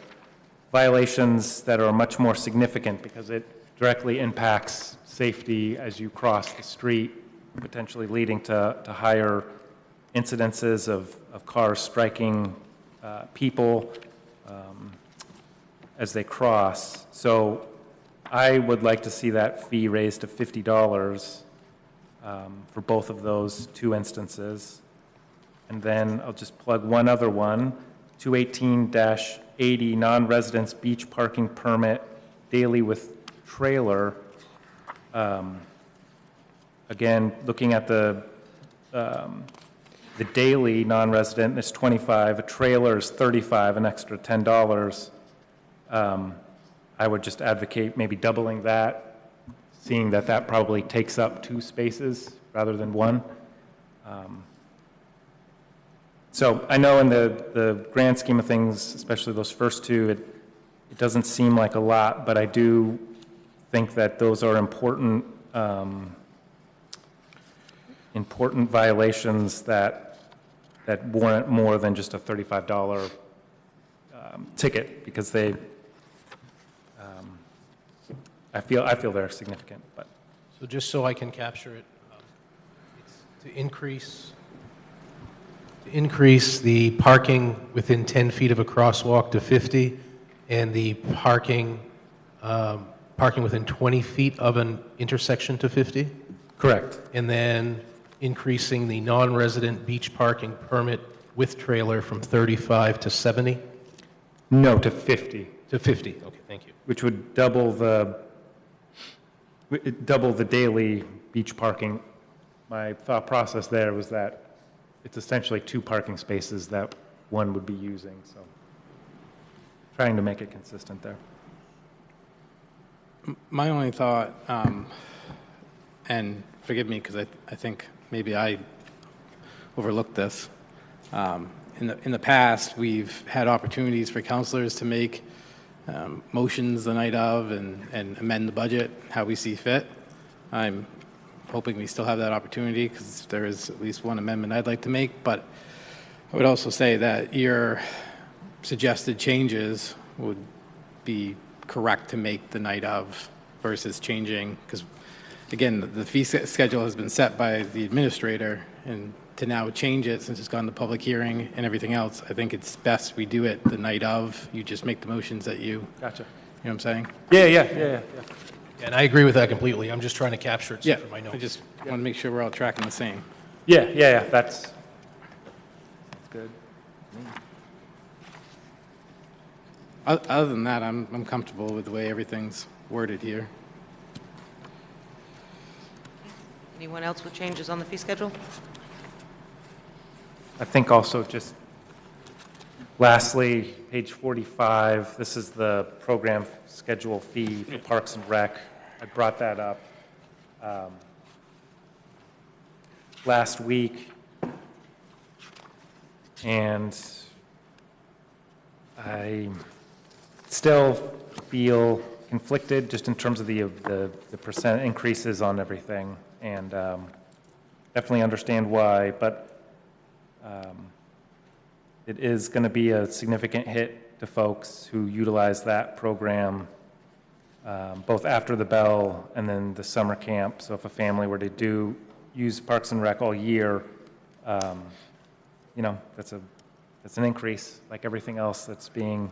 violations that are much more significant because it directly impacts safety as you cross the street, potentially leading to higher incidences of cars striking people as they cross. So I would like to see that fee raised to $50 for both of those two instances. And then I'll just plug one other one, 218-80 non-residence beach parking permit daily with trailer. Again, looking at the daily non-resident is $25, a trailer is $35, an extra $10. I would just advocate maybe doubling that, seeing that that probably takes up 2 spaces rather than 1. So I know in the grand scheme of things, especially those first 2, it doesn't seem like a lot, but I do think that those are important important violations that warrant more than just a $35 ticket, because they, I feel they're significant. But So just so I can capture it, it's to increase the parking within 10 feet of a crosswalk to 50, and the parking within 20 feet of an intersection to 50? Correct. And then increasing the non-resident beach parking permit with trailer from 35 to 70? No, to 50. To 50, okay, thank you. Which would double the daily beach parking. My thought process there was that it's essentially 2 parking spaces that one would be using, so trying to make it consistent there. My only thought, and forgive me because I think maybe I overlooked this. In the past, we've had opportunities for counselors to make motions the night of and amend the budget how we see fit. I'm hoping we still have that opportunity because there is at least one amendment I'd like to make. But I would also say that your suggested changes would be correct to make the night of versus changing, because again, the fee schedule has been set by the administrator, and to now change it since it's gone to public hearing and everything else, I think it's best we do it the night of. You just make the motions that you. Gotcha. You know what I'm saying? Yeah. And I agree with that completely. I'm just trying to capture it for my notes. I just want to make sure we're all tracking the same. Yeah, that's good. Other than that, I'm comfortable with the way everything's worded here. Anyone else with changes on the fee schedule? I think also just lastly, page 45, this is the program schedule fee for Parks and Rec. I brought that up last week, and I still feel conflicted just in terms of the percent increases on everything, and definitely understand why, but it is going to be a significant hit to folks who utilize that program both after the bell and then the summer camp. So if a family were to use Parks and Rec all year, that's an increase, like everything else that's being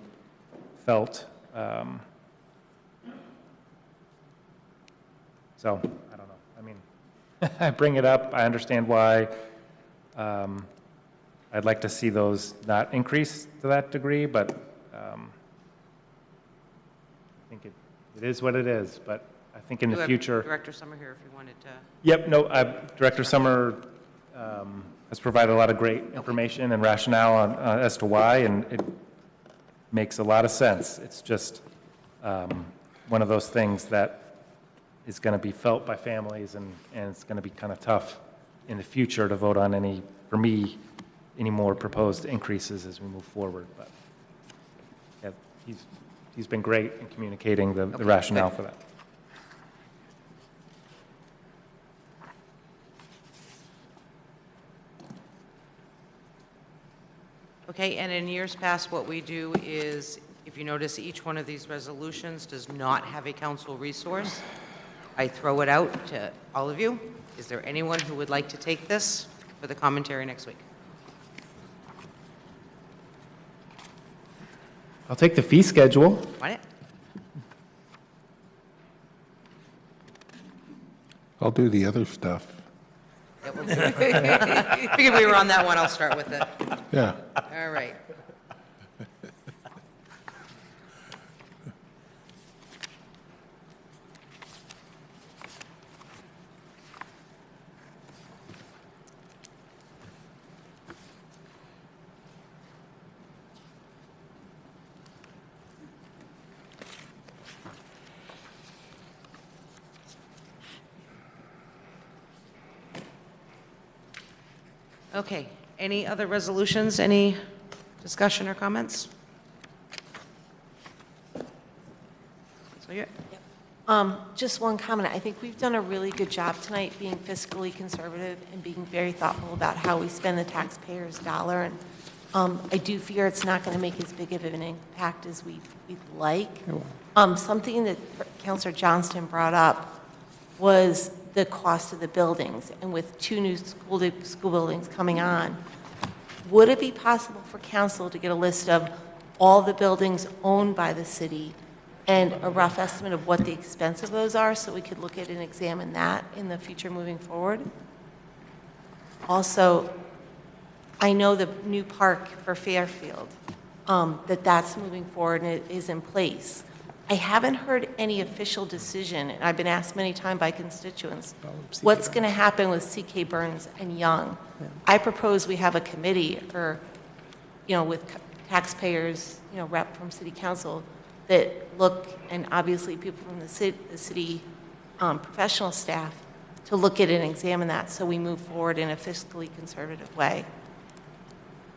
felt. So I don't know. I mean, I bring it up. I understand why. I'd like to see those not increase to that degree, but I think it is what it is. But I think in the future. Director Summer here if you wanted to. Yep, no, Director Summer has provided a lot of great information and rationale on, as to why, and it makes a lot of sense. It's just one of those things that is going to be felt by families, and it's going to be kind of tough in the future to vote on any, for me, any more proposed increases as we move forward. But yeah, he's been great in communicating the rationale for that. Okay, and in years past, what we do is, if you notice, each one of these resolutions does not have a council resource. I throw it out to all of you. Is there anyone who would like to take this for the commentary next week? I'll take the fee schedule. Want it? I'll do the other stuff. Yeah, we'll do it. Figured we were on that one, I'll start with it. Yeah. All right. Okay, any other resolutions, any discussion or comments? So yeah. Just one comment. I think we've done a really good job tonight being fiscally conservative and being very thoughtful about how we spend the taxpayers' dollar. And I do fear it's not going to make as big of an impact as we'd like. Something that Councilor Johnston brought up was the cost of the buildings. And with 2 new school buildings coming on, would it be possible for council to get a list of all the buildings owned by the city and a rough estimate of what the expense of those are, so we could look at and examine that in the future moving forward? Also, I know the new park for Fairfield, that's moving forward and it is in place. I haven't heard any official decision, and I've been asked many times by constituents, what's going to happen with CK Burns and Young? I propose we have a committee, or, with taxpayers, rep from city council, that look, and obviously people from the city professional staff, to look at it and examine that so we move forward in a fiscally conservative way.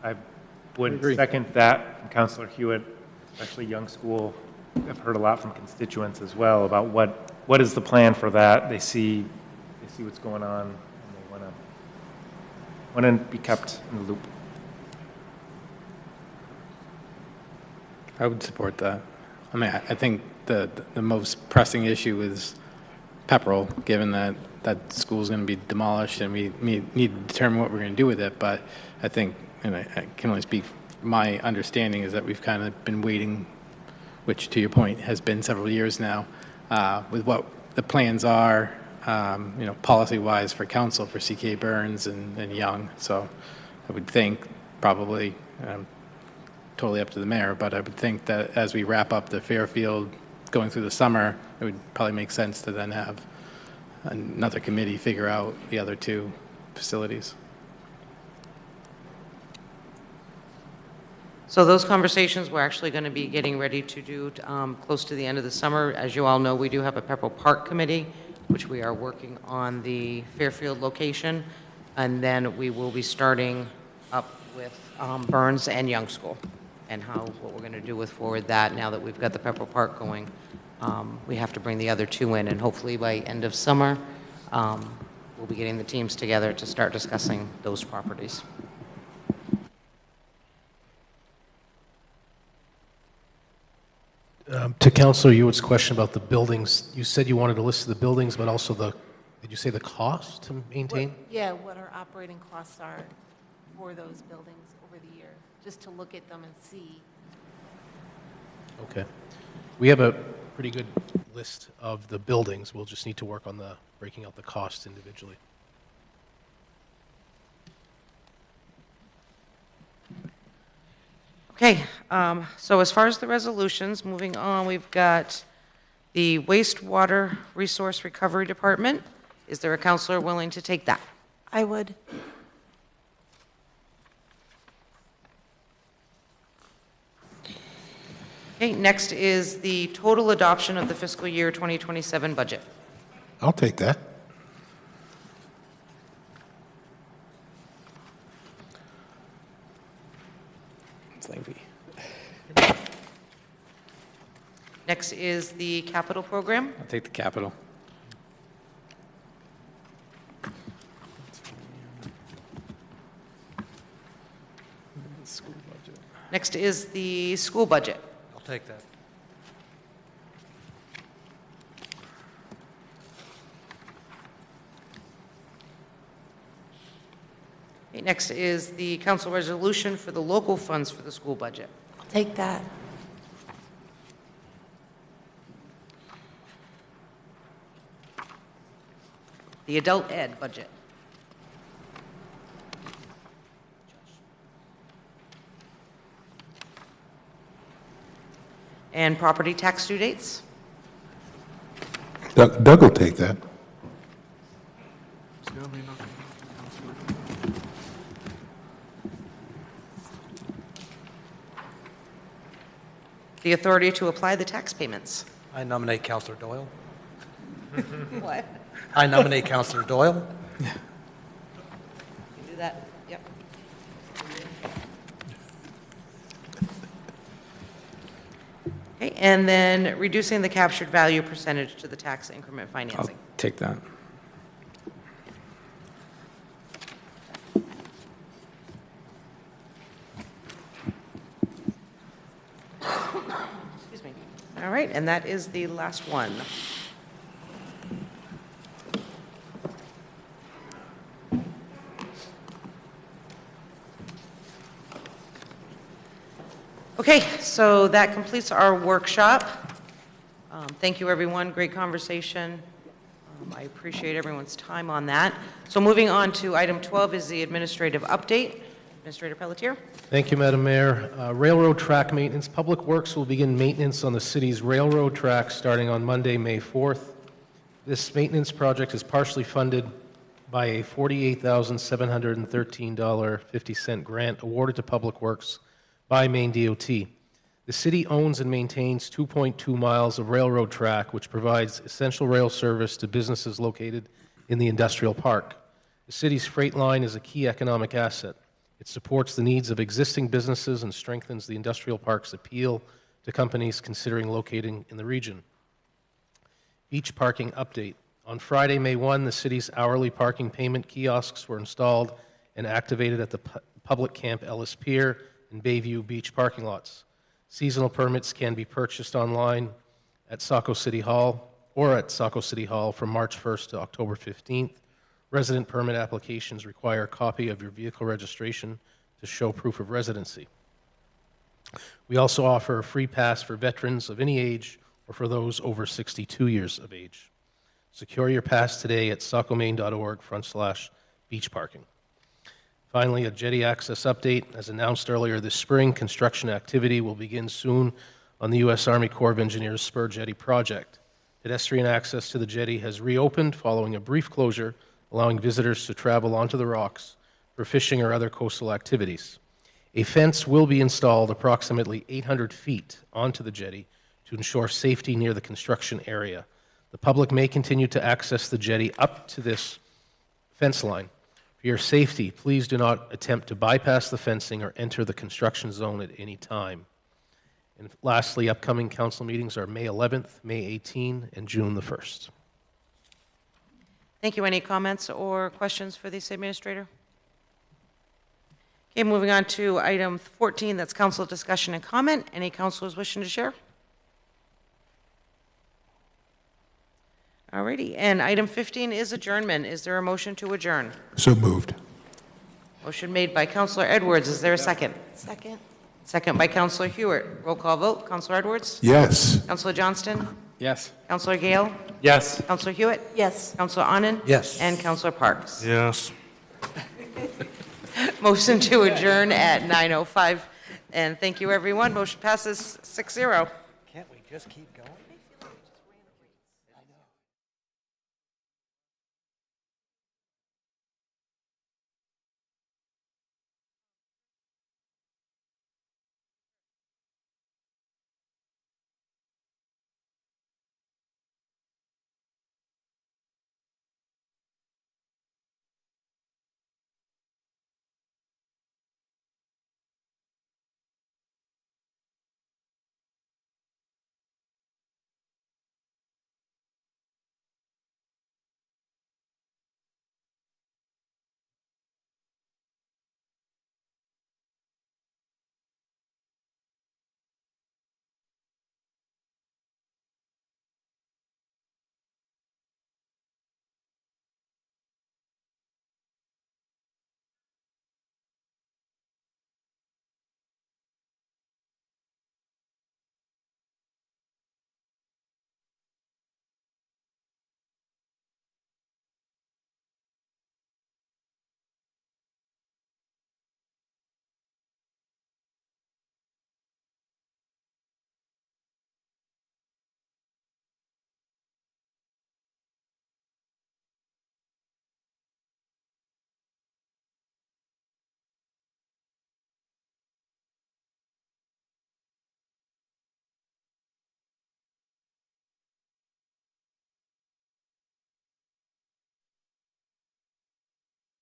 I would second that from Councilor Hewitt, especially Young School. I've heard a lot from constituents as well about what is the plan for that. They see what's going on, and they want to be kept in the loop. I would support that. I mean, I think the most pressing issue is Pepperell, given that that school is going to be demolished and we need to determine what we're going to do with it. But I think, and I can only speak, my understanding is that we've kind of been waiting, which to your point has been several years now, with what the plans are, policy-wise for council for CK Burns and Young. So I would think probably, totally up to the mayor, but I would think that as we wrap up the Fairfield going through the summer, it would probably make sense to then have another committee figure out the other 2 facilities. So those conversations we're actually going to be getting ready to do close to the end of the summer. As you all know, we do have a Pepperell Park Committee, which we are working on the Fairfield location, and then we will be starting up with Burns and Young School, and what we're going to do with forward that now that we've got the Pepperell Park going. We have to bring the other 2 in, and hopefully by end of summer, we'll be getting the teams together to start discussing those properties. To Councilor Hewitt's question about the buildings, you said you wanted a list of the buildings, but also did you say the cost to maintain? What our operating costs are for those buildings over the year, just to look at them and see. Okay. We have a pretty good list of the buildings. We'll just need to work on breaking out the costs individually. Okay, so as far as the resolutions, moving on, we've got the Wastewater Resource Recovery Department. Is there a counselor willing to take that? I would. Okay, next is the total adoption of the fiscal year 2027 budget. I'll take that. It's lengthy. Next is the capital program. I'll take the capital. School budget. Next is the school budget. I'll take that. Okay, next is the council resolution for the local funds for the school budget. I'll take that. The adult ed budget. And property tax due dates. Doug will take that. The authority to apply the tax payments. I nominate Counselor Doyle. What? I nominate Counselor Doyle. You do that, yep. Okay, and then reducing the captured value percentage to the tax increment I'll financing. take that. Excuse me. All right, and that is the last one. Okay, so that completes our workshop. Thank you, everyone. Great conversation. I appreciate everyone's time on that. So moving on to item 12 is the administrative update. Administrator Pelletier. Thank you, Madam Mayor. Railroad track maintenance. Public Works will begin maintenance on the city's railroad tracks starting on Monday, May 4th. This maintenance project is partially funded by a $48,713.50 grant awarded to Public Works by Maine DOT. The city owns and maintains 2.2 miles of railroad track, which provides essential rail service to businesses located in the industrial park. The city's freight line is a key economic asset. It supports the needs of existing businesses and strengthens the industrial park's appeal to companies considering locating in the region. Beach parking update. On Friday, May 1, the city's hourly parking payment kiosks were installed and activated at the public Camp Ellis Pier and Bayview Beach parking lots. Seasonal permits can be purchased online at Saco City Hall or at Saco City Hall from March 1st to October 15th. Resident permit applications require a copy of your vehicle registration to show proof of residency. We also offer a free pass for veterans of any age or for those over 62 years of age. Secure your pass today at sacomaine.org/beach parking. Finally, a jetty access update. As announced earlier this spring, construction activity will begin soon on the U.S. Army Corps of Engineers Spur Jetty project. Pedestrian access to the jetty has reopened following a brief closure, allowing visitors to travel onto the rocks for fishing or other coastal activities. A fence will be installed approximately 800 feet onto the jetty to ensure safety near the construction area. The public may continue to access the jetty up to this fence line. For your safety, please do not attempt to bypass the fencing or enter the construction zone at any time. And lastly, upcoming council meetings are May 11th, May 18, and June the 1st. Thank you. Any comments or questions for the city administrator? Okay, moving on to item 14, that's council discussion and comment. Any councilors wishing to share? Alrighty, and item 15 is adjournment. Is there a motion to adjourn? So moved. Motion made by Councilor Edwards. Is there a second? Second. Second by Councilor Hewitt. Roll call vote. Councilor Edwards? Yes. Councilor Johnston? Yes. Councilor Gale? Yes. Councilor Hewitt? Yes. Councilor Anand? Yes. And Councilor Parks. Yes. Motion to adjourn at 9:05. And thank you, everyone. Motion passes 6-0. Can't we just keep going?